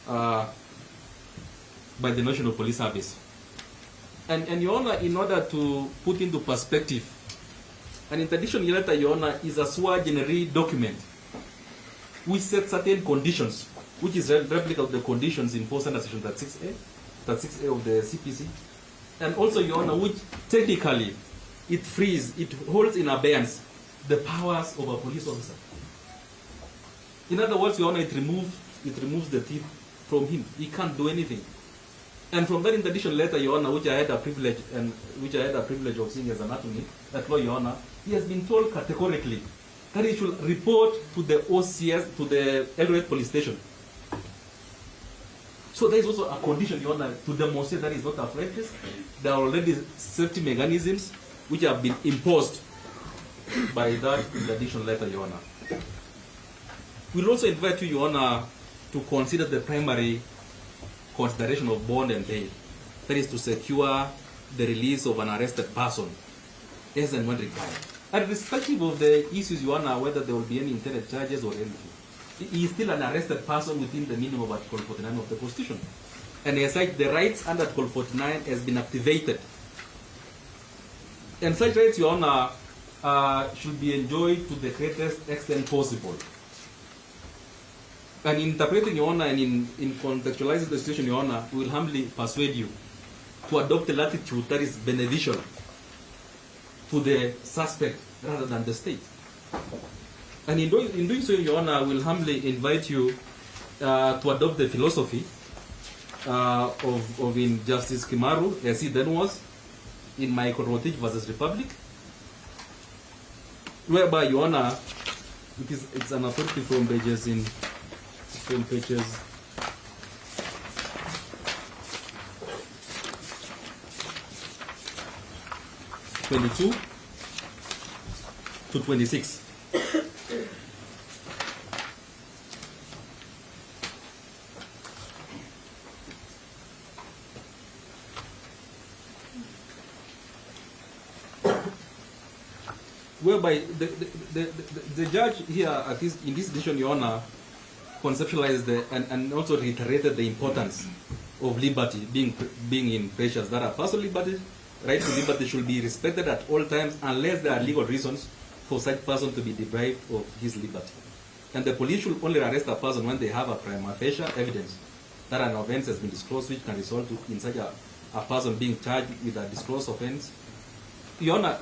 by the National Police Service. And Your Honor, in order to put into perspective, an interdiction letter, Your Honor, is a sua generis document which sets certain conditions, which is replica of the conditions imposed under Section 36A of the CPC, and also, Your Honor, which technically it holds in abeyance the powers of a police officer. In other words, Your Honor, it removes the thief from him. He can't do anything. And from that interdiction letter, Your Honor, which I had a privilege of seeing as an attorney at law, Your Honor, he has been told categorically that he should report to the OCS, to the Eldoret Police Station. So there is also a condition, Your Honor, to demonstrate that he is not a flight risk. There are already safety mechanisms which have been imposed by that interdiction letter, Your Honor. We'll also invite you, Your Honor, to consider the primary consideration of bond and bail. That is to secure the release of an arrested person as and when required. And irrespective of the issues, Your Honor, whether there will be any intended charges or anything, he is still an arrested person within the meaning of Article 49 of the Constitution. And as such, the rights under Article 49 has been activated. And such rights, Your Honor, should be enjoyed to the greatest extent possible. And in interpreting, Your Honor, and in contextualizing the situation, Your Honor, we will humbly persuade you to adopt a latitude that is beneficial to the suspect rather than the state. And in doing so, Your Honor, I will humbly invite you to adopt the philosophy of in Justice Kimaru, as he then was, in Michael Rotich versus Republic, whereby, Your Honor, it's an authority from pages 22 to 26. Whereby the judge here in this decision, Your Honor, conceptualized and also reiterated the importance of liberty being in pressures that are personal liberty. Right to liberty should be respected at all times unless there are legal reasons for such person to be deprived of his liberty. And the police should only arrest a person when they have a prima facie evidence that an offense has been disclosed which can result in such a person being charged with a disclosed offense. Your Honor,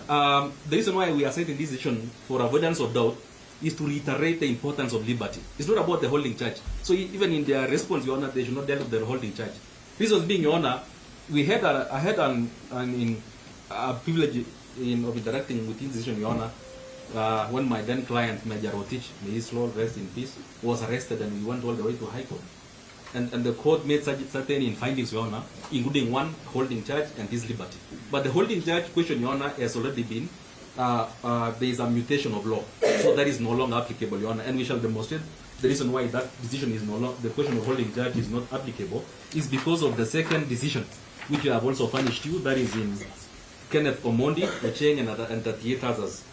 the reason why we are citing this decision for avoidance of doubt is to reiterate the importance of liberty. It's not about the holding charge. So even in their response, Your Honor, they should not deal with the holding charge. Reasons being, Your Honor, I had a privilege of interacting with this decision, Your Honor, when my then client, Major Rotich, may his Lord rest in peace, was arrested and we went all the way to High Court. And the court made certain findings, Your Honor, including one holding charge and his liberty. But the holding charge question, Your Honor, has already been, there is a mutation of law. So that is no longer applicable, Your Honor, and we shall demonstrate the reason why that decision is no longer, the question of holding charge is not applicable, is because of the second decision, which we have also furnished you, that is in Kenneth Omondi, Ojwang, and 38 others,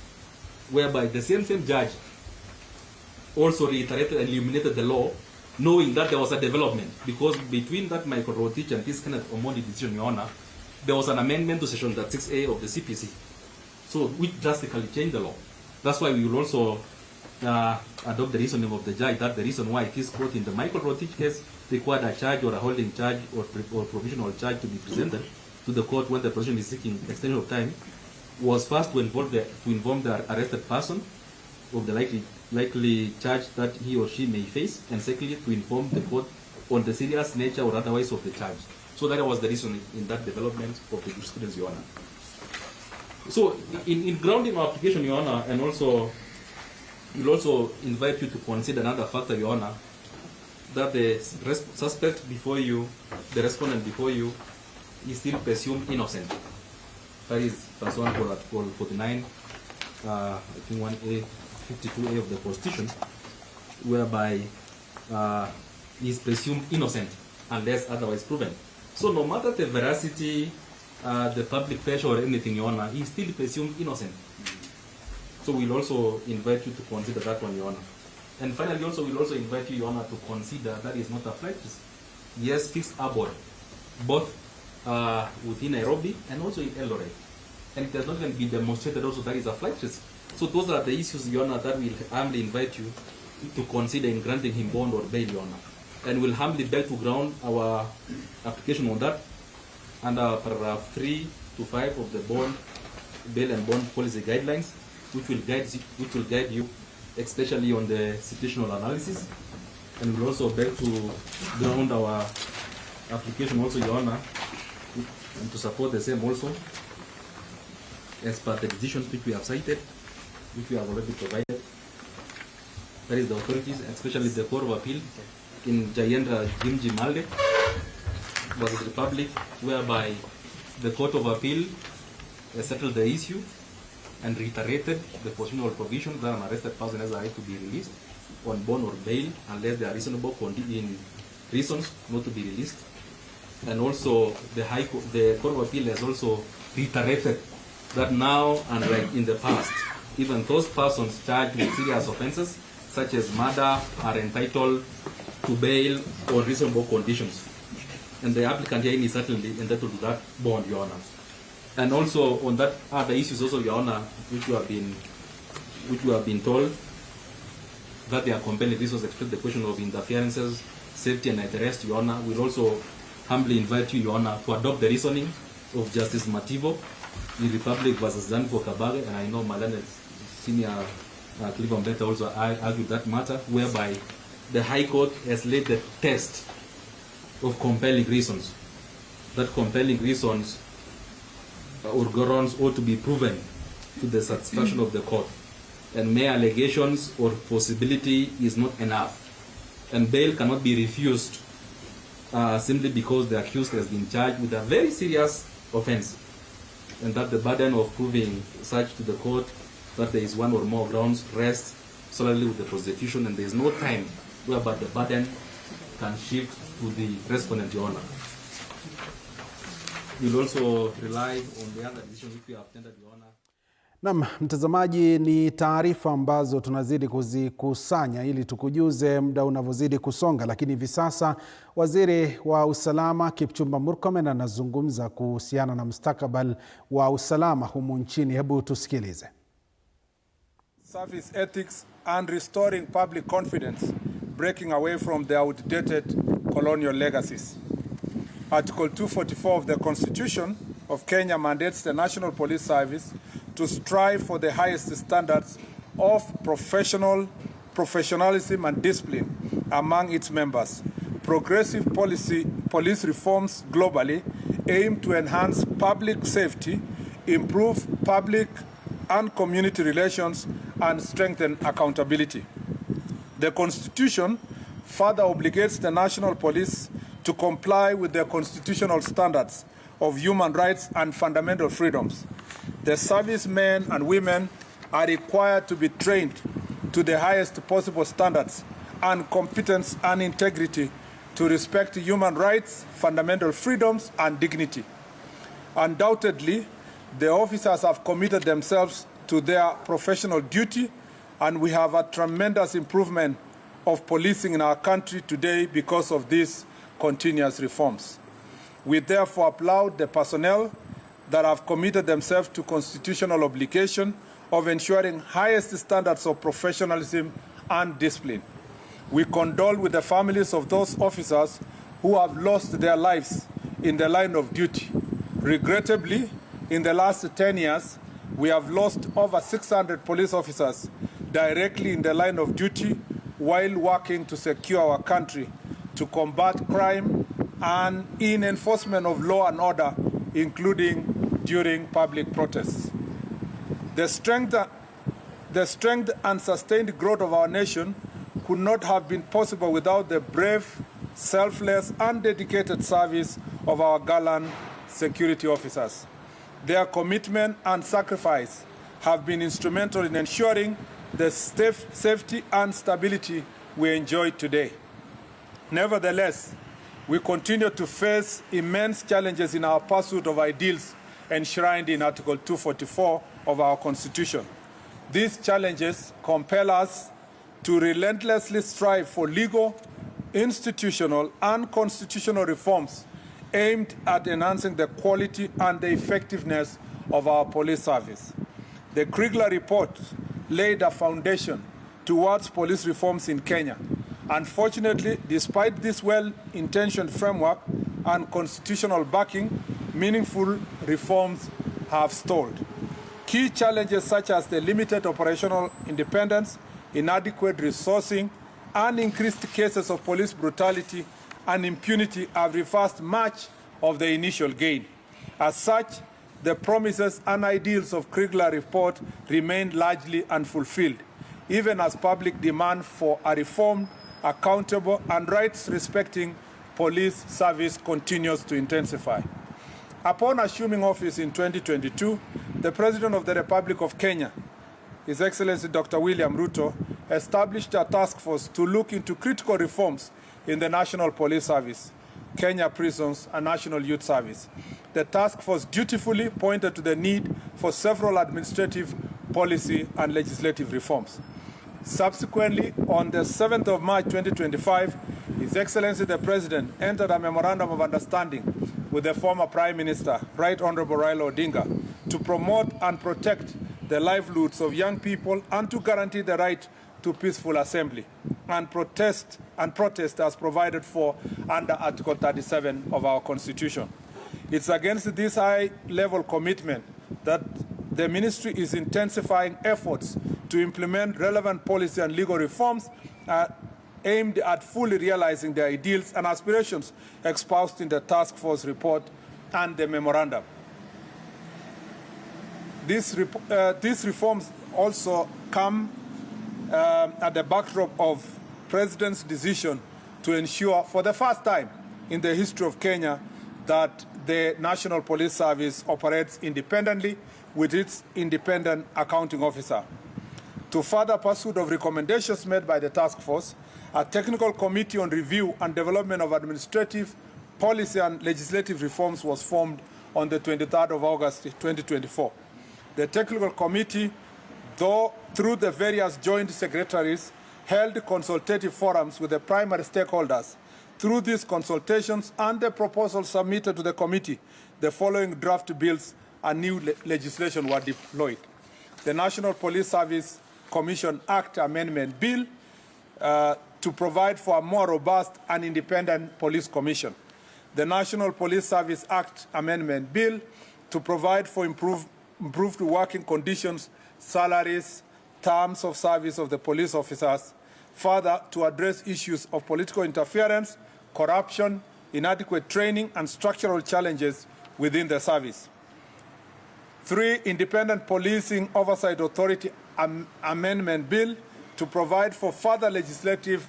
whereby the same judge also reiterated and illuminated the law, knowing that there was a development, because between that Michael Rotich and this Kenneth Omondi decision, Your Honor, there was an amendment to section 6A of the CPC, so which drastically changed the law. That's why we will also adopt the reasoning of the judge that the reason why this court in the Michael Rotich case required a charge or a holding charge or provisional charge to be presented to the court when the prosecution is seeking extension of time was first to inform the arrested person of the likely charge that he or she may face, and secondly to inform the court on the serious nature or otherwise of the charge. So that was the reason in that development of the jurisprudence, Your Honor. So in grounding our application, Your Honor, and also we'll also invite you to consider another factor, Your Honor, that the suspect before you, the respondent before you, is still presumed innocent. That is Class 1 for Article 49, I think 1A, 52A of the Constitution, whereby he is presumed innocent unless otherwise proven. So no matter the veracity, the public pressure or anything, Your Honor, he is still presumed innocent. So we'll also invite you to consider that one, Your Honor. And finally, also we'll also invite you, Your Honor, to consider that is not a flight risk. Yes, fixed aboard, both within Nairobi and also in Eldoret. And it has not even been demonstrated also that is a flight risk. So those are the issues, Your Honor, that we'll humbly invite you to consider in granting him bond or bail, Your Honor. And we'll humbly beg to ground our application on that under paragraph 3 to 5 of the bail and bond policy guidelines, which will guide you, especially on the situational analysis. And we'll also beg to ground our application also, Your Honor, and to support the same also, as per the decisions which we have cited, which we have already provided. That is the authorities, especially the Court of Appeal in Jayendra Gimji Malde versus Republic, whereby the Court of Appeal settled the issue and reiterated the constitutional provision that an arrested person has a right to be released on bond or bail unless there are reasonable reasons not to be released. And also the Court of Appeal has also reiterated that now, unlike in the past, even those persons charged with serious offenses such as murder are entitled to bail on reasonable conditions. And the applicant here is certainly entitled to that bond, Your Honor. And also on that other issues also, Your Honor, which we have been told that they are compelling reasons express the question of interferences, safety and interest, Your Honor. We'll also humbly invite you, Your Honor, to adopt the reasoning of Justice Mativo the Republic versus Zanko Kabage, and I know Malane's senior Clifford Beta also argued that matter, whereby the High Court has laid the test of compelling reasons. That compelling reasons or grounds ought to be proven to the satisfaction of the court. And mere allegations or possibility is not enough. And bail cannot be refused simply because the accused has been charged with a very serious offense. And that the burden of proving such to the court that there is one or more grounds rests solely with the prosecution, and there is no time whereby the burden can shift to the respondent, Your Honor. We'll also rely on the other decisions which we have tendered, Your Honor. Naam, mtazamaji, ni taarifa ambazo tunazidi kuzikusanya ili tukujuze muda unavyozidi kusonga, lakini hivi sasa waziri wa usalama Kipchumba Murkomen anazungumza kuhusiana na mustakabali wa usalama humu nchini. Hebu tusikilize. Service ethics and restoring public confidence, breaking away from the outdated colonial legacies. Article 244 of the Constitution of Kenya mandates the National Police Service to strive for the highest standards of professionalism and discipline among its members. Progressive police reforms globally aim to enhance public safety, improve public and community relations, and strengthen accountability. The Constitution further obligates the National Police to comply with the constitutional standards of human rights and fundamental freedoms. The servicemen and women are required to be trained to the highest possible standards and competence and integrity to respect human rights, fundamental freedoms, and dignity. Undoubtedly, the officers have committed themselves to their professional duty, and we have a tremendous improvement of policing in our country today because of these continuous reforms. We therefore applaud the personnel that have committed themselves to constitutional obligation of ensuring highest standards of professionalism and discipline. We condole with the families of those officers who have lost their lives in the line of duty. Regrettably, in the last 10 years, we have lost over 600 police officers directly in the line of duty while working to secure our country, to combat crime, and in enforcement of law and order, including during public protests. The strength and sustained growth of our nation could not have been possible without the brave, selfless, and dedicated service of our gallant security officers. Their commitment and sacrifice have been instrumental in ensuring the safety and stability we enjoy today. Nevertheless, we continue to face immense challenges in our pursuit of ideals enshrined in Article 244 of our Constitution. These challenges compel us to relentlessly strive for legal, institutional, and constitutional reforms aimed at enhancing the quality and the effectiveness of our police service. The Kriegler report laid a foundation towards police reforms in Kenya. Unfortunately, despite this well-intentioned framework and constitutional backing, meaningful reforms have stalled. Key challenges such as the limited operational independence, inadequate resourcing, and increased cases of police brutality and impunity have reversed much of the initial gain. As such, the promises and ideals of Kriegler report remain largely unfulfilled, even as public demand for a reformed, accountable, and rights-respecting police service continues to intensify. Upon assuming office in 2022, the President of the Republic of Kenya, His Excellency Dr. William Ruto, established a task force to look into critical reforms in the National Police Service, Kenya Prisons, and National Youth Service. The task force dutifully pointed to the need for several administrative, policy, and legislative reforms. Subsequently, on the 7th of March 2025, His Excellency the President entered a memorandum of understanding with the former Prime Minister, Right Honorable Raila Odinga, to promote and protect the livelihoods of young people and to guarantee the right to peaceful assembly and protest as provided for under Article 37 of our Constitution. It's against this high-level commitment that the ministry is intensifying efforts to implement relevant policy and legal reforms aimed at fully realizing the ideals and aspirations espoused in the task force report and the memorandum. These reforms also come at the backdrop of President's decision to ensure for the first time in the history of Kenya that the National Police Service operates independently with its independent accounting officer. To further pursuit of recommendations made by the task force, a technical committee on review and development of administrative, policy and legislative reforms was formed on the 23rd of August 2024. The technical committee, through the various joint secretaries, held consultative forums with the primary stakeholders. Through these consultations and the proposals submitted to the committee, the following draft bills and new legislation were deployed. The National Police Service Commission Act Amendment Bill to provide for a more robust and independent police commission. The National Police Service Act Amendment Bill to provide for improved working conditions, salaries, terms of service of the police officers. Further, to address issues of political interference, corruption, inadequate training, and structural challenges within the service. 3, Independent Policing Oversight Authority Amendment Bill to provide for further legislative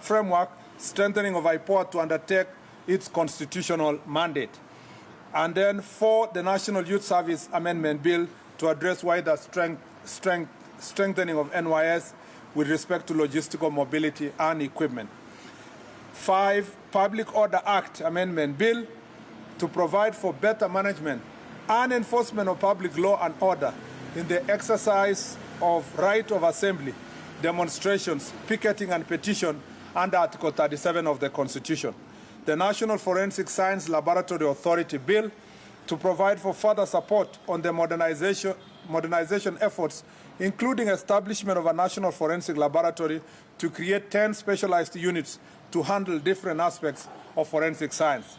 framework, strengthening of IPOA to undertake its constitutional mandate. And then 4, the National Youth Service Amendment Bill to address wider strengthening of NYS with respect to logistical mobility and equipment. 5, Public Order Act Amendment Bill to provide for better management and enforcement of public law and order in the exercise of right of assembly, demonstrations, picketing and petition under Article 37 of the Constitution. The National Forensic Science Laboratory Authority Bill to provide for further support on the modernization efforts, including establishment of a National Forensic Laboratory to create 10 specialized units to handle different aspects of forensic science.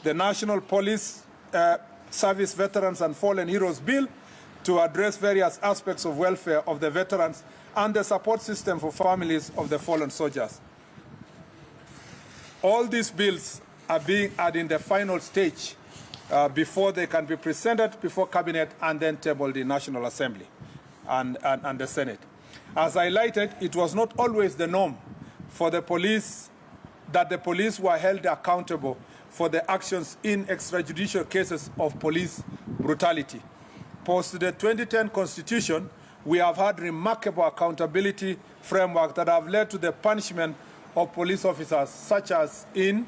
The National Police Service Veterans and Fallen Heroes Bill to address various aspects of welfare of the veterans and the support system for families of the fallen soldiers. All these bills are in the final stage before they can be presented before Cabinet and then tabled in National Assembly and the Senate. As highlighted, it was not always the norm for the police that the police were held accountable for the actions in extrajudicial cases of police brutality. Post the 2010 Constitution, we have had remarkable accountability framework that have led to the punishment of police officers, such as in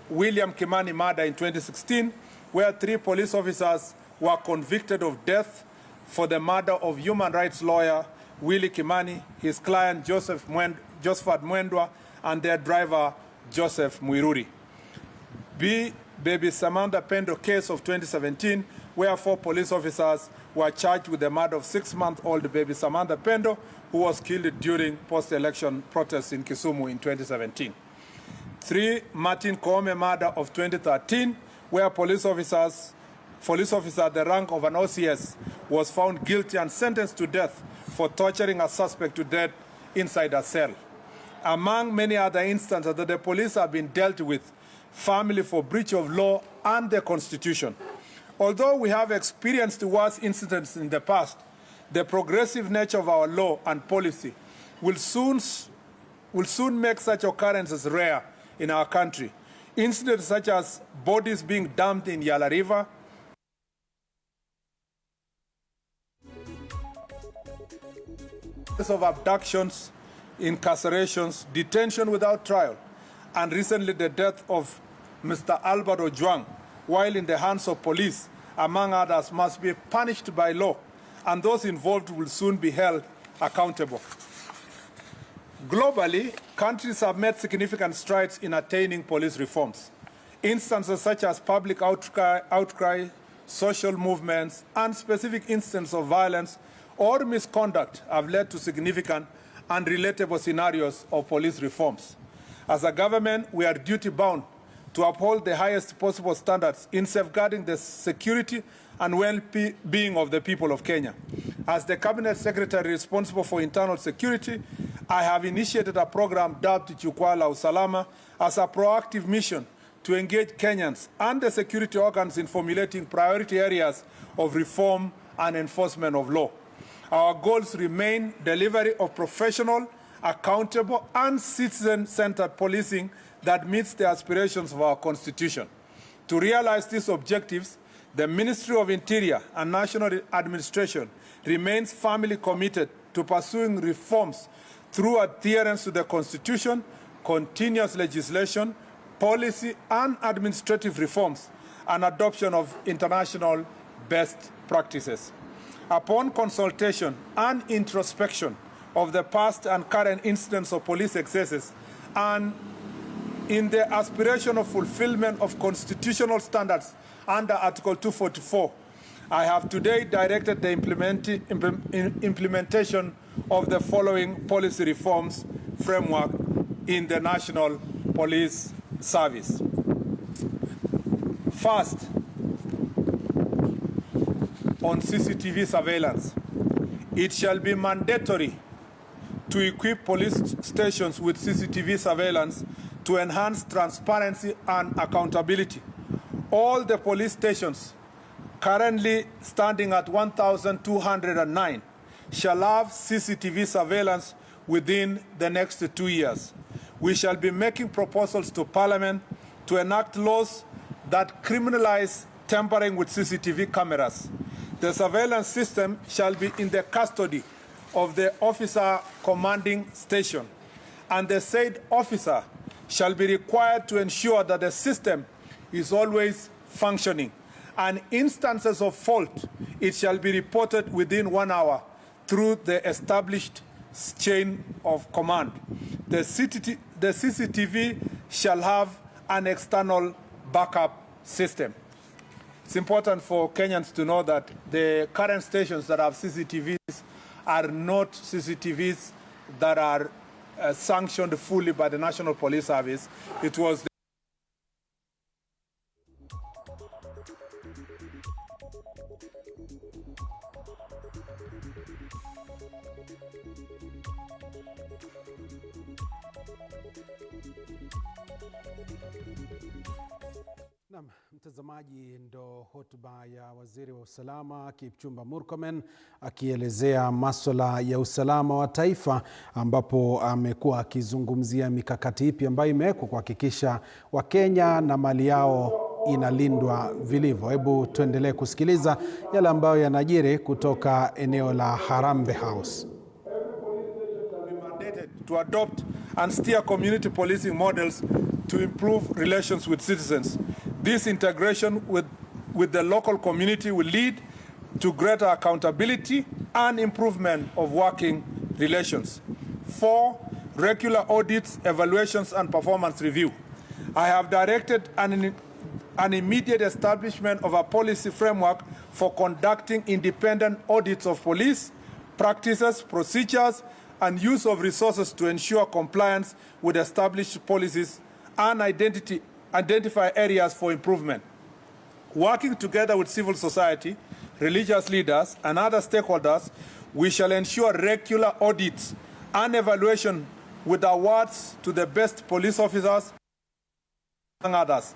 William Kimani murder in 2016, where 3 police officers were convicted of death for the murder of human rights lawyer Willie Kimani, his client Josephat Mwendwa, and their driver Joseph Mwiruri. B, Baby Samantha Pendo case of 2017, where 4 police officers were charged with the murder of 6-month-old baby Samantha Pendo, who was killed during post-election protests in Kisumu in 2017. 3, Martin Koome murder of 2013, where police officer at the rank of an OCS was found guilty and sentenced to death for torturing a suspect to death inside a cell. Among many other instances that the police have been dealt with, family for breach of law and the Constitution. Although we have experienced worse incidents in the past, the progressive nature of our law and policy will soon make such occurrences rare in our country. Incidents such as bodies being dumped in Yala River, of abductions, incarcerations, detention without trial, and recently the death of Mr. Albert Ojwang, while in the hands of police, among others, must be punished by law, and those involved will soon be held accountable. Globally, countries have made significant strides in attaining police reforms. Instances such as public outcry, social movements, and specific instances of violence or misconduct have led to significant and relatable scenarios of police reforms. As a government, we are duty-bound to uphold the highest possible standards in safeguarding the security and well-being of the people of Kenya. As the Cabinet Secretary responsible for internal security, I have initiated a program dubbed Jukwaa la Usalama as a proactive mission to engage Kenyans and the security organs in formulating priority areas of reform and enforcement of law. Our goals remain delivery of professional, accountable, and citizen-centered policing that meets the aspirations of our Constitution. To realize these objectives, the Ministry of Interior and National Administration remains firmly committed to pursuing reforms through adherence to the Constitution, continuous legislation, policy and administrative reforms, and adoption of international best practices. Upon consultation and introspection of the past and current incidents of police excesses, and in the aspiration of fulfillment of constitutional standards under Article 244, I have today directed the implementation of the following policy reforms framework in the National Police Service. First, on CCTV surveillance, it shall be mandatory to equip police stations with CCTV surveillance to enhance transparency and accountability. All the police stations currently standing at 1,209 shall have CCTV surveillance within the next 2 years. We shall be making proposals to Parliament to enact laws that criminalize tampering with CCTV cameras. The surveillance system shall be in the custody of the officer commanding station, and the said officer shall be required to ensure that the system is always functioning, and instances of fault, it shall be reported within 1 hour through the established chain of command. The CCTV shall have an external backup system. It's important for Kenyans to know that the current stations that have CCTVs are not CCTVs that are sanctioned fully by the National Police Service. It was the Mtazamaji, ndo hotuba ya waziri wa usalama Kipchumba Murkomen akielezea masuala ya usalama wa taifa, ambapo amekuwa akizungumzia mikakati ipi ambayo imewekwa kuhakikisha Wakenya na mali yao inalindwa vilivyo. Hebu tuendelee kusikiliza yale ambayo yanajiri kutoka eneo la Harambee House. To adopt and steer community policing models to improve relations with citizens. This integration with the local community will lead to greater accountability and improvement of working relations. 4, regular audits, evaluations, and performance review. I have directed an immediate establishment of a policy framework for conducting independent audits of police practices, procedures, and use of resources to ensure compliance with established policies and identify areas for improvement. Working together with civil society, religious leaders, and other stakeholders, we shall ensure regular audits and evaluation with awards to the best police officers and others.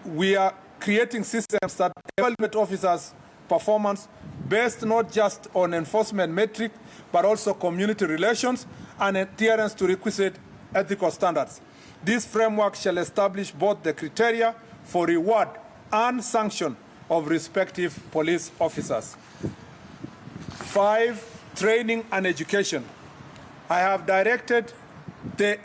We are creating systems that evaluate officers' performance based not just on enforcement metric, but also community relations and adherence to requisite ethical standards. This framework shall establish both the criteria for reward and sanction of respective police officers. 5, training and education. I have directed the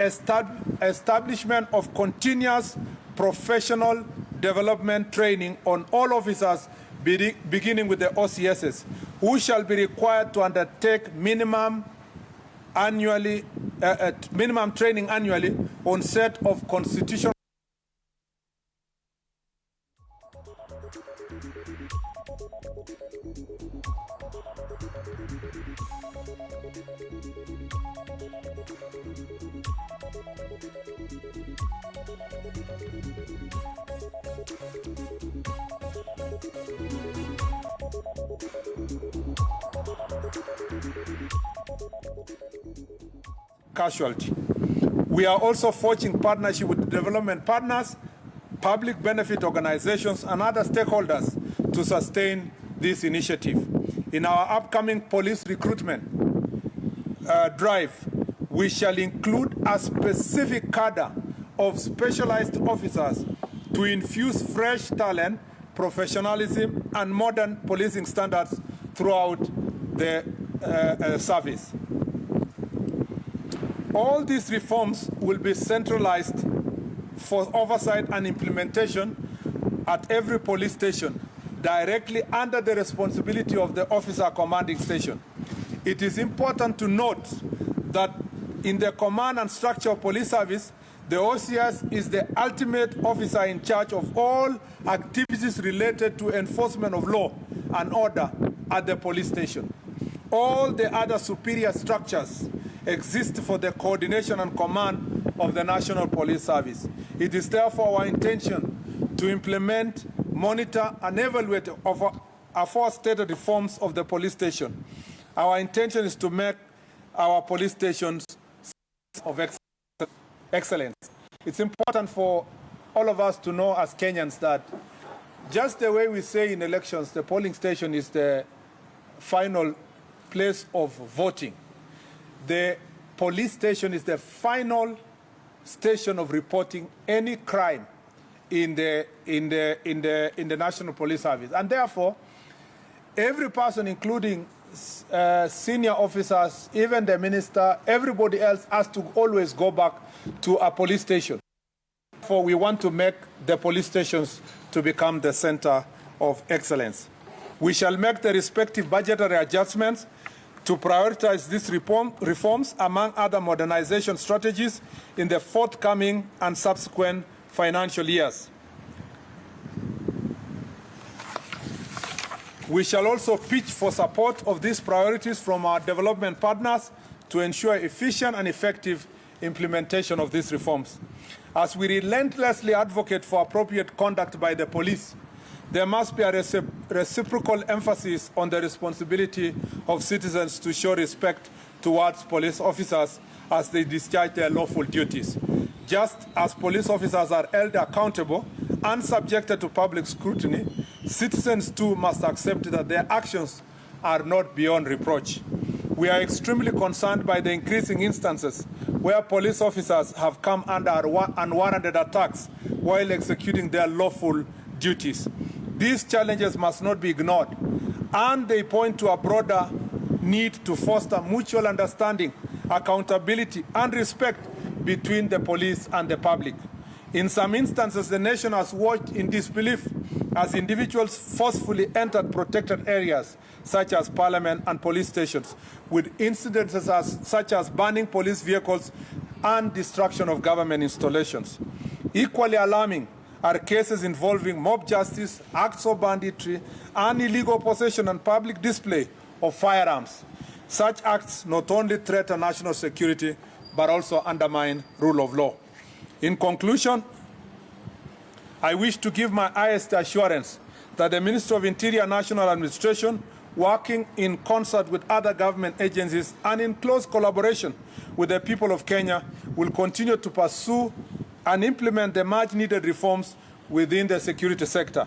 establishment of continuous professional development training on all officers beginning with the OCSs, who shall be required to undertake minimum training annually on set of constitutional Casualty. We are also forging partnership with development partners, public benefit organizations, and other stakeholders to sustain this initiative. In our upcoming police recruitment drive, we shall include a specific cadre of specialized officers to infuse fresh talent, professionalism, and modern policing standards throughout the service. All these reforms will be centralized for oversight and implementation at every police station, directly under the responsibility of the officer commanding station. It is important to note that in the command and structure of police service, the OCS is the ultimate officer in charge of all activities related to enforcement of law and order at the police station. All the other superior structures exist for the coordination and command of the National Police Service. It is therefore our intention to implement, monitor, and evaluate aforementioned reforms of the police station. Our intention is to make our police stations of excellence. It's important for all of us to know as Kenyans that just the way we say in elections, the polling station is the final place of voting. The police station is the final station of reporting any crime in the National Police Service. And therefore, every person, including senior officers, even the minister, everybody else has to always go back to a police station. Therefore, we want to make the police stations to become the center of excellence. We shall make the respective budgetary adjustments to prioritize these reforms among other modernization strategies in the forthcoming and subsequent financial years. We shall also pitch for support of these priorities from our development partners to ensure efficient and effective implementation of these reforms. As we relentlessly advocate for appropriate conduct by the police, there must be a reciprocal emphasis on the responsibility of citizens to show respect towards police officers as they discharge their lawful duties. Just as police officers are held accountable and subjected to public scrutiny, citizens too must accept that their actions are not beyond reproach. We are extremely concerned by the increasing instances where police officers have come under unwarranted attacks while executing their lawful duties. These challenges must not be ignored, and they point to a broader need to foster mutual understanding, accountability, and respect between the police and the public. In some instances, the nation has watched in disbelief as individuals forcefully entered protected areas such as parliament and police stations, with incidences such as burning police vehicles and destruction of government installations. Equally alarming are cases involving mob justice, acts of banditry, and illegal possession and public display of firearms. Such acts not only threaten national security, but also undermine rule of law. In conclusion, I wish to give my highest assurance that the Ministry of Interior National Administration, working in concert with other government agencies and in close collaboration with the people of Kenya, will continue to pursue and implement the much-needed reforms within the security sector.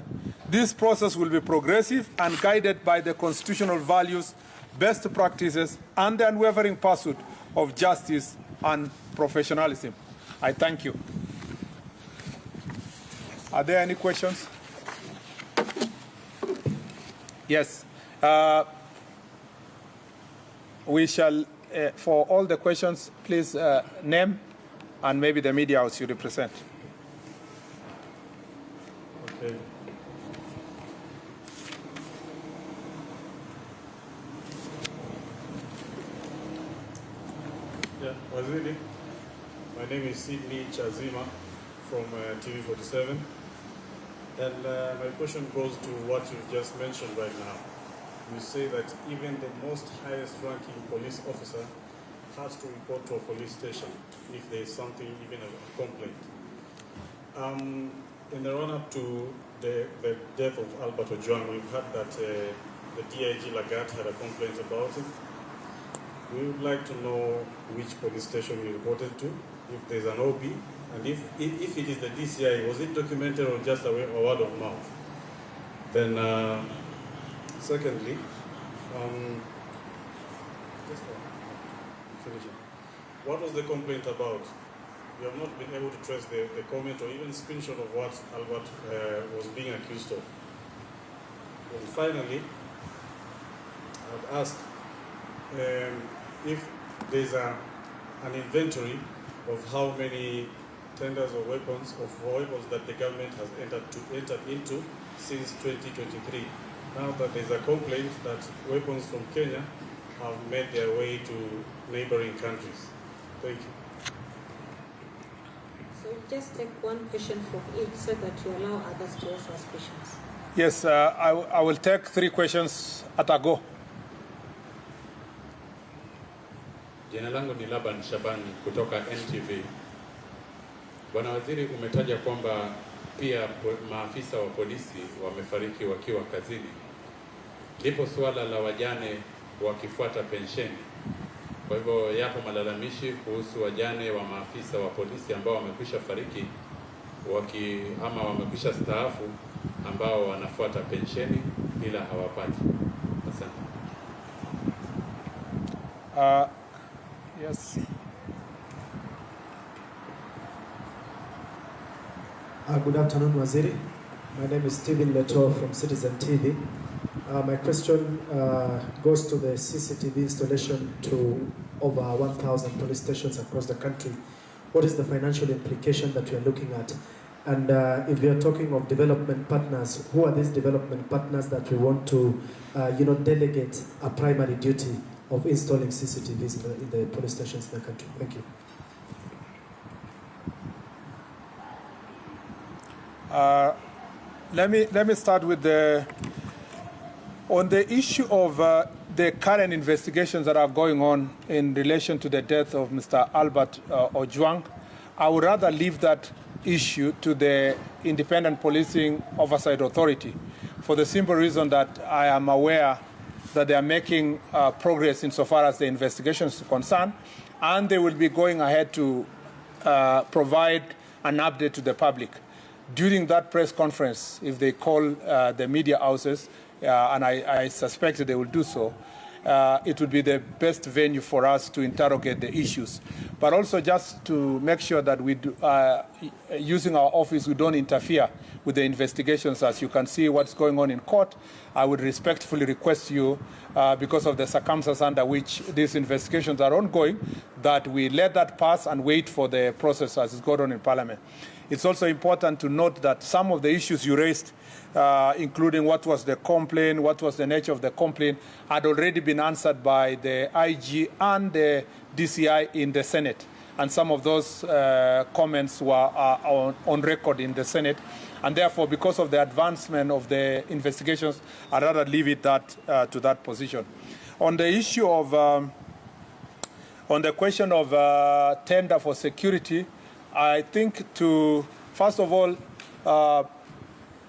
This process will be progressive and guided by the constitutional values, best practices, and the unwavering pursuit of justice and professionalism. I thank you. Are there any questions? Yes. We shall, for all the questions, please name and maybe the media house you represent. Okay. Yeah, Waziri. My name is Sidney Chazima from TV47. And my question goes to what you just mentioned right now. You say that even the most highest ranking police officer has to report to a police station if there is something, even a complaint. in the run-up to the death of Albert Ojwang, we've heard that the DIG Lagat had a complaint about it. We would like to know which police station you reported to, if there's an OB, and if it is the DCI, was it documented or just a word of mouth? Then, secondly, what was the complaint about? We have not been able to trace the comment or even screenshot of what Albert was being accused of. And finally, I would ask if there's an inventory of how many tenders of weapons that the government has entered into since 2023. Now that there's a complaint that weapons from Kenya have made their way to neighboring countries. Thank you. So just take one question from each so that you allow others to ask us questions. Yes, I will take 3 questions at a go. Jina langu ni Laban Shabani kutoka NTV. Bwana Waziri, umetaja kwamba pia maafisa wa polisi wamefariki wakiwa kazini. Lipo suala la wajane wakifuata pensheni. Kwa hivyo yapo malalamishi kuhusu wajane wa maafisa wa polisi ambao wamekwisha fariki ama wamekwisha staafu ambao wanafuata pensheni ila hawapati. Asante. Yes. Good afternoon, Waziri. My name is Stephen Leto from Citizen TV. My question goes to the CCTV installation to over 1,000 police stations across the country. What is the financial implication that we are looking at? And if we are talking of development partners, who are these development partners that we want to, delegate a primary duty of installing CCTVs in the police stations in the country? Thank you. Let me start with on the issue of the current investigations that are going on in relation to the death of Mr. Albert Ojwang. I would rather leave that issue to the Independent Policing Oversight Authority for the simple reason that I am aware that they are making progress insofar as the investigations are concerned, and they will be going ahead to provide an update to the public. During that press conference, if they call the media houses, and I suspect that they will do so, it would be the best venue for us to interrogate the issues. But also just to make sure that we do, using our office, we don't interfere with the investigations. As you can see what's going on in court, I would respectfully request you, because of the circumstances under which these investigations are ongoing, that we let that pass and wait for the process as it's going on in Parliament. It's also important to note that some of the issues you raised, including what was the complaint, what was the nature of the complaint, had already been answered by the IG and the DCI in the Senate. And some of those comments were on record in the Senate. And therefore, because of the advancement of the investigations, I'd rather leave it to that position. On the issue of, on the question of tender for security, I think first of all,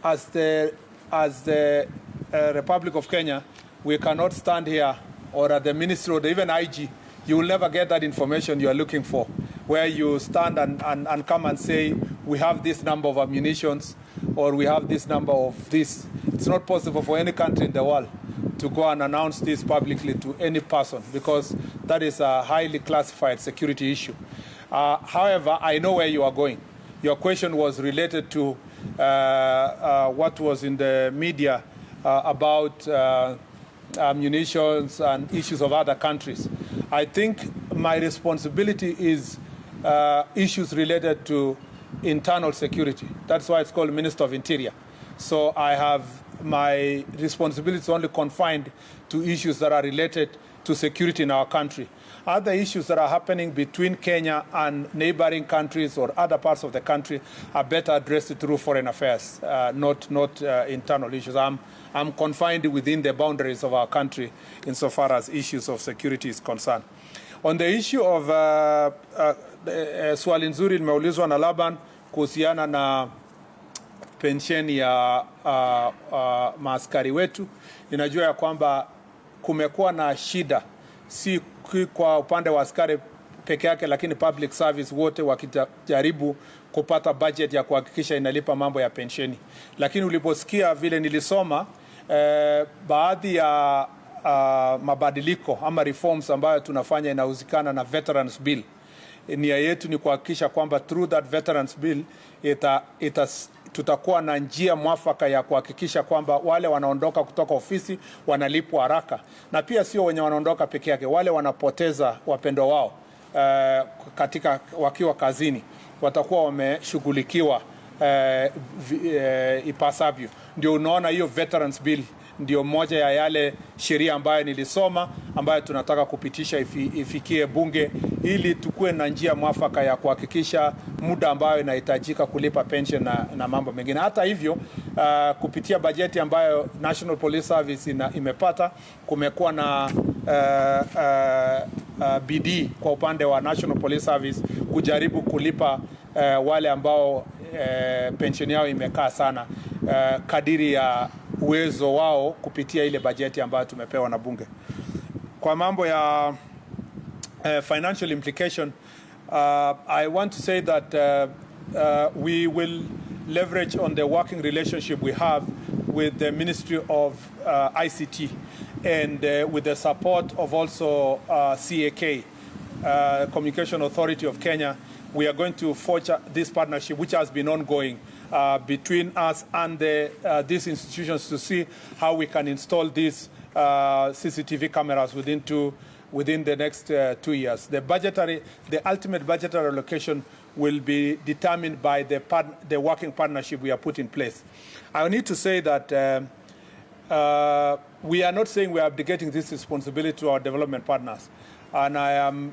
as the Republic of Kenya, we cannot stand here or at the Ministry or even IG. You will never get that information you are looking for, where you stand and come and say, we have this number of ammunitions or we have this number of this. It's not possible for any country in the world to go and announce this publicly to any person because that is a highly classified security issue. However, I know where you are going. Your question was related to what was in the media about munitions and issues of other countries. I think my responsibility is issues related to internal security. That's why it's called Minister of Interior. So I have my responsibilities only confined to issues that are related to security in our country. Other issues that are happening between Kenya and neighboring countries or other parts of the country are better addressed through foreign affairs, not internal issues. I'm confined within the boundaries of our country insofar as issues of security is concerned. On the issue of swali nzuri limeulizwa na Laban kuhusiana na pensheni ya maaskari wetu. Ninajua ya kwamba kumekuwa na shida, si kwa upande wa askari peke yake, lakini public service wote wakijaribu kupata budget ya kuhakikisha inalipa mambo ya pensheni. Lakini uliposikia vile nilisoma, baadhi ya mabadiliko ama reforms ambayo tunafanya inahusikana na Veterans Bill. Nia yetu ni kuhakikisha kwamba through that Veterans Bill tutakuwa na njia mwafaka ya kuhakikisha kwamba wale wanaondoka kutoka ofisi wanalipwa haraka, na pia sio wenye wanaondoka peke yake, wale wanapoteza wapendo wao katika wakiwa kazini watakuwa wameshughulikiwa ipasavyo. Ndio unaona hiyo Veterans Bill ndio moja ya yale sheria ambayo nilisoma ambayo tunataka kupitisha ifikie bunge ili tukue na njia mwafaka ya kuhakikisha muda ambayo inahitajika kulipa pension na mambo mengine. Hata hivyo, kupitia bajeti ambayo National Police Service imepata, kumekuwa na bidii kwa upande wa National Police Service kujaribu kulipa wale ambao pension yao imekaa sana kadiri ya uwezo wao kupitia ile bajeti ambayo tumepewa na bunge. Kwa mambo ya financial implication, I want to say that we will leverage on the working relationship we have with the Ministry of ICT and with the support of also CAK, Communication Authority of Kenya. We are going to forge this partnership, which has been ongoing between us and these institutions, to see how we can install these CCTV cameras within the next 2 years. The ultimate budgetary allocation will be determined by the working partnership we have put in place. I need to say that we are not saying we are abdicating this responsibility to our development partners. And I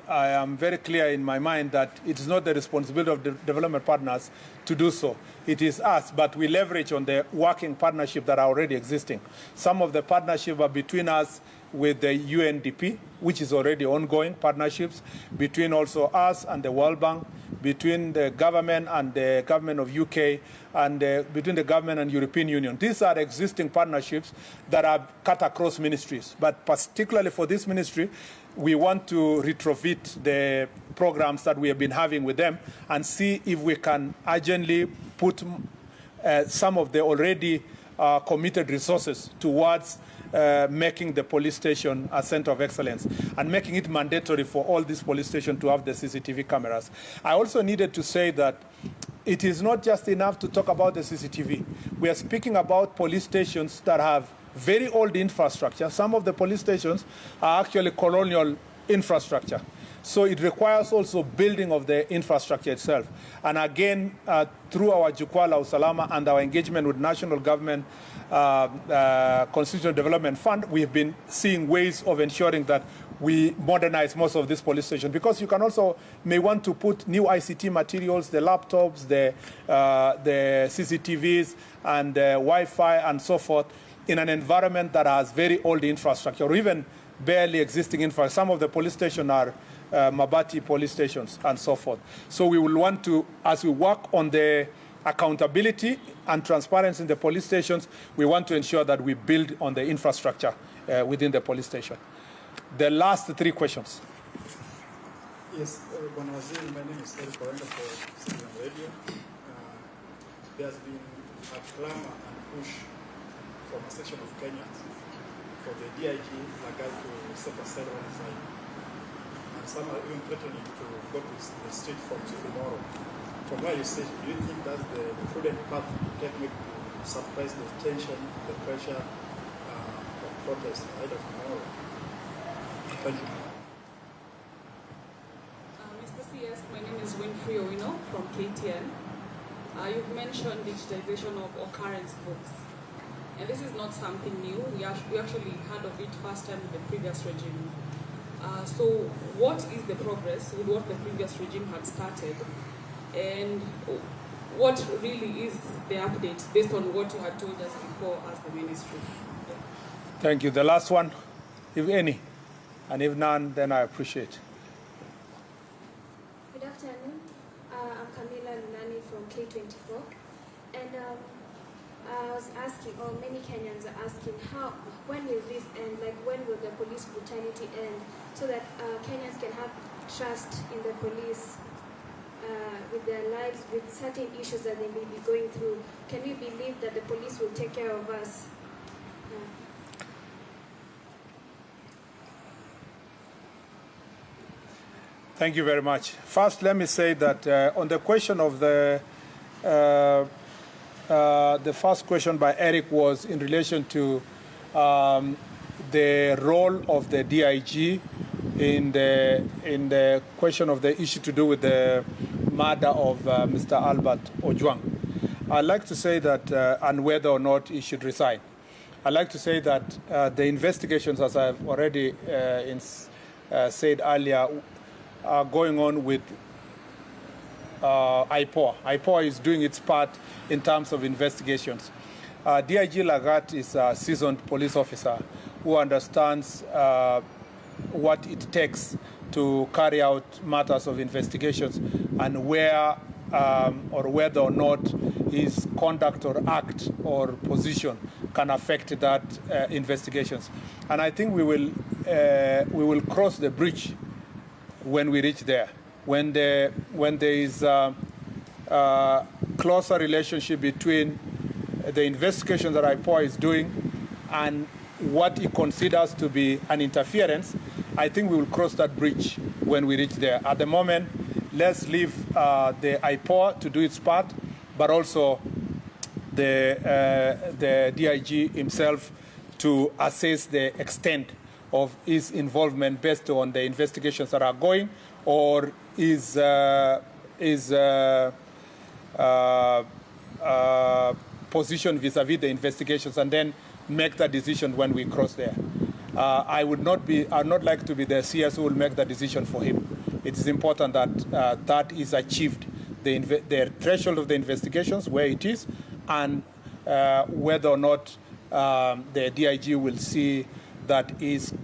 am very clear in my mind that it is not the responsibility of the development partners to do so. It is us, but we leverage on the working partnership that are already existing. Some of the partnership are between us with the UNDP, which is already ongoing partnerships, between also us and the World Bank, between the government and the government of UK, and between the government and European Union. These are existing partnerships that are cut across ministries. But particularly for this ministry, we want to retrofit the programs that we have been having with them and see if we can urgently put some of the already committed resources towards making the police station a center of excellence and making it mandatory for all these police stations to have the CCTV cameras. I also needed to say that it is not just enough to talk about the CCTV. We are speaking about police stations that have very old infrastructure. Some of the police stations are actually colonial infrastructure. So it requires also building of the infrastructure itself. And again, through our Jukwaa la Usalama and our engagement with national government Constitutional Development Fund, we have been seeing ways of ensuring that we modernize most of these police stations, because you can also may want to put new ICT materials, the laptops, the CCTVs and Wi-Fi and so forth in an environment that has very old infrastructure or even barely existing infrastructure. Some of the police stations are Mabati police stations and so forth. So we will want to, as we work on the accountability and transparency in the police stations, we want to ensure that we build on the infrastructure within the police station. The last three questions. Yes, Bwana Waziri, my name is Eric Orenda for Citizen Radio. There's been a clamor and push from a section of Kenyans for the DIG Lagai to step aside on his side. And some are even threatening to go to the street from tomorrow. From where you sit, do you think that's the prudent path to take to suppress the tension, the pressure of protest ahead of tomorrow? Thank you. Mr. CS, my name is Winfrey Owino from KTN. You've mentioned digitization of occurrence books. And this is not something new. We actually heard of it first time in the previous regime. So what is the progress with what the previous regime had started? And what really is the update based on what you had told us before as the ministry? Yeah. Thank you. The last one, if any, and if none, then I appreciate. Good afternoon. I'm Camila Lunani from K24. And I was asking, or many Kenyans are asking, when will this end? Like, when will the police brutality end, so that Kenyans can have trust in the police with their lives, with certain issues that they may be going through? Can we believe that the police will take care of us? Thank you very much. First, let me say that on the question of the first question by Eric was in relation to the role of the DIG in the question of the issue to do with the murder of Mr. Albert Ojwang. I'd like to say that, and whether or not he should resign. I'd like to say that the investigations, as I've already said earlier, are going on with IPOA. IPOA is doing its part in terms of investigations. DIG Lagat is a seasoned police officer who understands what it takes to carry out matters of investigations and where or whether or not his conduct or act or position can affect that investigations. And I think we will cross the bridge when we reach there. When there is a closer relationship between the investigation that IPOA is doing and what he considers to be an interference, I think we will cross that bridge when we reach there. At the moment, let's leave the IPOA to do its part, but also the DIG himself to assess the extent of his involvement based on the investigations that are going, or his position vis-a-vis the investigations, and then make that decision when we cross there. I would not like to be the CS who will make the decision for him. It is important that that is achieved, the threshold of the investigations, where it is, and whether or not the DIG will see that his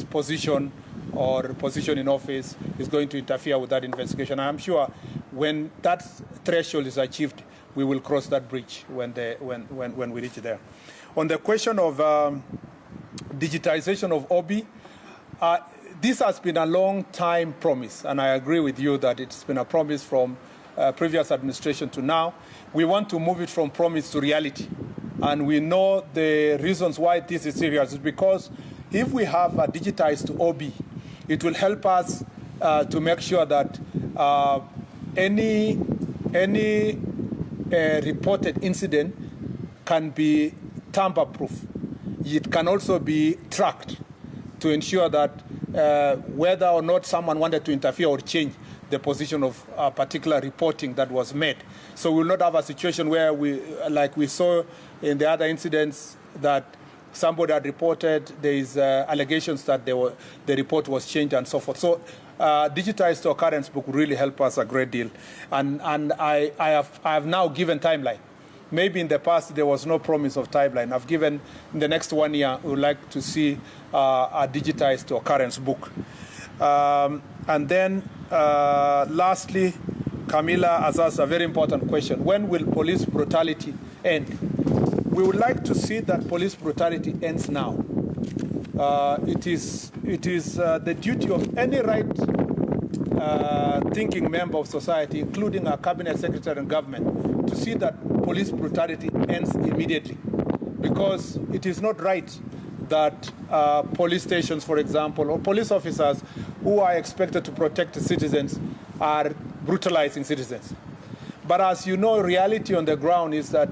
position or position in office is going to interfere with that investigation. I'm sure when that threshold is achieved, we will cross that bridge when we reach there. On the question of digitization of OB, this has been a long time promise, and I agree with you that it's been a promise from previous administration to now. We want to move it from promise to reality. And we know the reasons why this is serious is because if we have a digitized OB, it will help us to make sure that any reported incident can be tamper-proof. It can also be tracked to ensure that whether or not someone wanted to interfere or change the position of a particular reporting that was made. So we will not have a situation where like we saw in the other incidents, that somebody had reported there is allegations that the report was changed and so forth. So digitized occurrence book will really help us a great deal. And I have now given timeline. Maybe in the past there was no promise of timeline. I've given in the next 1 year we would like to see a digitized occurrence book. And then lastly, Camilla has asked a very important question. When will police brutality end? We would like to see that police brutality ends now. It is the duty of any right-thinking member of society, including our cabinet secretary and government, to see that police brutality ends immediately. Because it is not right that police stations, for example, or police officers who are expected to protect the citizens are brutalizing citizens. But as you know, reality on the ground is that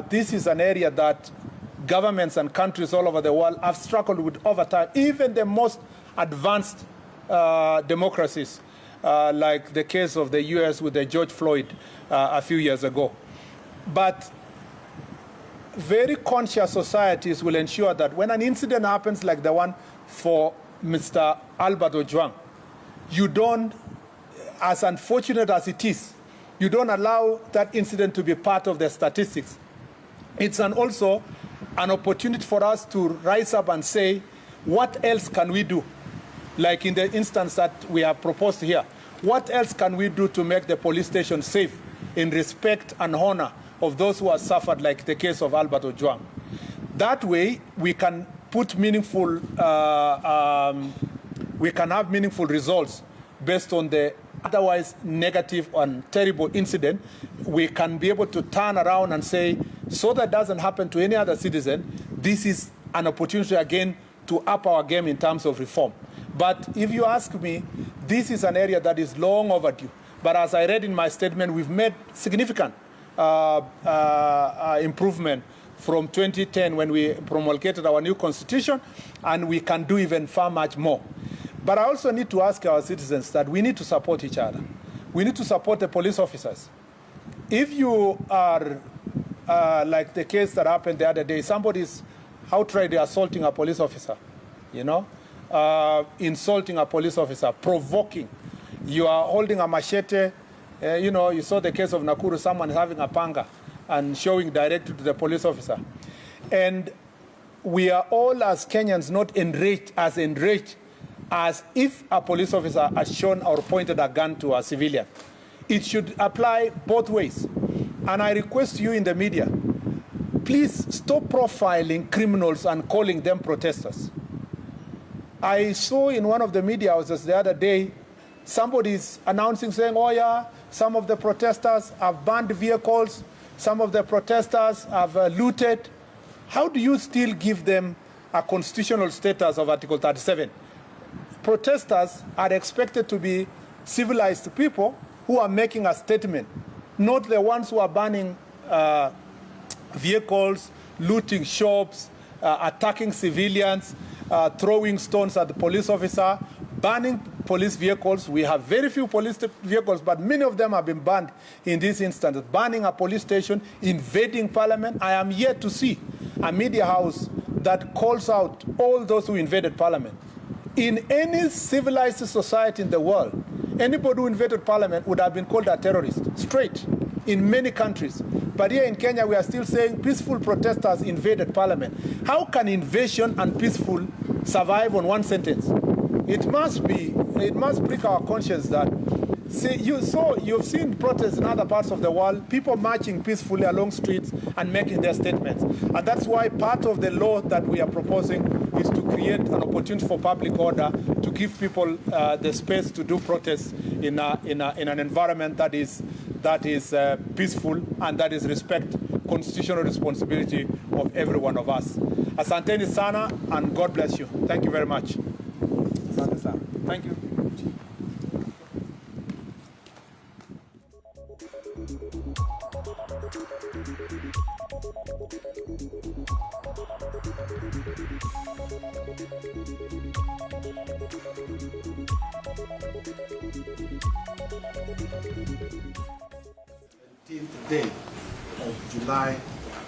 this is an area that governments and countries all over the world have struggled with over time. Even the most advanced democracies, like the case of the US with the George Floyd a few years ago. But very conscious societies will ensure that when an incident happens like the one for Mr. Albert Ojwang, you don't, as unfortunate as it is, you don't allow that incident to be part of the statistics. It's also an opportunity for us to rise up and say, what else can we do? Like in the instance that we have proposed here, what else can we do to make the police station safe in respect and honor of those who have suffered, like the case of Albert Ojwang. That way, we can put meaningful, we can have meaningful results based on the otherwise negative and terrible incident. We can be able to turn around and say, so that doesn't happen to any other citizen, this is an opportunity again to up our game in terms of reform. But if you ask me, this is an area that is long overdue. But as I read in my statement, we've made significant improvement from 2010 when we promulgated our new constitution, and we can do even far much more. But I also need to ask our citizens that we need to support each other. We need to support the police officers. If you are, like the case that happened the other day, somebody's outrightly assaulting a police officer, you know, insulting a police officer, provoking. You are holding a machete. You know, you saw the case of Nakuru, someone having a panga and showing directly to the police officer. And we are all as Kenyans not enraged as if a police officer has shown or pointed a gun to a civilian. It should apply both ways. And I request you in the media, please stop profiling criminals and calling them protesters. I saw in one of the media houses the other day, somebody's announcing, saying, oh yeah, some of the protesters have burned vehicles, some of the protesters have looted. How do you still give them a constitutional status of Article 37? Protesters are expected to be civilized people who are making a statement, not the ones who are burning vehicles, looting shops, attacking civilians, throwing stones at the police officer, burning police vehicles. We have very few police vehicles, but many of them have been burned in this instance. Burning a police station, invading parliament. I am yet to see a media house that calls out all those who invaded parliament. In any civilized society in the world, anybody who invaded parliament would have been called a terrorist, straight, in many countries. But here in Kenya, we are still saying peaceful protesters invaded parliament. How can invasion and peaceful survive on one sentence? It must prick our conscience that, see, you've seen protests in other parts of the world, people marching peacefully along streets and making their statements. And that's why part of the law that we are proposing is to create an opportunity for public order to give people the space to do protests in an environment that is peaceful and that is respect constitutional responsibility of every one of us. Asanteni sana, and God bless you. Thank you very much. Asante sana. Thank you. Day of July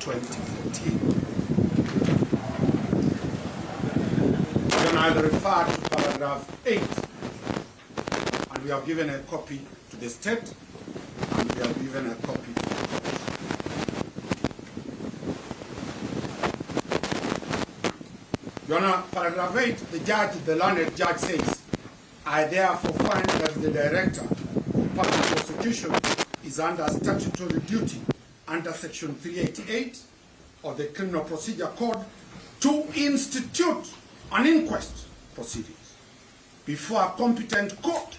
2014. Then I'll refer to paragraph 8, and we have given a copy to the state, and we have given a copy to the court. Your Honor, paragraph 8, the learned judge says, I therefore find that the Director of Public Prosecution is under statutory duty under Section 388 of the Criminal Procedure Code to institute an inquest proceedings before a competent court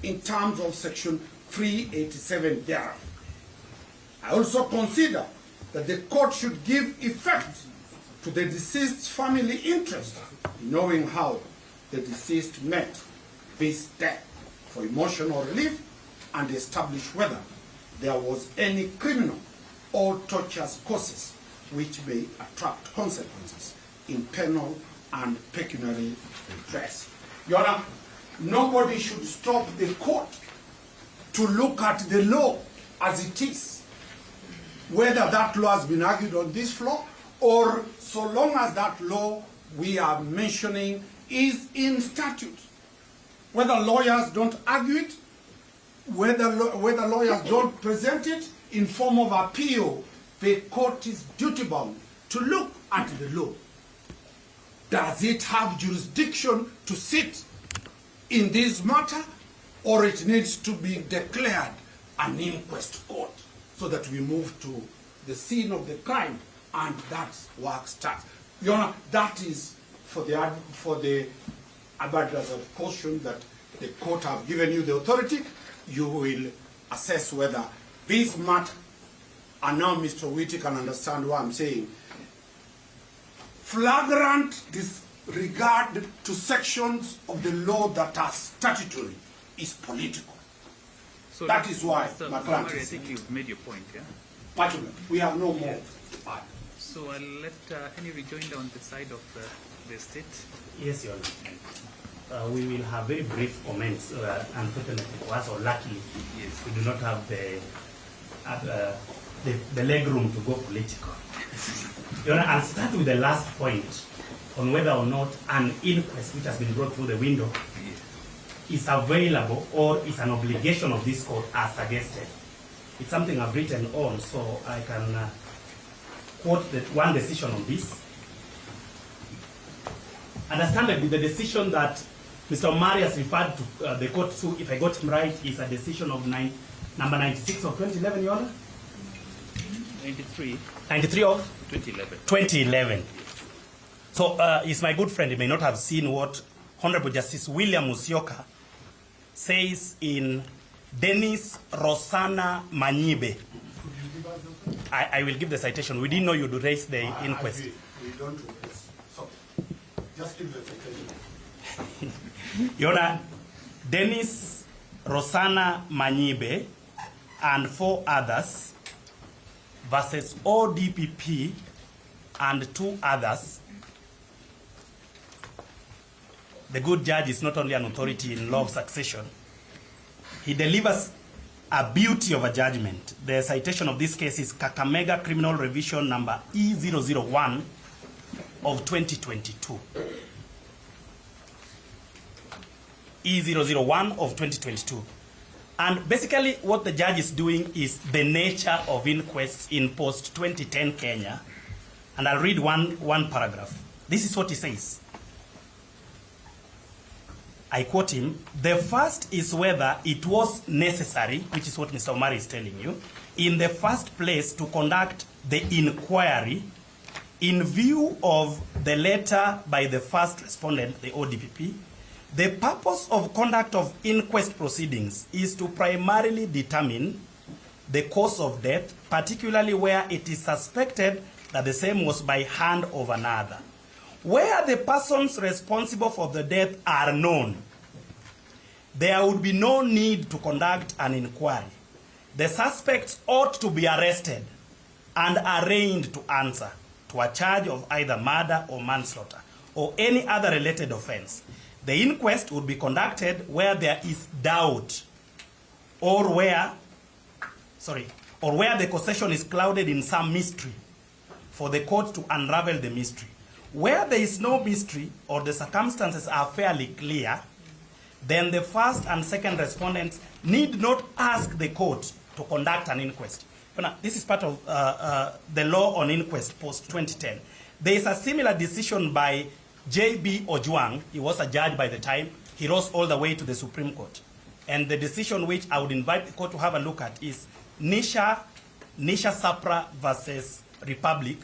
in terms of Section 387 thereof. I also consider that the court should give effect to the deceased's family interest in knowing how the deceased met this death for emotional relief and establish whether there was any criminal or tortious causes which may attract consequences in penal and pecuniary redress. Your Honor, nobody should stop the court to look at the law as it is, whether that law has been argued on this floor, or so long as that law we are mentioning is in statute. Whether lawyers don't argue it, whether lawyers don't present it in form of appeal, the court is duty-bound to look at the law. Does it have jurisdiction to sit in this matter, or it needs to be declared an inquest court so that we move to the scene of the crime, and that work starts. Your Honor, that is for the abundance of caution that the court have given you the authority. You will assess whether this matter, and now Mr. Whitty can understand what I'm saying, flagrant disregard to sections of the law that are statutory is political. So that is why my client I is think you've made your point, yeah? we have no more. So I'll let any rejoinder on the side of the state. Yes, Your Honor. We will have very brief comments. Unfortunately for us, or luckily, yes, we do not have the leg room to go political. Your Honor, I'll start with the last point on whether or not an inquest which has been brought through the window is available or is an obligation of this court as suggested. It's something I've written on, so I can quote one decision on this. Understandably, the decision that Mr. Omari has referred to the court to, if I got him right, is a decision of number 96 of 2011, Your Honor? 93. 93 of? 2011. 2011. So he's my good friend. He may not have seen what Honorable Justice William Musyoka says in Dennis Rosanna Manyibe. I will give the citation. We didn't know you'd raise the inquest. We don't do this. So, just give the citation. Your Honor, Dennis Rosanna Manyibe and 4 others versus ODPP and 2 others. The good judge is not only an authority in law of succession. He delivers a beauty of a judgment. The citation of this case is Kakamega Criminal Revision number E001 of 2022. E001 of 2022. And basically what the judge is doing is the nature of inquests in post-2010 Kenya. And I'll read one paragraph. This is what he says. I quote him, "The first is whether it was necessary," which is what Mr. Omari is telling you, "in the first place to conduct the inquiry in view of the letter by the first respondent, the ODPP. The purpose of conduct of inquest proceedings is to primarily determine the cause of death, particularly where it is suspected that the same was by hand of another. Where the persons responsible for the death are known, there would be no need to conduct an inquiry. The suspects ought to be arrested and arraigned to answer to a charge of either murder or manslaughter or any other related offense. The inquest would be conducted where there is doubt or where the causation is clouded in some mystery for the court to unravel the mystery. Where there is no mystery or the circumstances are fairly clear, then the first and second respondents need not ask the court to conduct an inquest." Now, this is part of the law on inquest post-2010. There is a similar decision by J.B. Ojwang. He was a judge by the time. He rose all the way to the Supreme Court. And the decision which I would invite the court to have a look at is Nisha Sapra versus Republic.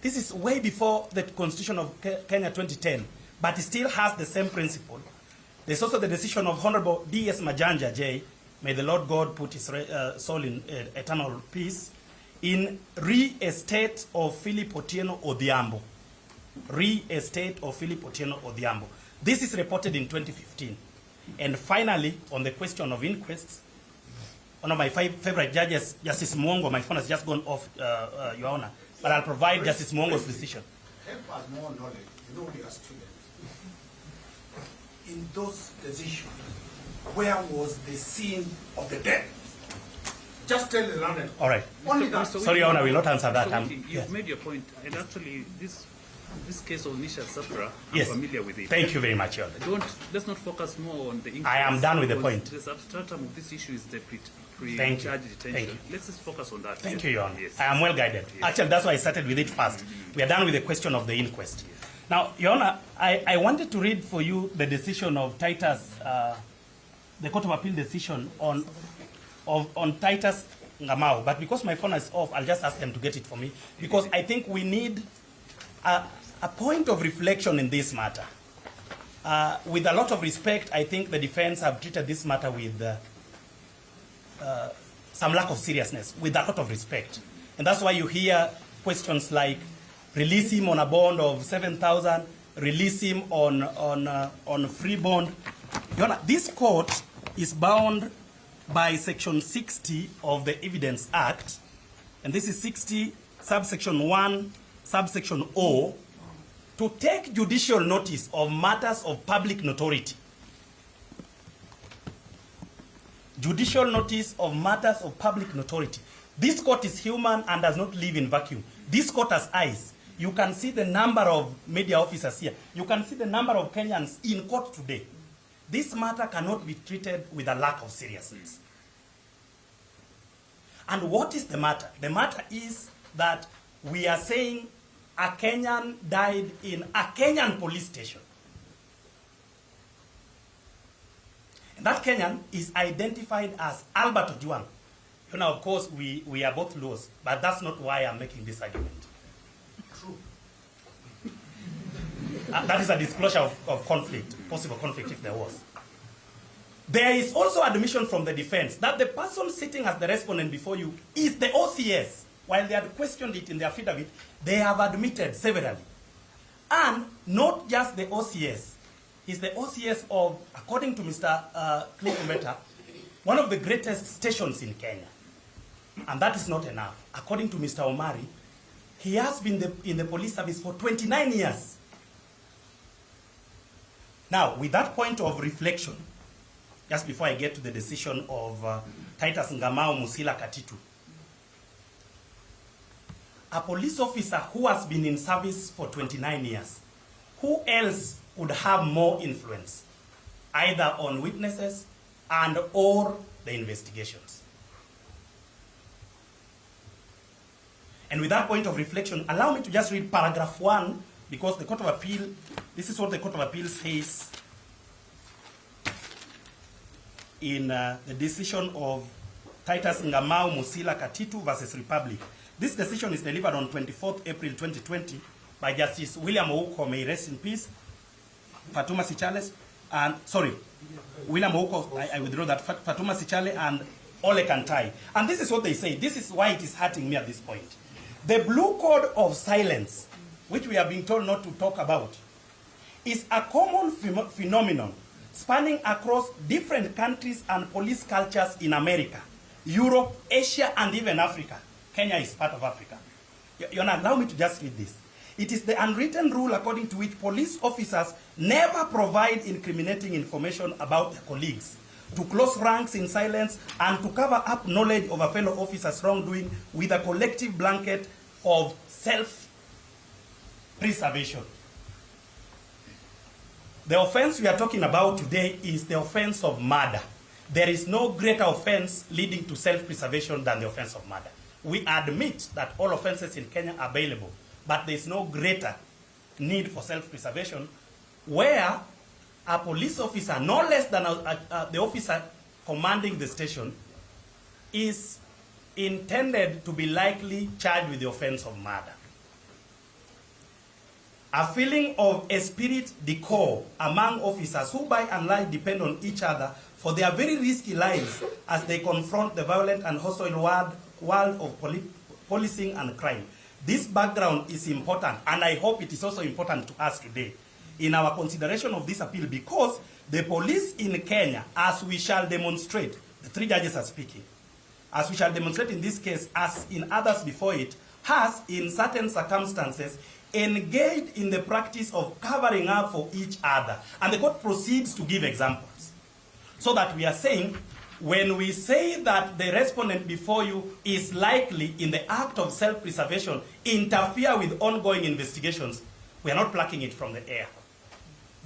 This is way before the Constitution of Kenya 2010, but it still has the same principle. There's also the decision of Honorable D.S. Majanja J. May the Lord God put his soul in eternal peace. In re-estate of Philip Otieno Odhiambo. Re-estate of Philip Otieno Odhiambo. This is reported in 2015. And finally, on the question of inquests, one of my favorite judges, Justice Mwongo, my phone has just gone off, Your Honor, but I'll provide Justice Mwongo's decision. Help us more knowledge. You know we are students. In those decisions, where was the scene of the death? Just tell the London. All right. Only that. Sorry, Your Honor, I will not answer that. You've made your point, and actually, this case of Nisha Sapra, I'm Yes. familiar with it. Thank you very much, Your Honor. Let's not focus more on the inquest. I am done with the point. The substratum of this issue is the Thank you. pre-charge detention. Thank you. Let's just focus on that. Thank you, Your Honor. Yes. I am well guided. Yes. Actually, that's why I started with it first. We are done with the question of the inquest. Now, Your Honor, I wanted to read for you the decision of Titus, the Court of Appeal decision on Titus Ngamau, but because my phone is off, I'll just ask them to get it for me, because I think we need a point of reflection in this matter. With a lot of respect, I think the defense have treated this matter with some lack of seriousness, with a lot of respect. And that's why you hear questions like, release him on a bond of 7,000, release him on free bond. This court is bound by Section 60 of the Evidence Act, and this is 60, subsection 1, subsection O, to take judicial notice of matters of public notoriety. Judicial notice of matters of public notoriety. This court is human and does not live in vacuum. This court has eyes. You can see the number of media officers here. You can see the number of Kenyans in court today. This matter cannot be treated with a lack of seriousness. And what is the matter? The matter is that we are saying a Kenyan died in a Kenyan police station. And that Kenyan is identified as Albert Ojwang. Of course, we are both Luos, but that's not why I'm making this argument. True. That is a disclosure of conflict, possible conflict if there was. There is also admission from the defense that the person sitting as the respondent before you is the OCS. While they had questioned it in their affidavit, they have admitted severally. And not just the OCS. He's the OCS of, according to Mr. Cliff Mbeta, one of the greatest stations in Kenya. And that is not enough. According to Mr. Omari, he has been in the police service for 29 years. Now, with that point of reflection, just before I get to the decision of Titus Ngamau Musila Katitu, a police officer who has been in service for 29 years, who else would have more influence, either on witnesses and or the investigations? And with that point of reflection, allow me to just read paragraph 1, because the Court of Appeal, this is what the Court of Appeal says in the decision of Titus Ngamau Musila Katitu versus Republic. This decision is delivered on 24th April 2020 by Justice William Ouko, may rest in peace, Fatuma Sichale, and, William Ouko, I withdraw that, Fatuma Sichale and Ole Kantai. And this is what they say. This is why it is hurting me at this point. The blue code of silence, which we are being told not to talk about, is a common phenomenon spanning across different countries and police cultures in America, Europe, Asia, and even Africa. Kenya is part of Africa. Allow me to just read this. It is the unwritten rule according to which police officers never provide incriminating information about their colleagues, to close ranks in silence, and to cover up knowledge of a fellow officer's wrongdoing with a collective blanket of self-preservation. The offense we are talking about today is the offense of murder. There is no greater offense leading to self-preservation than the offense of murder. We admit that all offenses in Kenya are available, but there is no greater need for self-preservation where a police officer, no less than the officer commanding the station, is intended to be likely charged with the offense of murder. A feeling of esprit de corps among officers who by and large depend on each other for their very risky lives as they confront the violent and hostile world of policing and crime. This background is important, and I hope it is also important to us today in our consideration of this appeal, because the police in Kenya, as we shall demonstrate, the three judges are speaking, as we shall demonstrate in this case, as in others before it, has in certain circumstances engaged in the practice of covering up for each other. And the court proceeds to give examples. So that we are saying, when we say that the respondent before you is likely in the act of self-preservation interfere with ongoing investigations, we are not plucking it from the air.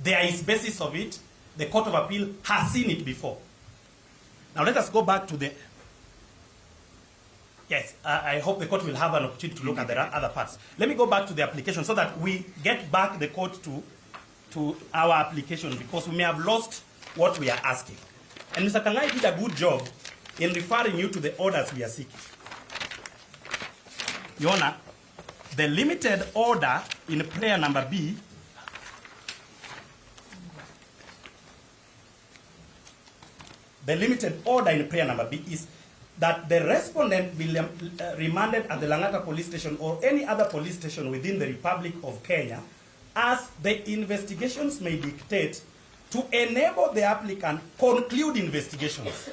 There is basis of it. The Court of Appeal has seen it before. Now let us go back to the... Yes, I hope the court will have an opportunity to look at the other parts. Let me go back to the application so that we get back the court to our application, because we may have lost what we are asking. And Mr. Kangai did a good job in referring you to the orders we are seeking. Your Honor, the limited order in prayer number B is that the respondent be remanded at the Langata police station or any other police station within the Republic of Kenya as the investigations may dictate to enable the applicant conclude investigations.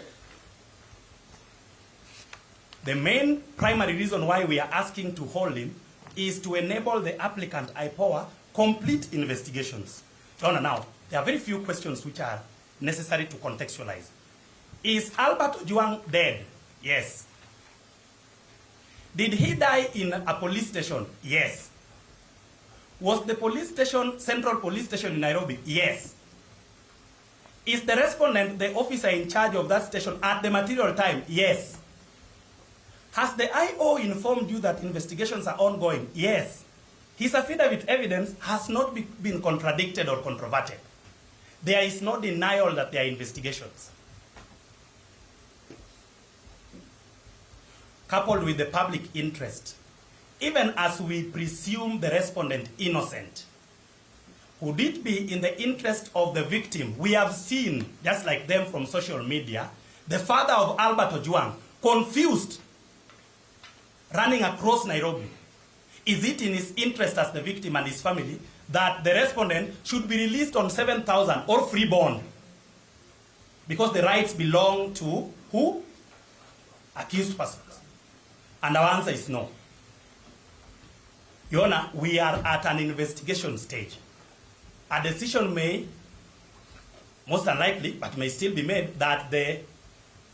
The main primary reason why we are asking to hold him is to enable the applicant, IPOA, complete investigations. Now, there are very few questions which are necessary to contextualize. Is Albert Ojwang dead? Yes. Did he die in a police station? Yes. Was the police station, Central Police Station in Nairobi? Yes. Is the respondent the officer in charge of that station at the material time? Yes. Has the IO informed you that investigations are ongoing? Yes. His affidavit evidence has not been contradicted or controverted. There is no denial that there are investigations. Coupled with the public interest, even as we presume the respondent innocent, would it be in the interest of the victim? We have seen, just like them from social media, the father of Albert Ojwang, confused, running across Nairobi. Is it in his interest as the victim and his family that the respondent should be released on 7,000 or free bond? Because the rights belong to who? Accused persons. And our answer is no. Your Honor, we are at an investigation stage. A decision may, most unlikely, but may still be made that the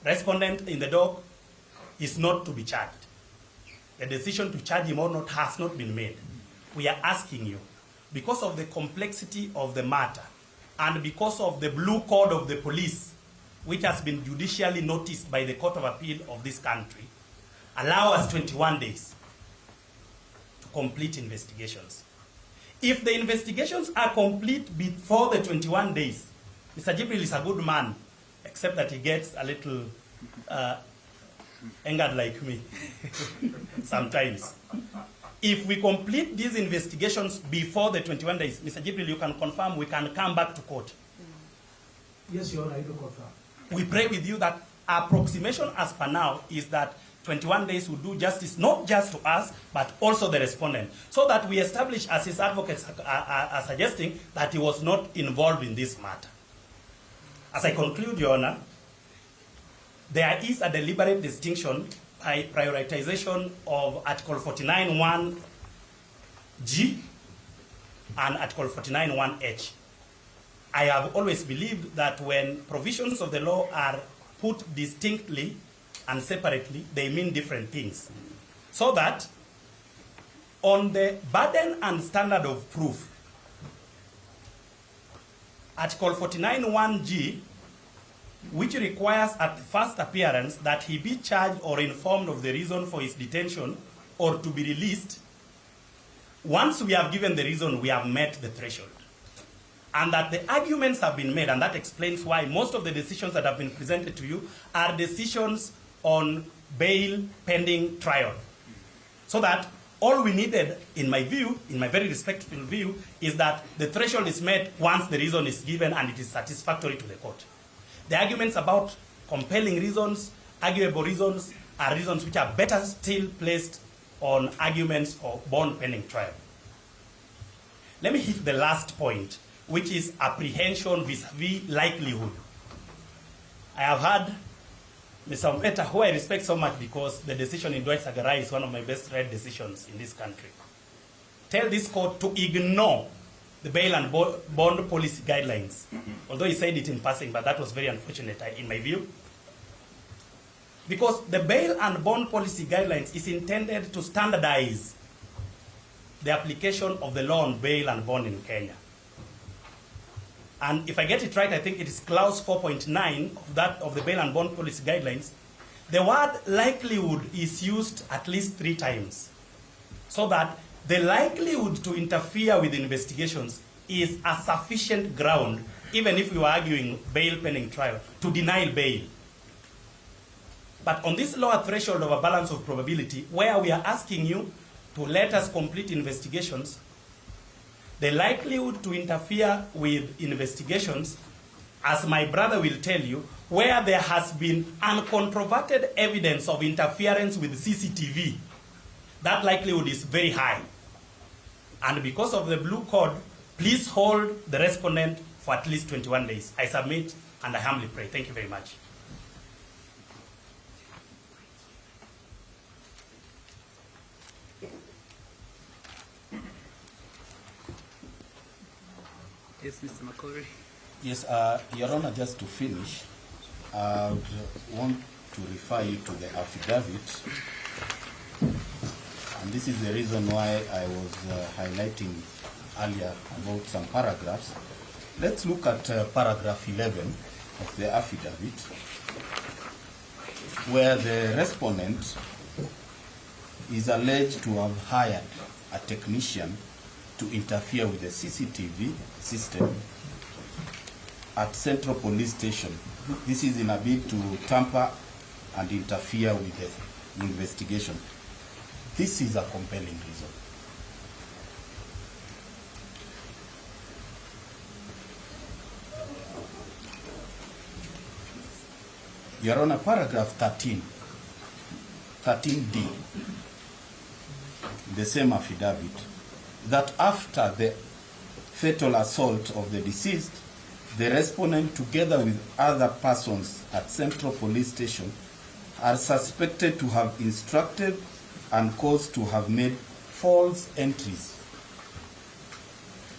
respondent in the dock is not to be charged. The decision to charge him or not has not been made. We are asking you, because of the complexity of the matter and because of the blue code of the police, which has been judicially noticed by the Court of Appeal of this country, allow us 21 days to complete investigations. If the investigations are complete before the 21 days, Mr. Jibril is a good man, except that he gets a little angered like me sometimes. If we complete these investigations before the 21 days, Mr. Jibril, you can confirm we can come back to court. Yes, Your Honor, I do confirm. We pray with you that approximation as per now is that 21 days will do justice not just to us, but also the respondent, so that we establish, as his advocates are suggesting, that he was not involved in this matter. As I conclude, Your Honor, there is a deliberate distinction by prioritization of Article 49(1)G and Article 49(1)H. I have always believed that when provisions of the law are put distinctly and separately, they mean different things. So that on the burden and standard of proof, Article 49(1)G, which requires at the first appearance that he be charged or informed of the reason for his detention or to be released, once we have given the reason, we have met the threshold. And that the arguments have been made, and that explains why most of the decisions that have been presented to you are decisions on bail pending trial. So that all we needed, in my view, in my very respectful view, is that the threshold is met once the reason is given and it is satisfactory to the court. The arguments about compelling reasons, arguable reasons, are reasons which are better still placed on arguments for bond pending trial. Let me hit the last point, which is apprehension vis-a-vis likelihood. I have heard Mr. Ompeta, who I respect so much because the decision in Dwight Sagarai is one of my best read decisions in this country, tell this court to ignore the bail and bond policy guidelines. Although he said it in passing, but that was very unfortunate in my view. Because the bail and bond policy guidelines is intended to standardize the application of the law on bail and bond in Kenya. And if I get it right, I think it is clause 4.9 of the bail and bond policy guidelines. The word likelihood is used at least 3 times, so that the likelihood to interfere with investigations is a sufficient ground, even if we were arguing bail pending trial, to deny bail. But on this lower threshold of a balance of probability, where we are asking you to let us complete investigations, the likelihood to interfere with investigations, as my brother will tell you, where there has been uncontroverted evidence of interference with CCTV, that likelihood is very high. And because of the blue code, please hold the respondent for at least 21 days. I submit and I humbly pray. Thank you very much. Yes, Mr. McCorry. Yes, Your Honor, just to finish, I would want to refer you to the affidavit. And this is the reason why I was highlighting earlier about some paragraphs. Let's look at paragraph 11 of the affidavit, where the respondent is alleged to have hired a technician to interfere with the CCTV system at Central Police Station. This is in a bid to tamper and interfere with the investigation. This is a compelling reason. Your Honor, paragraph 13D, the same affidavit, that after the fatal assault of the deceased, the respondent, together with other persons at Central Police Station, are suspected to have instructed and caused to have made false entries.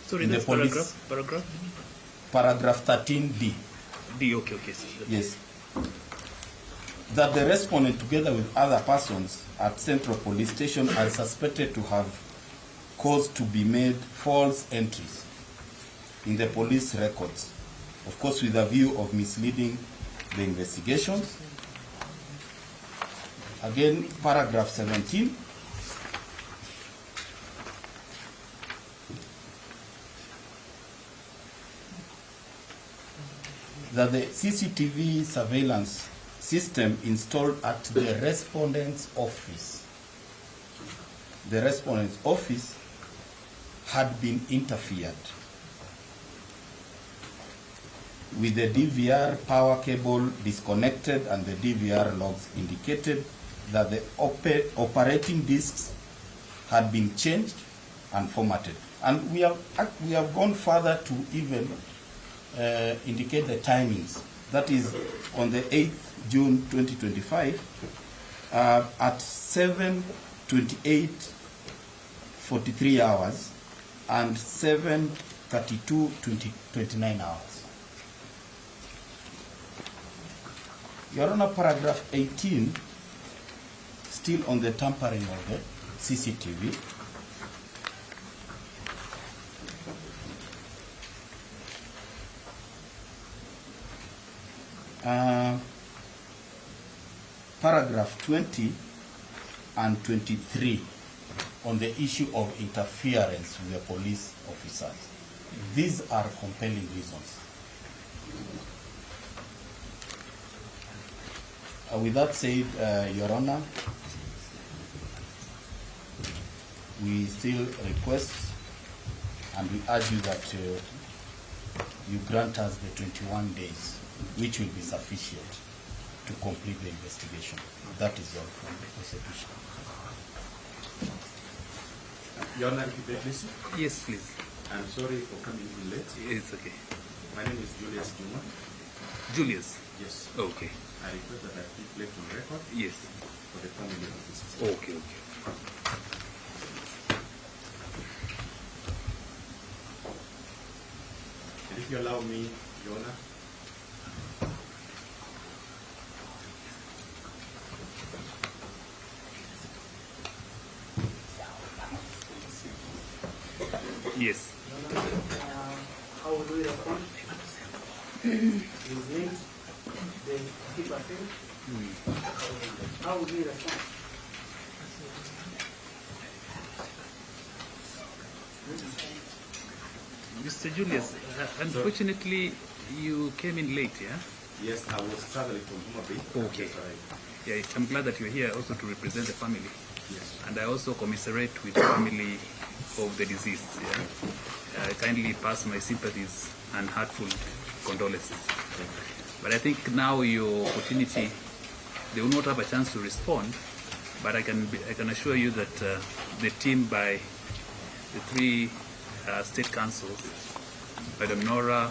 Sorry, that's paragraph? Paragraph 13D. D, okay. Yes. That the respondent, together with other persons at Central Police Station, are suspected to have caused to be made false entries in the police records, of course with a view of misleading the investigations. Again, paragraph 17. That the CCTV surveillance system installed at the respondent's office, had been interfered with the DVR power cable disconnected, and the DVR logs indicated that the operating discs had been changed and formatted. And we have gone further to even indicate the timings. That is on the 8th June 2025 at 7:28:43 hours and 7:32:29 hours. Your Honor, paragraph 18, still on the tampering of the CCTV. Paragraph 20 and 23 on the issue of interference with the police officers. These are compelling reasons. With that said, Your Honor, we still request and we urge you that you grant us the 21 days, which will be sufficient to complete the investigation. That is all from the prosecution. Your Honor, if you please. Yes, please. I'm sorry for coming in late. It's okay. My name is Julius Juma. Julius? Yes. Okay. I request that I keep left on record. Yes. For the family of this. Okay. And if you allow me, Your Honor. Yes. How would we respond? His name, the keeper thing. How would we respond? Mr. Julius, unfortunately, you came in late, yeah? Yes, I was traveling from Homa Bay. Okay. Yeah, I'm glad that you're here also to represent the family. Yes. And I also commiserate with the family of the deceased. Yeah? I kindly pass my sympathies and heartful condolences. But I think now your opportunity, they will not have a chance to respond, but I can assure you that the team by the three state councils, Madam Nora,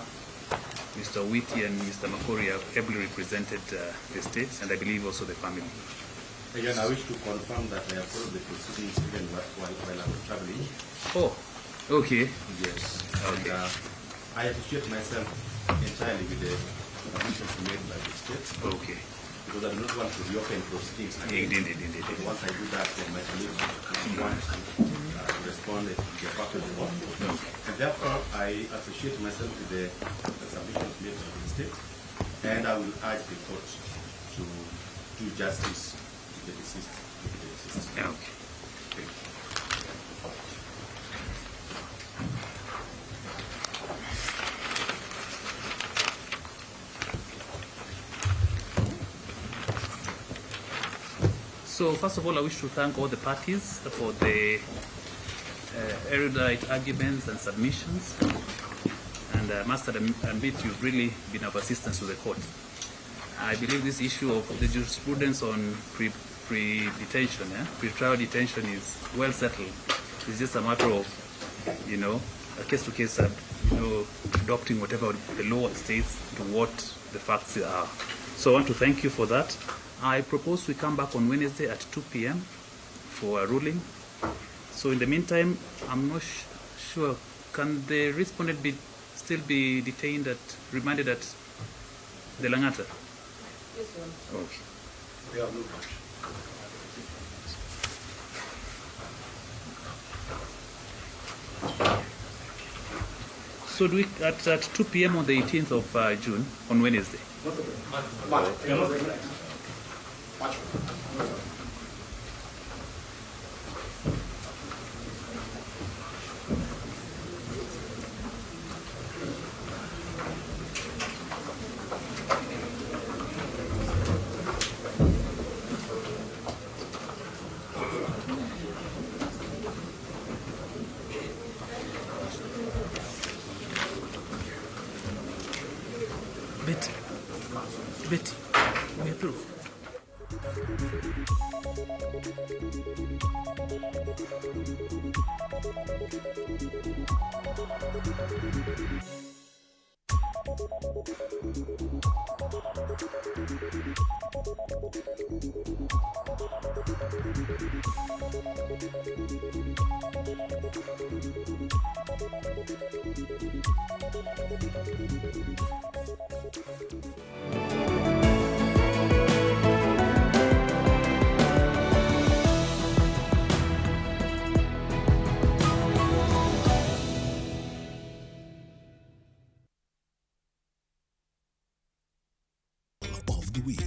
Mr. Whitty and Mr. Makori have ably represented the state, and I believe also the family. Again, I wish to confirm that I have followed the proceedings even while I was traveling. Oh, okay. Yes. Okay. And I associate myself entirely with the submissions made by the state. Okay. Because I do not want to reopen proceedings again. Indeed. But once I do that, then my colleagues will want to respond to the part of the work. And therefore, I associate myself with the submissions made by the state, and I will urge the court to do justice to the deceased. Okay. Thank you. So first of all, I wish to thank all the parties for the erudite arguments and submissions. And I must admit you've really been of assistance to the court. I believe this issue of the jurisprudence on pre-detention, pre-trial detention is well settled. It's just a matter of, a case-to-case, adopting whatever the law states to what the facts are. So I want to thank you for that. I propose we come back on Wednesday at 2 p.m. for a ruling. So in the meantime, I'm not sure, can the respondent still be detained remanded at the Langata? Yes, sir. Okay. We have no much. So do we at 2 p.m. on the 18th of June, on Wednesday? Betty, we approve. Of the week.